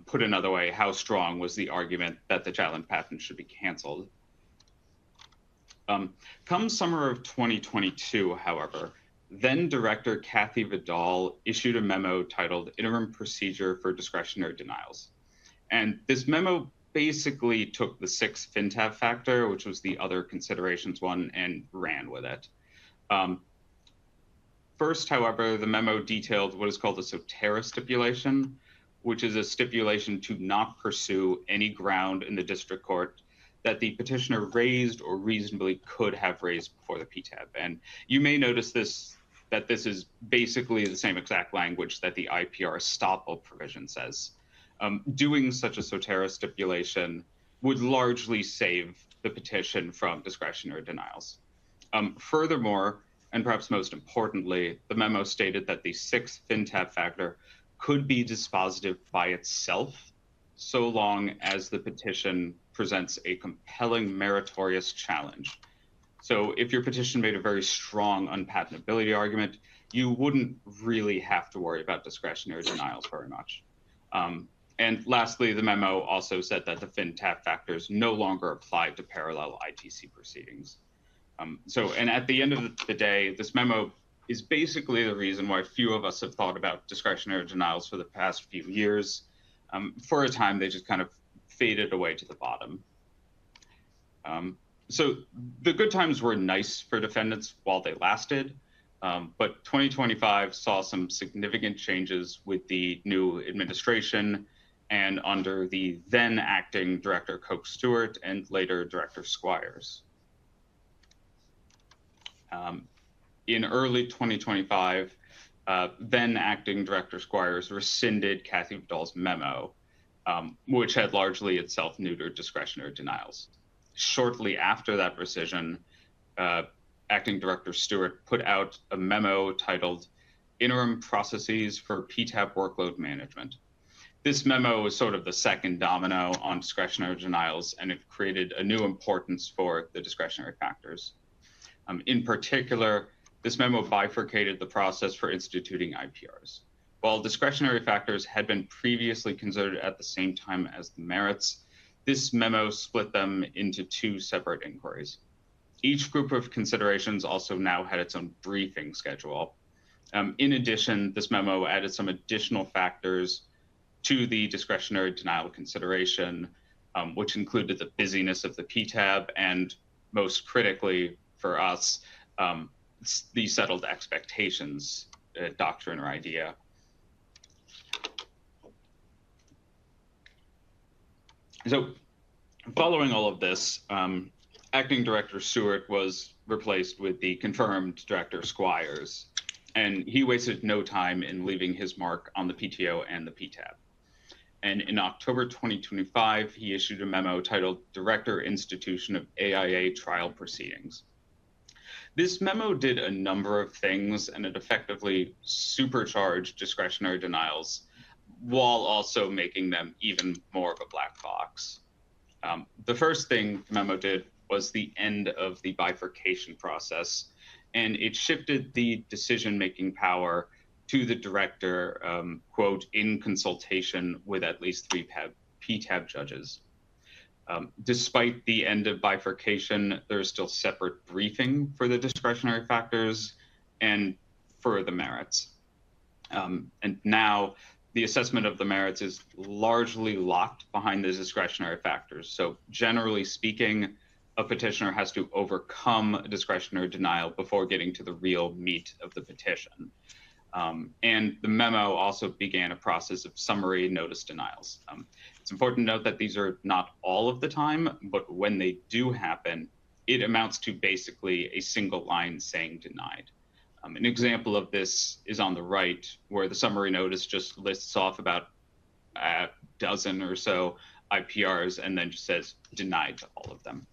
Put another way, how strong was the argument that the challenge patent should be canceled? Come summer of 2022, however, then Director Kathy Vidal issued a memo titled Interim Procedure for Discretionary Denials. And this memo basically took the 6th FinTAB factor, which was the other considerations one, and ran with it. First, however, the memo detailed what is called a sotera stipulation, which is a stipulation to not pursue any ground in the district court that the petitioner raised or reasonably could have raised before the PTAB. And you may notice that this is basically the same exact language that the IPR estoppel provision says. Doing such a sotera stipulation would largely save the petition from discretionary denials. Furthermore, and perhaps most importantly, the memo stated that the 6th FinTAB factor could be dispositive by itself, so long as the petition presents a compelling meritorious challenge. So if your petition made a very strong unpatentability argument, you wouldn't really have to worry about discretionary denials very much. And lastly, the memo also said that the FinTAB factors no longer applied to parallel ITC proceedings. And at the end of the day, this memo is basically the reason why few of us have thought about discretionary denials for the past few years. For a time, they just kind of faded away to the bottom. So the good times were nice for defendants while they lasted, but 2025 saw some significant changes with the new administration and under the then acting Director Coke Stewart and later Director Squires. In early 2025, then acting Director Squires rescinded Kathy Vidal's memo, which had largely itself neutered discretionary denials. Shortly after that rescission, acting Director Stewart put out a memo titled Interim Processes for PTAB Workload Management. This memo was sort of the second domino on discretionary denials, and it created a new importance for the discretionary factors. In particular, this memo bifurcated the process for instituting IPRs. While discretionary factors had been previously considered at the same time as the merits, this memo split them into two separate inquiries. Each group of considerations also now had its own briefing schedule. In addition, this memo added some additional factors to the discretionary denial consideration, which included the busyness of the PTAB and, most critically for us, the settled expectations doctrine or idea. So following all of this, acting Director Stewart was replaced with the confirmed Director Squires, and he wasted no time in leaving his mark on the PTO and the PTAB. And in October 2025, he issued a memo titled Director Institution of AIA Trial Proceedings. This memo did a number of things, and it effectively supercharged discretionary denials while also making them even more of a black box. The first thing the memo did was the end of the bifurcation process, and it shifted the decision-making power to the director, quote, in consultation with at least 3 PTAB judges. Despite the end of bifurcation, there's still separate briefing for the discretionary factors and for the merits. And now the assessment of the merits is largely locked behind the discretionary factors. So generally speaking, a petitioner has to overcome a discretionary denial before getting to the real meat of the petition. And the memo also began a process of summary notice denials. It's important to note that these are not all of the time, but when they do happen, it amounts to basically a single line saying denied. An example of this is on the right, where the summary notice just lists off about a dozen or so IPRs and then just says denied to all of them.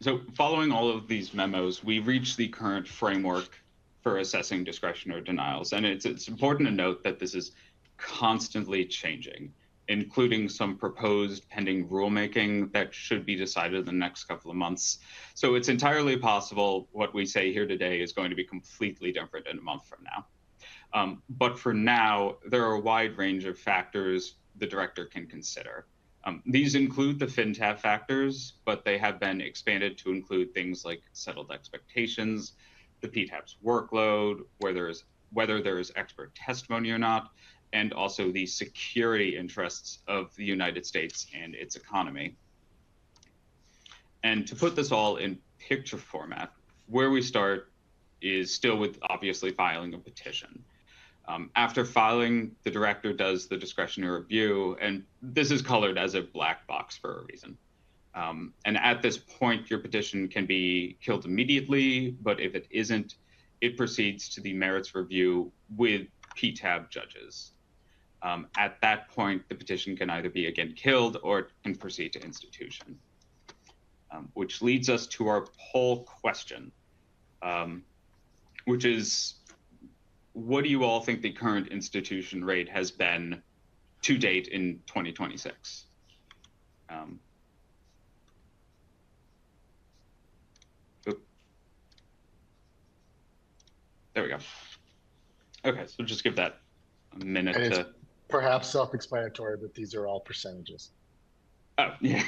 So following all of these memos, we reach the current framework for assessing discretionary denials. And it's important to note that this is constantly changing, including some proposed pending rulemaking that should be decided in the next couple of months. So it's entirely possible what we say here today is going to be completely different in a month from now. But for now, there are a wide range of factors the director can consider. These include the FinTAB factors, but they have been expanded to include things like settled expectations, the PTAB's workload, whether there is expert testimony or not, and also the security interests of the United States and its economy. And to put this all in picture format, where we start is still with obviously filing a petition. After filing, the director does the discretionary review, and this is colored as a black box for a reason. And at this point, your petition can be killed immediately, but if it isn't, it proceeds to the merits review with PTAB judges. At that point, the petition can either be again killed or it can proceed to institution, which leads us to our poll question, which is, what do you all think the current institution rate has been to date in 2026? There we go. Okay, so just give that a minute And to. it's perhaps self-explanatory, but these are all percentages. Oh, yeah.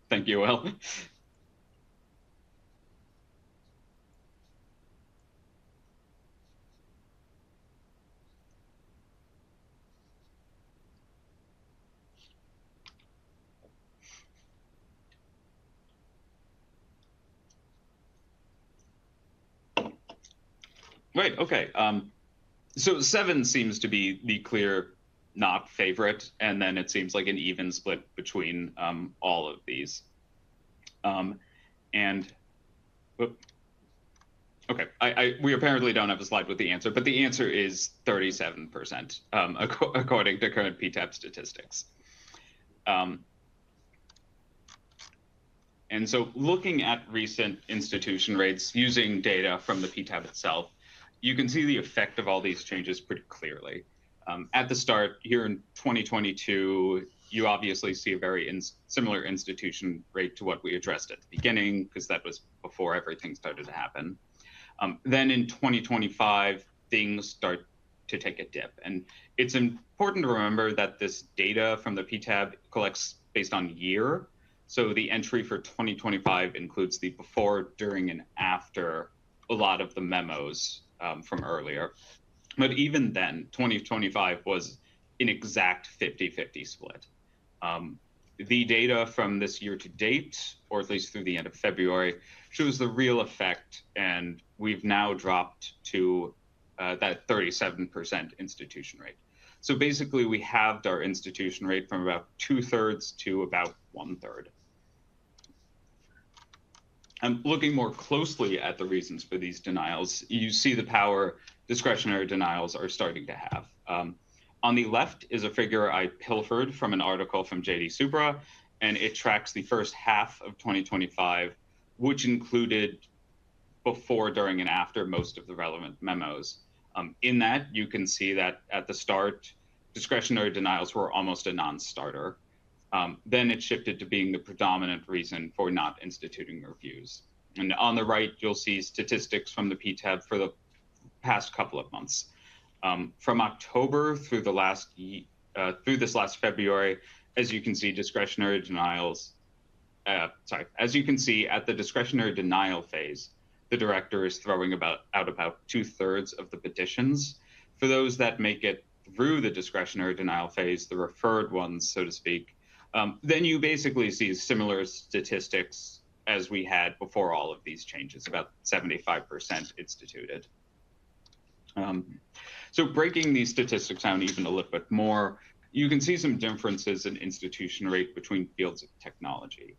Thank you, Will. Right, okay. So 7 seems to be the clear not favorite, and then it seems like an even split between all of these. And okay, we apparently don't have a slide with the answer, but the answer is 37%, according to current PTAB statistics. And so looking at recent institution rates using data from the PTAB itself, you can see the effect of all these changes pretty clearly. At the start, here in 2022, you obviously see a very similar institution rate to what we addressed at the beginning, because that was before everything started to happen. Then in 2025, things start to take a dip. And it's important to remember that this data from the PTAB collects based on year. So the entry for 2025 includes the before, during, and after a lot of the memos from earlier. But even then, 2025 was an exact 50-50 split. The data from this year to date, or at least through the end of February, shows the real effect, and we've now dropped to that 37% institution rate. So basically, we halved our institution rate from about 2/3 to about 1/3. Looking more closely at the reasons for these denials, you see the power discretionary denials are starting to have. On the left is a figure I pilfered from an article from JD Supra, and it tracks the first half of 2025, which included before, during, and after most of the relevant memos. In that, you can see that at the start, discretionary denials were almost a non-starter. Then it shifted to being the predominant reason for not instituting reviews. And on the right, you'll see statistics from the PTAB for the past couple of months. From October through this last February, as you can see, discretionary denials. As you can see, at the discretionary denial phase, the director is throwing out about 2/3 of the petitions. For those that make it through the discretionary denial phase, the referred ones, so to speak, then you basically see similar statistics as we had before all of these changes, about 75% instituted. So breaking these statistics down even a little bit more, you can see some differences in institution rate between fields of technology.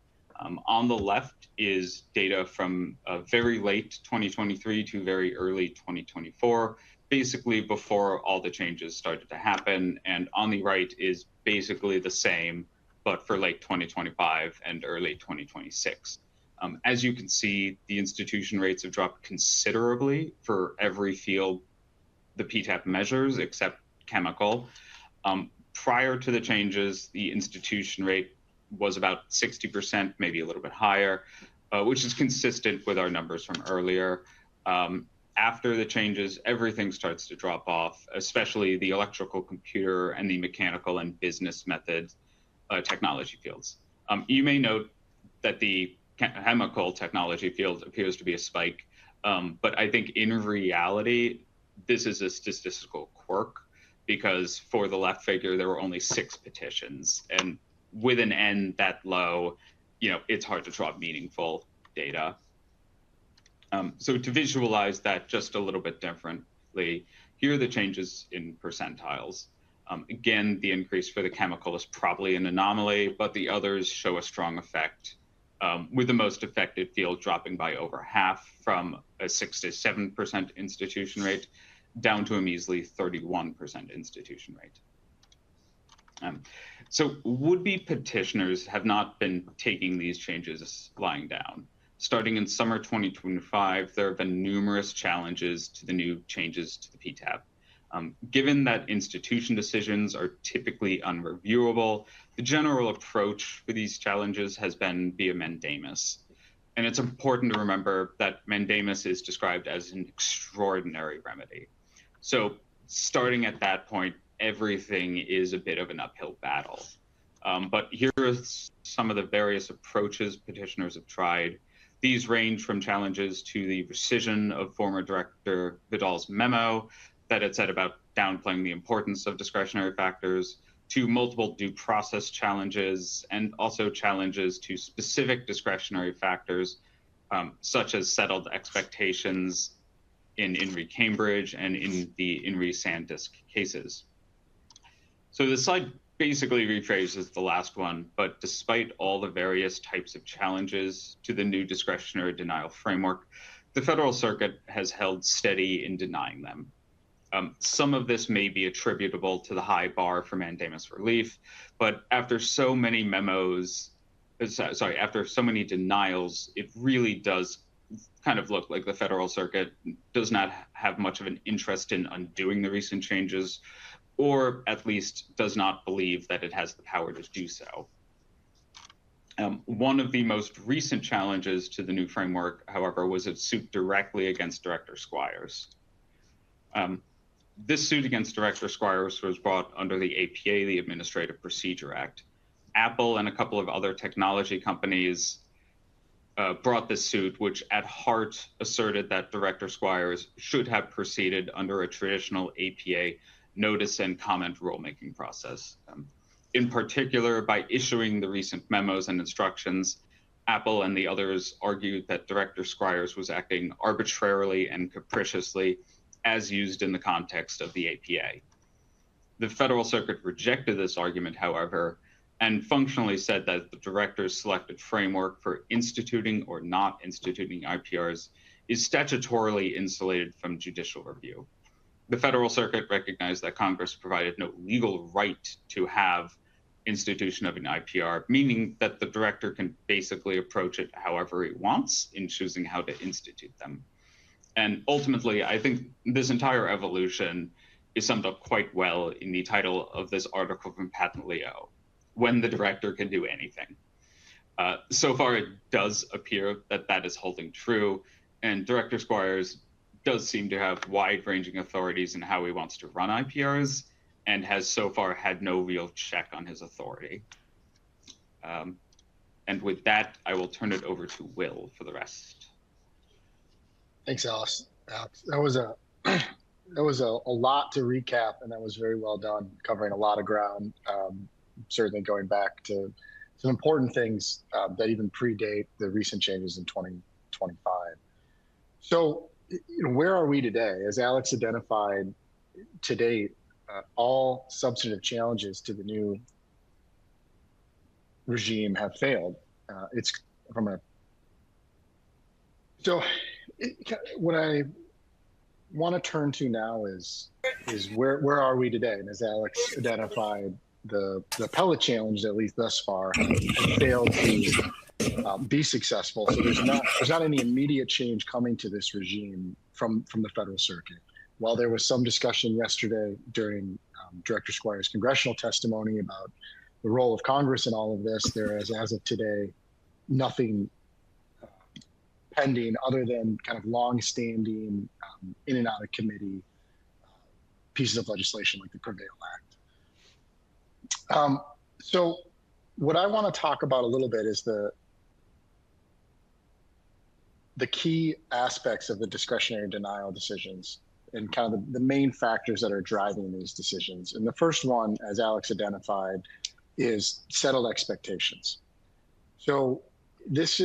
On the left is data from very late 2023 to very early 2024, basically before all the changes started to happen. And on the right is basically the same, but for late 2025 and early 2026. As you can see, the institution rates have dropped considerably for every field the PTAB measures, except chemical. Prior to the changes, the institution rate was about 60%, maybe a little bit higher, which is consistent with our numbers from earlier. After the changes, everything starts to drop off, especially the electrical, computer, and the mechanical and business methods technology fields. You may note that the chemical technology field appears to be a spike, but I think in reality, this is a statistical quirk, because for the left figure, there were only 6 petitions, and with an N that low, it's hard to draw meaningful data. So to visualize that just a little bit differently, here are the changes in percentiles. Again, the increase for the chemical is probably an anomaly, but the others show a strong effect, with the most affected field dropping by over half from a 6 to 7% institution rate down to a measly 31% institution rate. So would-be petitioners have not been taking these changes lying down. starting in summer 2025, there have been numerous challenges to the new changes to the PTAB. Given that institution decisions are typically unreviewable, the general approach for these challenges has been via mandamus. And it's important to remember that mandamus is described as an extraordinary remedy. So starting at that point, everything is a bit of an uphill battle. But here are some of the various approaches petitioners have tried. These range from challenges to the rescission of former Director Vidal's memo that it said about downplaying the importance of discretionary factors, to multiple due process challenges, and also challenges to specific discretionary factors, such as settled expectations in re Cambridge and in the in re Sandisk cases. So the slide basically rephrases the last one, but despite all the various types of challenges to the new discretionary denial framework, the Federal Circuit has held steady in denying them. Some of this may be attributable to the high bar for mandamus relief, but after so many after so many denials, it really does kind of look like the Federal Circuit does not have much of an interest in undoing the recent changes, or at least does not believe that it has the power to do so. One of the most recent challenges to the new framework, however, was a suit directly against Director Squires. This suit against Director Squires was brought under the APA, the Administrative Procedure Act. Apple and a couple of other technology companies brought this suit, which at heart asserted that Director Squires should have proceeded under a traditional APA notice and comment rulemaking process. In particular, by issuing the recent memos and instructions, Apple and the others argued that Director Squires was acting arbitrarily and capriciously as used in the context of the APA. The Federal Circuit rejected this argument, however, and functionally said that the director's selected framework for instituting or not instituting IPRs is statutorily insulated from judicial review. The Federal Circuit recognized that Congress provided no legal right to have institution of an IPR, meaning that the director can basically approach it however he wants in choosing how to institute them. And ultimately, I think this entire evolution is summed up quite well in the title of this article from Patent Leo, When the Director Can Do Anything. So far, it does appear that that is holding true, and Director Squires does seem to have wide-ranging authorities in how he wants to run IPRs, and has so far had no real check on his authority. And with that, I will turn it over to Will for the rest. Thanks, Alex. That was a lot to recap, and that was very well done, covering a lot of ground. Certainly going back to some important things that even predate the recent changes in 2025. So, where are we today? As Alex identified, to date, all substantive challenges to the new regime have failed. What I want to turn to now is where are we today? And as Alex identified, the appellate challenge, at least thus far, have failed to be successful. So there's not any immediate change coming to this regime from the Federal Circuit. While there was some discussion yesterday during Director Squires' congressional testimony about the role of Congress in all of this, there is, as of today, nothing pending other than kind of long-standing in and out of committee pieces of legislation like the Prevail Act. So what I want to talk about a little bit is the key aspects of the discretionary denial decisions and kind of the main factors that are driving these decisions. And the first one, as Alex identified, is settled expectations. So this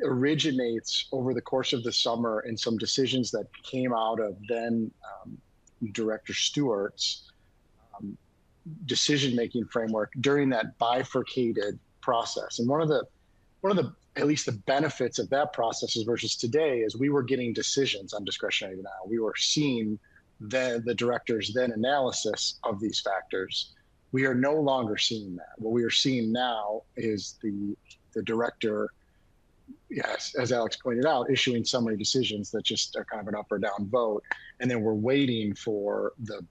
originates over the course of the summer in some decisions that came out of then Director Stewart's decision-making framework during that bifurcated process. And one of the at least the benefits of that process versus today is we were getting decisions on discretionary denial. We were seeing the director's then analysis of these factors. We are no longer seeing that. What we are seeing now is the director yes, as Alex pointed out, issuing summary decisions that just are kind of an up or down vote. And then we're waiting for the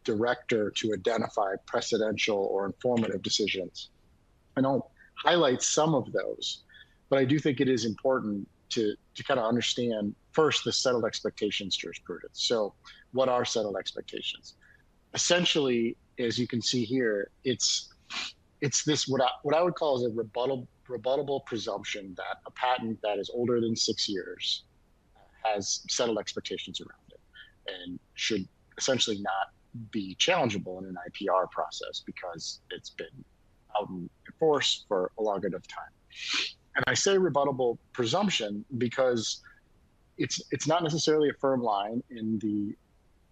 director to identify precedential or informative decisions. And I'll highlight some of those, but I do think it is important to kind of understand first the settled expectations jurisprudence. So what are settled expectations? Essentially, as you can see here, it's this what I would call is a rebuttable presumption that a patent that is older than 6 years has settled expectations around it and should essentially not be challengeable in an IPR process because it's been out in force for a long enough time. And I say rebuttable presumption because it's not necessarily a firm line, and the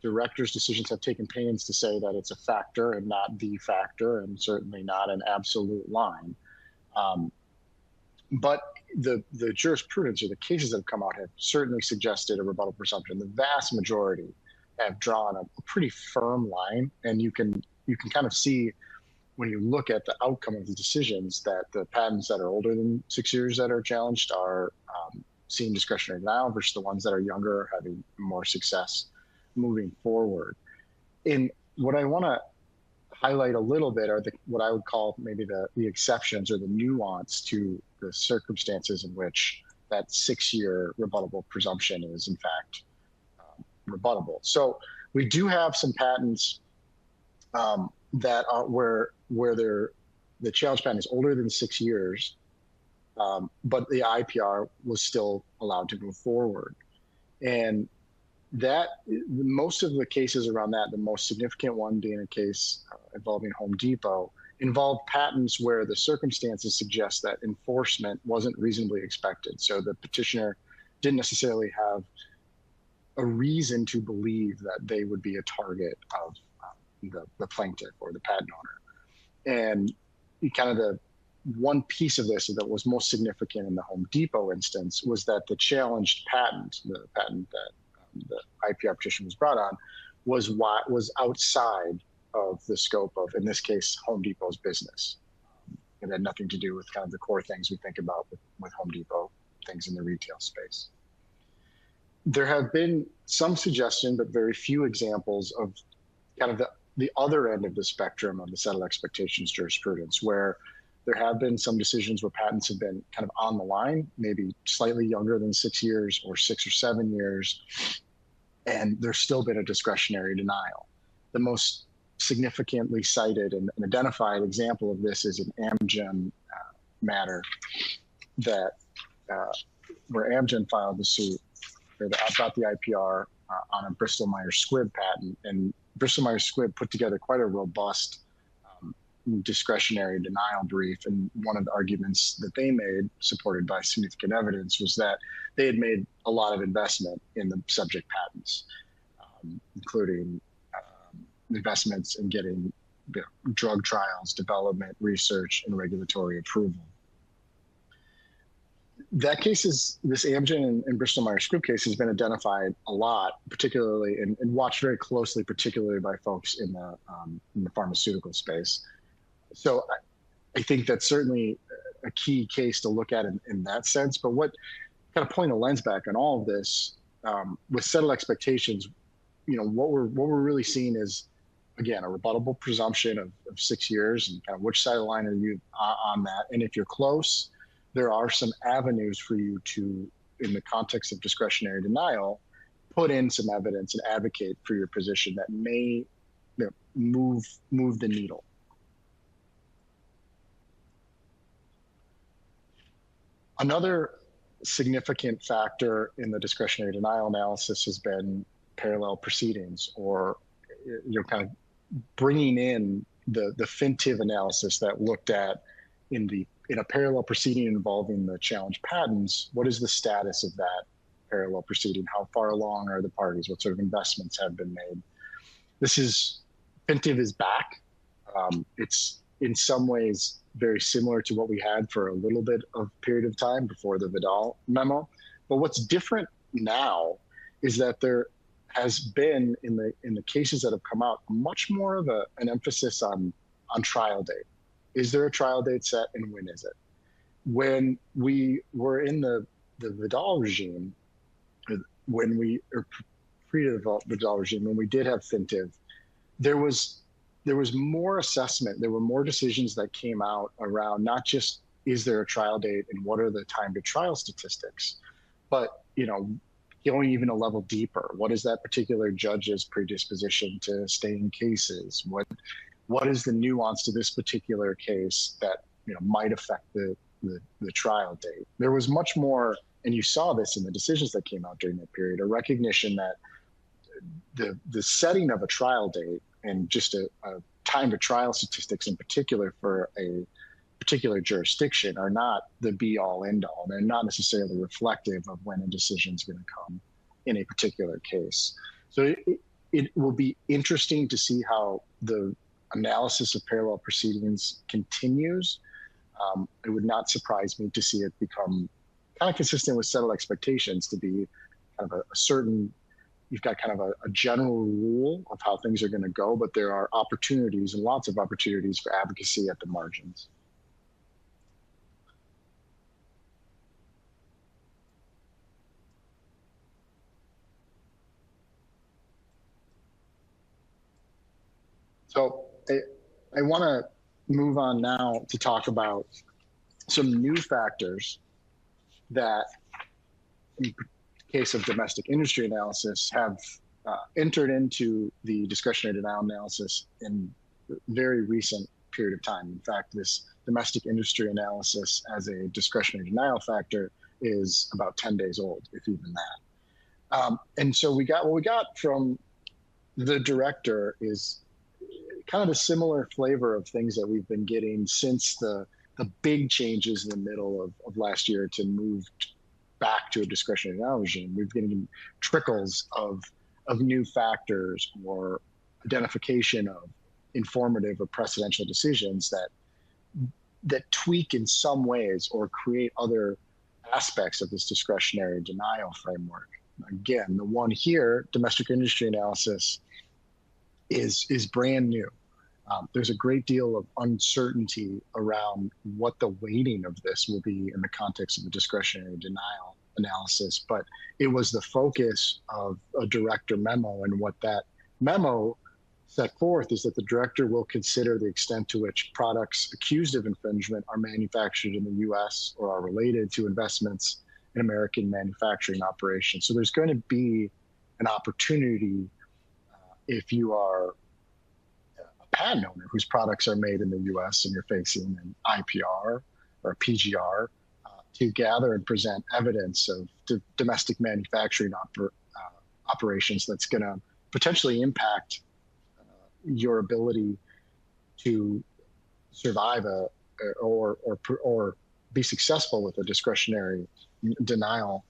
director's decisions have taken pains to say that it's a factor and not the factor, and certainly not an absolute line. But the jurisprudence or the cases that have come out have certainly suggested a rebuttable presumption. The vast majority have drawn a pretty firm line, and you can kind of see when you look at the outcome of the decisions that the patents that are older than 6 years that are challenged are seeing discretionary denial versus the ones that are younger are having more success moving forward. And what I want to highlight a little bit are what I would call maybe the exceptions or the nuance to the circumstances in which that 6 year rebuttable presumption is in fact rebuttable. So we do have some patents that are where the challenge patent is older than 6 years, but the IPR was still allowed to move forward. And that most of the cases around that, the most significant one being a case involving Home Depot, involved patents where the circumstances suggest that enforcement wasn't reasonably expected. So the petitioner didn't necessarily have a reason to believe that they would be a target of the plaintiff or the patent owner. And kind of the one piece of this that was most significant in the Home Depot instance was that the challenged patent, the patent that the IPR petition was brought on, was outside of the scope of, in this case, Home Depot's business. It had nothing to do with kind of the core things we think about with Home Depot, things in the retail space. There have been some suggestion, but very few examples of kind of the other end of the spectrum of the settled expectations jurisprudence, where there have been some decisions where patents have been kind of on the line, maybe slightly younger than 6 years or 6 or 7 years, and there's still been a discretionary denial. The most significantly cited and identified example of this is an Amgen matter that where Amgen filed the suit about the IPR on a Bristol-Myers Squibb patent, and Bristol-Myers Squibb put together quite a robust discretionary denial brief. And one of the arguments that they made, supported by significant evidence, was that they had made a lot of investment in the subject patents, including investments in getting drug trials, development, research, and regulatory approval. That case this Amgen and Bristol-Myers Squibb case has been identified a lot, particularly and watched very closely, particularly by folks in the pharmaceutical space. So I think that's certainly a key case to look at in that sense. But what kind of point a lens back on all of this with settled expectations, what we're really seeing is, again, a rebuttable presumption of 6 years, and kind of which side of the line are you on that. And if you're close, there are some avenues for you to, in the context of discretionary denial, put in some evidence and advocate for your position that may move the needle. Another significant factor in the discretionary denial analysis has been parallel proceedings, or kind of bringing in the fintive analysis that looked at in a parallel proceeding involving the challenged patents. What is the status of that parallel proceeding? How far along are the parties? What sort of investments have been made? Fintive is back. It's in some ways very similar to what we had for a little bit of period of time before the Vidal memo. But what's different now is that there has been in the cases that have come out much more of an emphasis on trial date. Is there a trial date set, and when is it? when we were in the Vidal regime, when we, or pre-Vidal regime, when we did have FinTIV, there was more assessment. There were more decisions that came out around not just is there a trial date and what are the time to trial statistics, but going even a level deeper. What is that particular judge's predisposition to staying cases? What is the nuance to this particular case that might affect the trial date? There was much more, and you saw this in the decisions that came out during that period, a recognition that the setting of a trial date and just a time to trial statistics in particular for a particular jurisdiction are not the be all end all. They're not necessarily reflective of when a decision is going to come in a particular case. So it will be interesting to see how the analysis of parallel proceedings continues. It would not surprise me to see it become kind of consistent with settled expectations, to be kind of a certain, you've got kind of a general rule of how things are going to go, but there are opportunities and lots of opportunities for advocacy at the margins. So I want to move on now to talk about some new factors that, in the case of domestic industry analysis, have entered into the discretionary denial analysis in a very recent period of time. In fact, this domestic industry analysis as a discretionary denial factor is about 10 days old, if even that. And so what we got from the director is kind of a similar flavor of things that we've been getting since the big changes in the middle of last year to move back to a discretionary denial regime. We've been getting trickles of new factors or identification of informative or precedential decisions that tweak in some ways or create other aspects of this discretionary denial framework. Again, the one here, domestic industry analysis, is brand new. There's a great deal of uncertainty around what the weighting of this will be in the context of a discretionary denial analysis, but it was the focus of a director memo, and what that memo set forth is that the director will consider the extent to which products accused of infringement are manufactured in the U.S. or are related to investments in American manufacturing operations. So there's going to be an opportunity if you are a patent owner whose products are made in the U.S. and you're facing an IPR or a PGR to gather and present evidence of domestic manufacturing operations that's going to potentially impact your ability to survive or be successful with a discretionary denial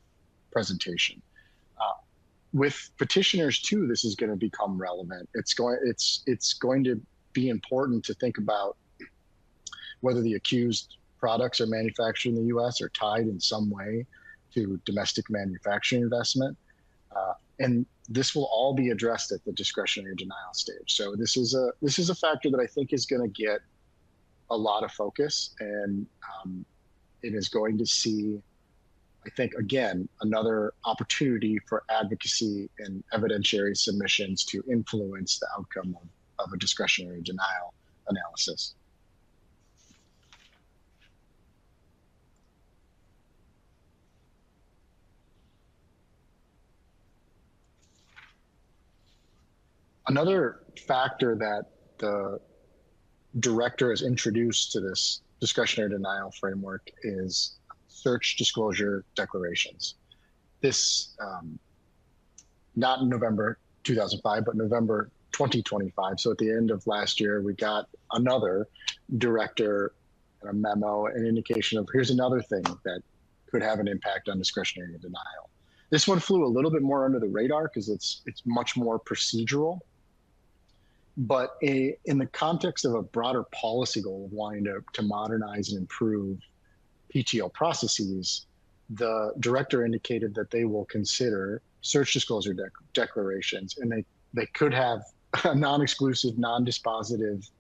presentation. With petitioners too, this is going to become relevant. It's going to be important to think about whether the accused products are manufactured in the U.S. or tied in some way to domestic manufacturing investment. And this will all be addressed at the discretionary denial stage. So this is a factor that I think is going to get a lot of focus, and it is going to see, I think, again, another opportunity for advocacy and evidentiary submissions to influence the outcome of a discretionary denial analysis. Another factor that the director has introduced to this discretionary denial framework is search disclosure declarations. This, not in November 2005, but November 2025. So at the end of last year, we got another director, a memo, an indication of here's another thing that could have an impact on discretionary denial. This one flew a little bit more under the radar because it's much more procedural. But in the context of a broader policy goal of wanting to modernize and improve PTO processes, the director indicated that they will consider search disclosure declarations, and they could have a non-exclusive, non-dispositive,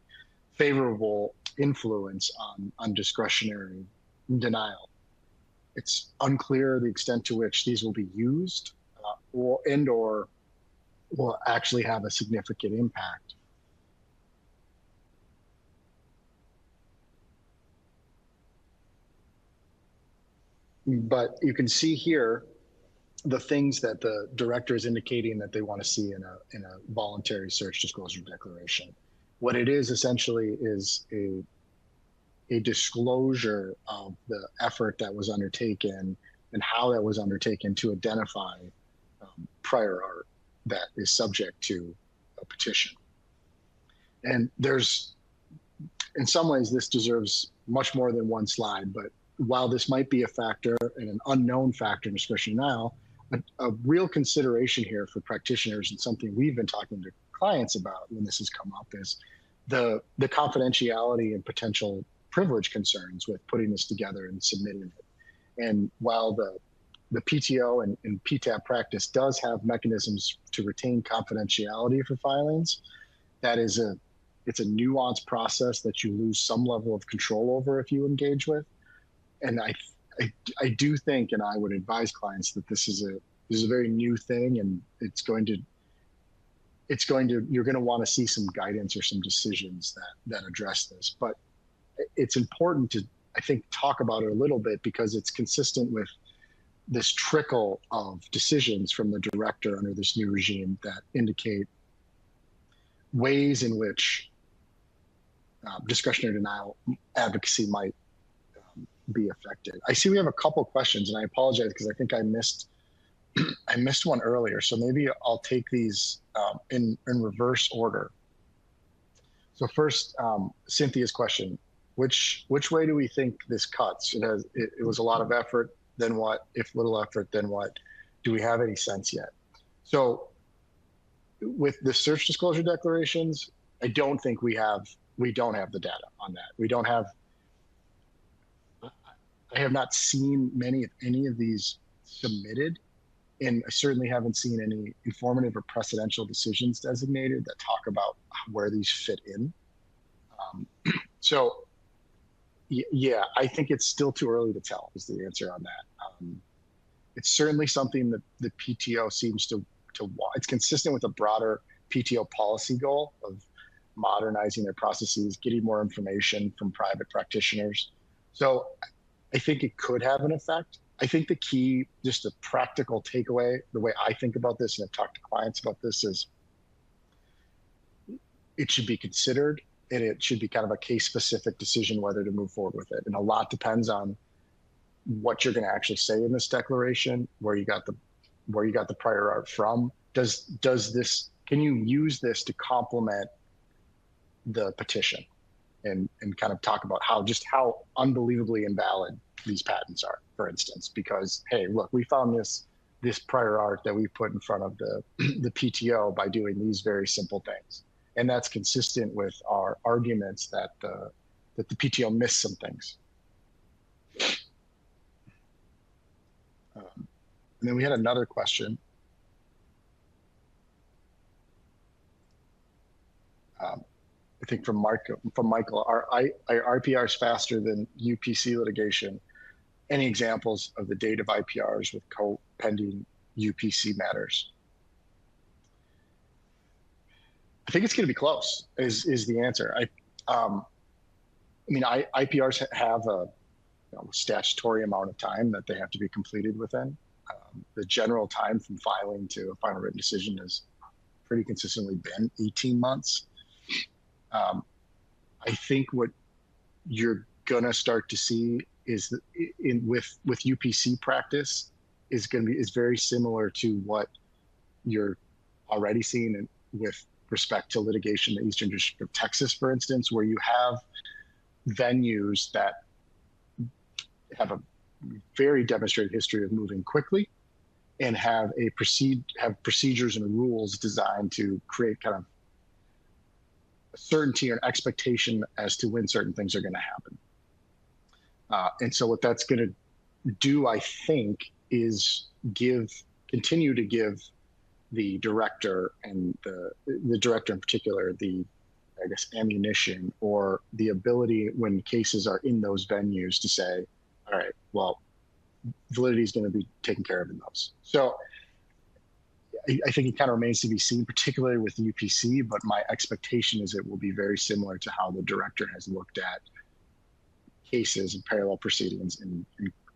favorable influence on discretionary denial. It's unclear the extent to which these will be used or will actually have a significant impact. But you can see here the things that the director is indicating that they want to see in a voluntary search disclosure declaration. What it is essentially is a disclosure of the effort that was undertaken and how that was undertaken to identify prior art that is subject to a petition. And there's, in some ways, this deserves much more than one slide, but while this might be a factor and an unknown factor in discretion now, a real consideration here for practitioners and something we've been talking to clients about when this has come up is the confidentiality and potential privilege concerns with putting this together and submitting it. And while the PTO and PTAB practice does have mechanisms to retain confidentiality for filings, it's a nuanced process that you lose some level of control over if you engage with. And I do think, and I would advise clients that this is a very new thing, and you're going to want to see some guidance or some decisions that address this. But it's important to, I think, talk about it a little bit because it's consistent with this trickle of decisions from the director under this new regime that indicate ways in which discretionary denial advocacy might be affected. I see we have a couple questions, and I apologize because I think I missed one earlier. So maybe I'll take these in reverse order. So first, Cynthia's question: which way do we think this cuts? It was a lot of effort. Then what? If little effort, then what? Do we have any sense yet? So with the search disclosure declarations, I don't think we don't have the data on that. I have not seen any of these submitted, and I certainly haven't seen any informative or precedential decisions designated that talk about where these fit in. So yeah, I think it's still too early to tell is the answer on that. It's certainly something that the PTO seems to want. It's consistent with a broader PTO policy goal of modernizing their processes, getting more information from private practitioners. So I think it could have an effect. I think the key, just a practical takeaway, the way I think about this, and I've talked to clients about this, is it should be considered, and it should be kind of a case-specific decision whether to move forward with it. And a lot depends on what you're going to actually say in this declaration, where you got the prior art from. Can you use this to complement the petition? And kind of talk about how unbelievably invalid these patents are, for instance, because, hey, look, we found this prior art that we put in front of the PTO by doing these very simple things. And that's consistent with our arguments that the PTO missed some things. And then we had another question. I think from Michael, are IPRs faster than UPC litigation? Any examples of the date of IPRs with co-pending UPC matters? I think it's going to be close. Is the answer? IPRs have a statutory amount of time that they have to be completed within. The general time from filing to a final written decision has pretty consistently been 18 months. I think what you're gonna start to see is with UPC practice is very similar to what you're already seeing with respect to litigation in the Eastern District of Texas, for instance, where you have venues that have a very demonstrated history of moving quickly and have procedures and rules designed to create kind of certainty or expectation as to when certain things are going to happen. And so what that's going to do, I think, is continue to give the director and the director in particular, I guess, ammunition or the ability when cases are in those venues to say, all right, well, validity is going to be taken care of in those. So I think it kind of remains to be seen, particularly with the UPC, but my expectation is it will be very similar to how the director has looked at cases and parallel proceedings in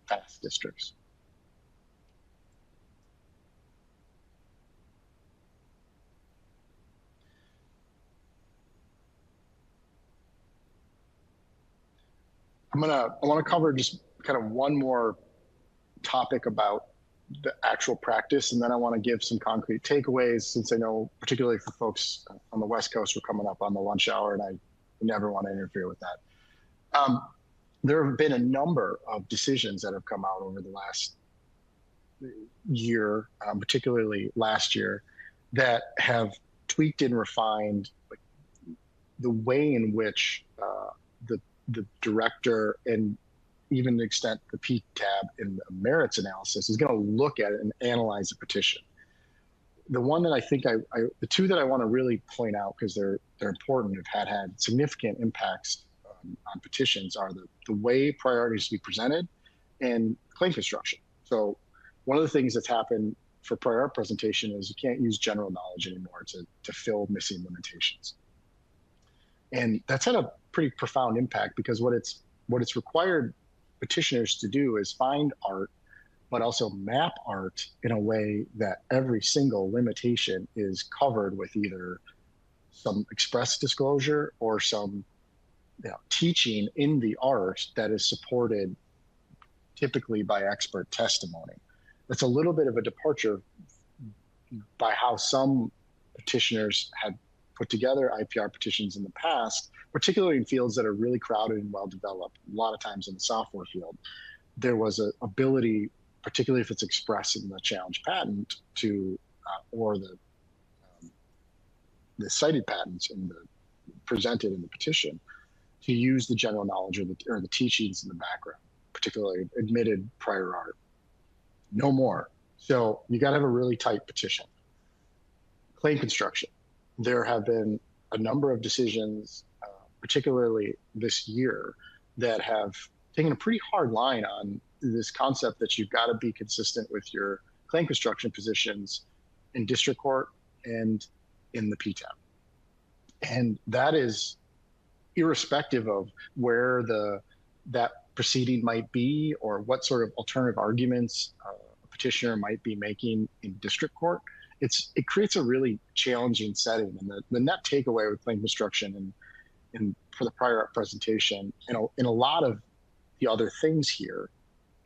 past districts. I want to cover just kind of one more topic about the actual practice, and then I want to give some concrete takeaways, since I know, particularly for folks on the West Coast, we're coming up on the lunch hour, and I never want to interfere with that. There have been a number of decisions that have come out over the last year, particularly last year, that have tweaked and refined the way in which the director, and even to the extent the PTAB in the merits analysis, is going to look at it and analyze a petition. The one that I think the two that I want to really point out, because they're important, have had significant impacts on petitions, are the way priorities to be presented and claim construction. So one of the things that's happened for prior art presentation is you can't use general knowledge anymore to fill missing limitations. And that's had a pretty profound impact, because what it's required petitioners to do is find art, but also map art in a way that every single limitation is covered with either some express disclosure or some teaching in the art that is supported typically by expert testimony. That's a little bit of a departure by how some petitioners had put together IPR petitions in the past, particularly in fields that are really crowded and well developed. A lot of times in the software field, there was an ability, particularly if it's expressed in the challenge patent, to or the cited patents presented in the petition, to use the general knowledge or the teachings in the background, particularly admitted prior art. No more. So you got to have a really tight petition. Claim construction. There have been a number of decisions, particularly this year, that have taken a pretty hard line on this concept that you've got to be consistent with your claim construction positions in district court and in the PTAB. And that is irrespective of where that proceeding might be or what sort of alternative arguments a petitioner might be making in district court. It creates a really challenging setting. And the net takeaway with claim construction and for the prior art presentation, in a lot of the other things here,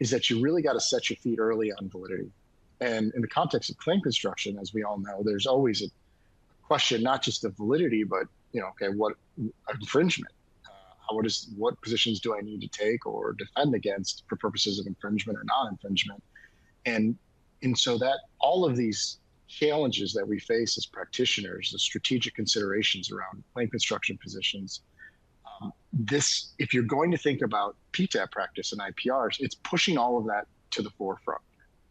is that you really got to set your feet early on validity. And in the context of claim construction, as we all know, there's always a question, not just of validity, but what infringement? What positions do I need to take or defend against for purposes of infringement or non-infringement? And so that all of these challenges that we face as practitioners, the strategic considerations around claim construction positions, if you're going to think about PTAB practice and IPRs, it's pushing all of that to the forefront.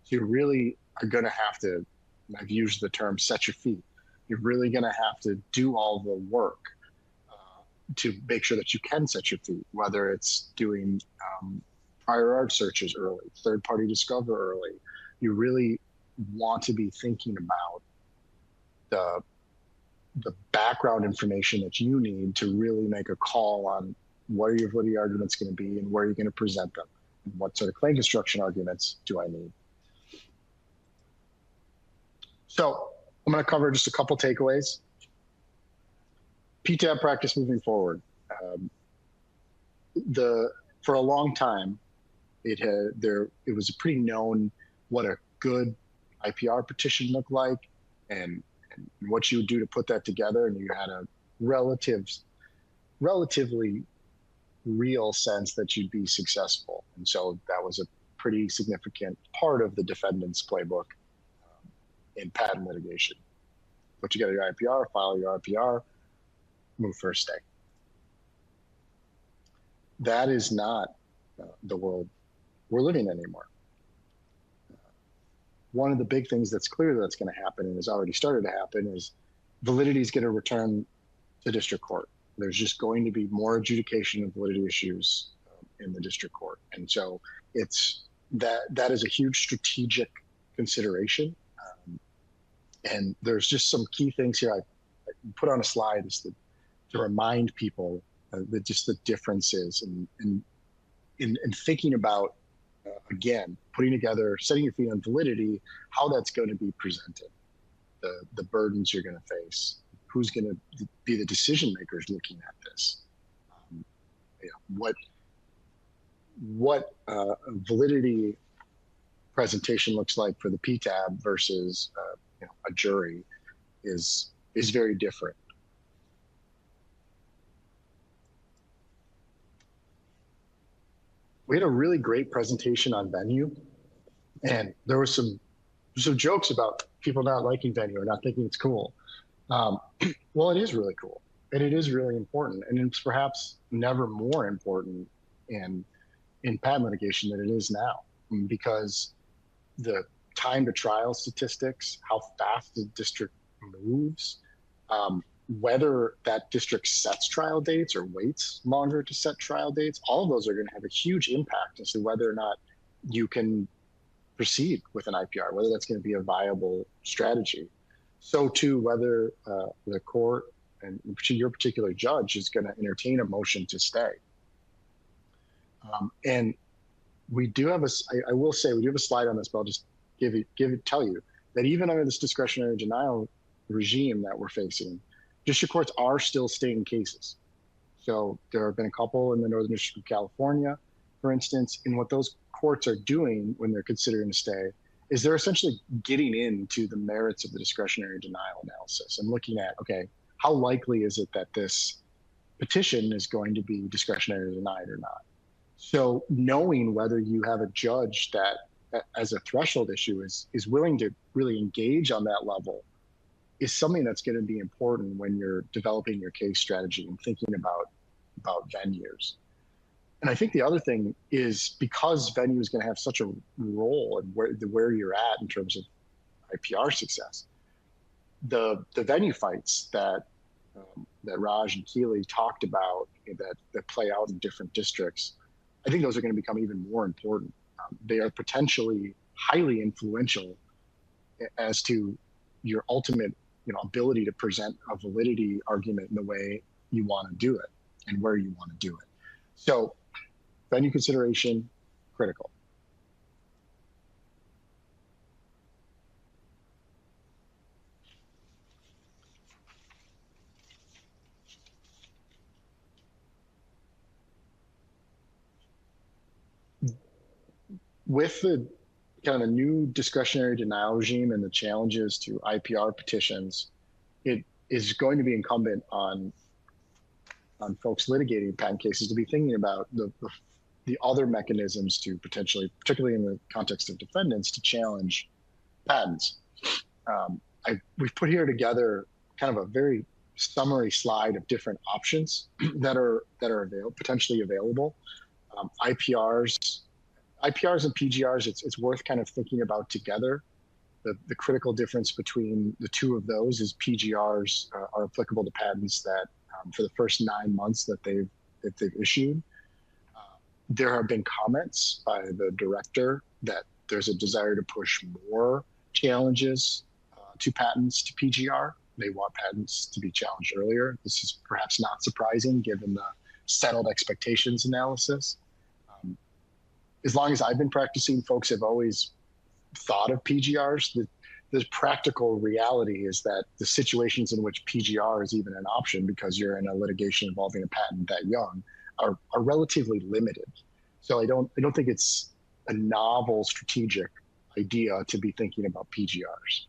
So you really are going to have to, I've used the term, set your feet. You're really going to have to do all the work to make sure that you can set your feet, whether it's doing prior art searches early, third-party discover early. You really want to be thinking about the background information that you need to really make a call on what are your validity arguments going to be and where you're going to present them, and what sort of claim construction arguments do I need. So I'm going to cover just a couple takeaways. PTAB practice moving forward. For a long time, it was pretty known what a good IPR petition looked like and what you would do to put that together, and you had a relatively real sense that you'd be successful. And so that was a pretty significant part of the defendant's playbook in patent litigation. Put together your IPR, file your IPR, move for a stay. That is not the world we're living in anymore. One of the big things that's clear that's going to happen and has already started to happen is validity is going to return to district court. There's just going to be more adjudication of validity issues in the district court. And so that is a huge strategic consideration. And there's just some key things here I put on a slide is to remind people that just the differences and thinking about, again, putting together, setting your feet on validity, how that's going to be presented, the burdens you're going to face, who's going to be the decision makers looking at this, what validity presentation looks like for the PTAB versus a jury is very different. We had a really great presentation on venue, and there was some jokes about people not liking venue or not thinking it's cool. Well, it is really cool, and it is really important, and it's perhaps never more important in patent litigation than it is now, because the time to trial statistics, how fast the district moves, whether that district sets trial dates or waits longer to set trial dates, all of those are going to have a huge impact as to whether or not you can proceed with an IPR, whether that's going to be a viable strategy. So too, whether the court and your particular judge is going to entertain a motion to stay. And we do have I will say we do have a slide on this, but I'll just tell you that even under this discretionary denial regime that we're facing, district courts are still staying cases. So there have been a couple in the Northern District of California, for instance, and what those courts are doing when they're considering a stay is they're essentially getting into the merits of the discretionary denial analysis and looking at, okay, how likely is it that this petition is going to be discretionary denied or not? So knowing whether you have a judge that as a threshold issue is willing to really engage on that level is something that's going to be important when you're developing your case strategy and thinking about venues. And I think the other thing is, because venue is going to have such a role in where you're at in terms of IPR success, the venue fights that Raj and Keeley talked about that play out in different districts, I think those are going to become even more important. They are potentially highly influential as to your ultimate ability to present a validity argument in the way you want to do it and where you want to do it. So venue consideration, critical. With the kind of new discretionary denial regime and the challenges to IPR petitions, it is going to be incumbent on folks litigating patent cases to be thinking about the other mechanisms to potentially, particularly in the context of defendants, to challenge patents. We've put here together kind of a very summary slide of different options that are potentially available. IPRs and PGRs, it's worth kind of thinking about together. The critical difference between the two of those is PGRs are applicable to patents that for the first 9 months that they've issued. There have been comments by the director that there's a desire to push more challenges to patents to PGR. They want patents to be challenged earlier. This is perhaps not surprising given the settled expectations analysis. As long as I've been practicing, folks have always thought of PGRs. The practical reality is that the situations in which PGR is even an option because you're in a litigation involving a patent that young are relatively limited. So I don't think it's a novel strategic idea to be thinking about PGRs.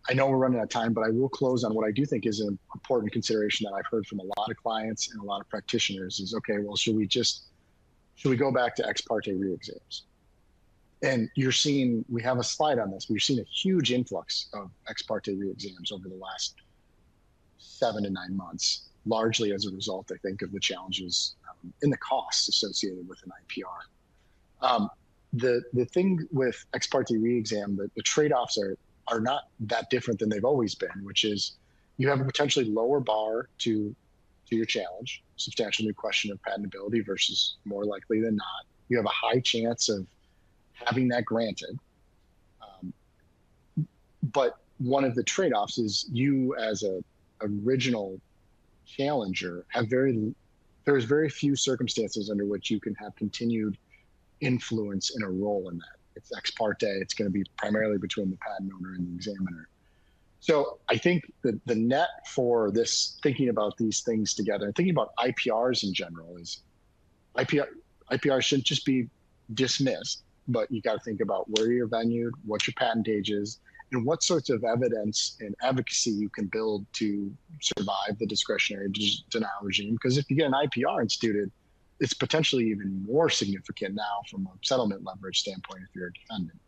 I know we're running out of time, but I will close on what I do think is an important consideration that I've heard from a lot of clients and a lot of practitioners is, okay, well, should we go back to ex parte re-exams? And we have a slide on this, but you're seeing a huge influx of ex parte re-exams over the last 7 to 9 months, largely as a result, I think, of the challenges in the costs associated with an IPR. The thing with ex parte re-exam, the trade-offs are not that different than they've always been, which is you have a potentially lower bar to your challenge, substantial new question of patentability versus more likely than not you have a high chance of having that granted. But one of the trade-offs is you as a original challenger there's very few circumstances under which you can have continued influence in a role in that. It's ex parte, it's going to be primarily between the patent owner and the examiner. So I think that the net for this, thinking about these things together, and thinking about IPRs in general, is IPR shouldn't just be dismissed, but you got to think about where you're venued, what your patent age is, and what sorts of evidence and advocacy you can build to survive the discretionary denial regime. Because if you get an IPR instituted, it's potentially even more significant now from a settlement leverage standpoint if you're a defendant.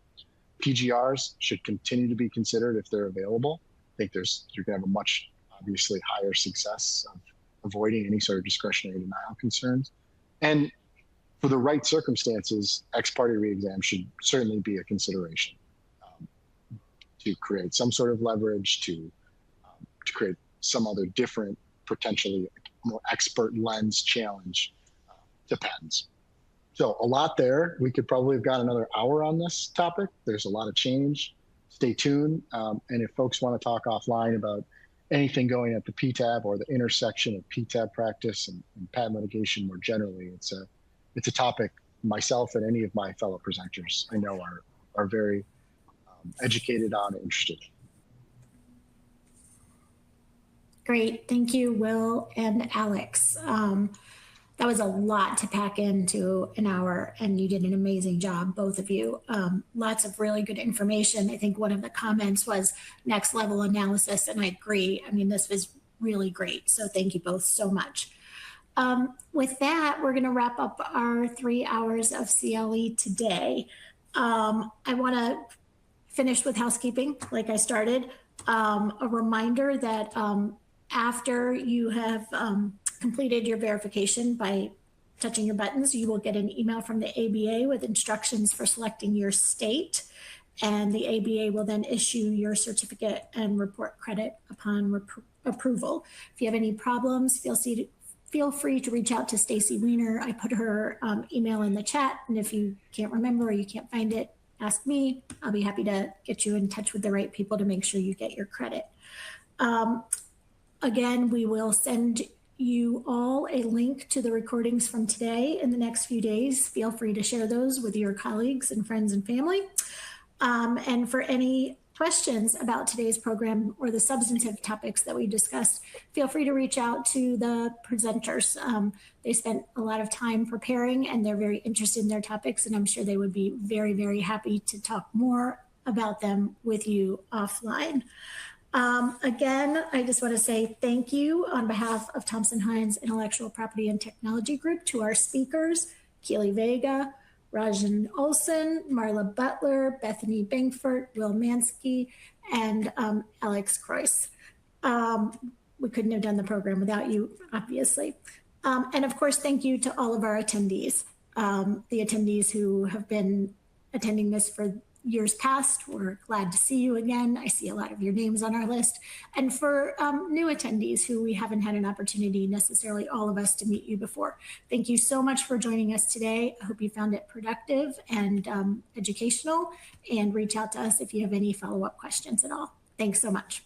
PGRs should continue to be considered if they're available. I think you're going to have a much obviously higher success of avoiding any sort of discretionary denial concerns. And for the right circumstances, ex parte re-exam should certainly be a consideration to create some sort of leverage, to create some other different, potentially more expert lens challenge to patents. So a lot there. We could probably have got another hour on this topic. There's a lot of change. Stay tuned. And if folks want to talk offline about anything going at the PTAB or the intersection of PTAB practice and patent litigation more generally, it's a topic myself and any of my fellow presenters I know are very educated on and interested. Great. Thank you, Will and Alex. That was a lot to pack into an hour, and you did an amazing job, both of you. Lots of really good information. I think one of the comments was next level analysis, and I agree. I mean, this was really great. So thank you both so much. With that, we're going to wrap up our 3 hours of CLE today. I want to finish with housekeeping, like I started. A reminder that after you have completed your verification by touching your buttons, you will get an email from the ABA with instructions for selecting your state, and the ABA will then issue your certificate and report credit upon approval. If you have any problems, feel free to reach out to Stacy Weiner. I put her email in the chat, and if you can't remember or you can't find it, ask me. I'll be happy to get you in touch with the right people to make sure you get your credit. Again, we will send you all a link to the recordings from today in the next few days. Feel free to share those with your colleagues and friends and family. And for any questions about today's program or the substantive topics that we discussed, feel free to reach out to the presenters. They spent a lot of time preparing, and they're very interested in their topics, and I'm sure they would be very, very happy to talk more about them with you offline. Again, I just want to say thank you on behalf of Thompson Hine's Intellectual Property and Technology Group to our speakers, Keeley Vega, Rajin Olson, Marla Butler, Bethany Bankford, Will Mansky, and Alex Croyce. We couldn't have done the program without you, obviously. And of course, thank you to all of our attendees, the attendees who have been attending this for years past. We're glad to see you again. I see a lot of your names on our list. And for new attendees who we haven't had an opportunity, necessarily all of us, to meet you before, thank you so much for joining us today. I hope you found it productive and educational, and reach out to us if you have any follow-up questions at all. Thanks so much.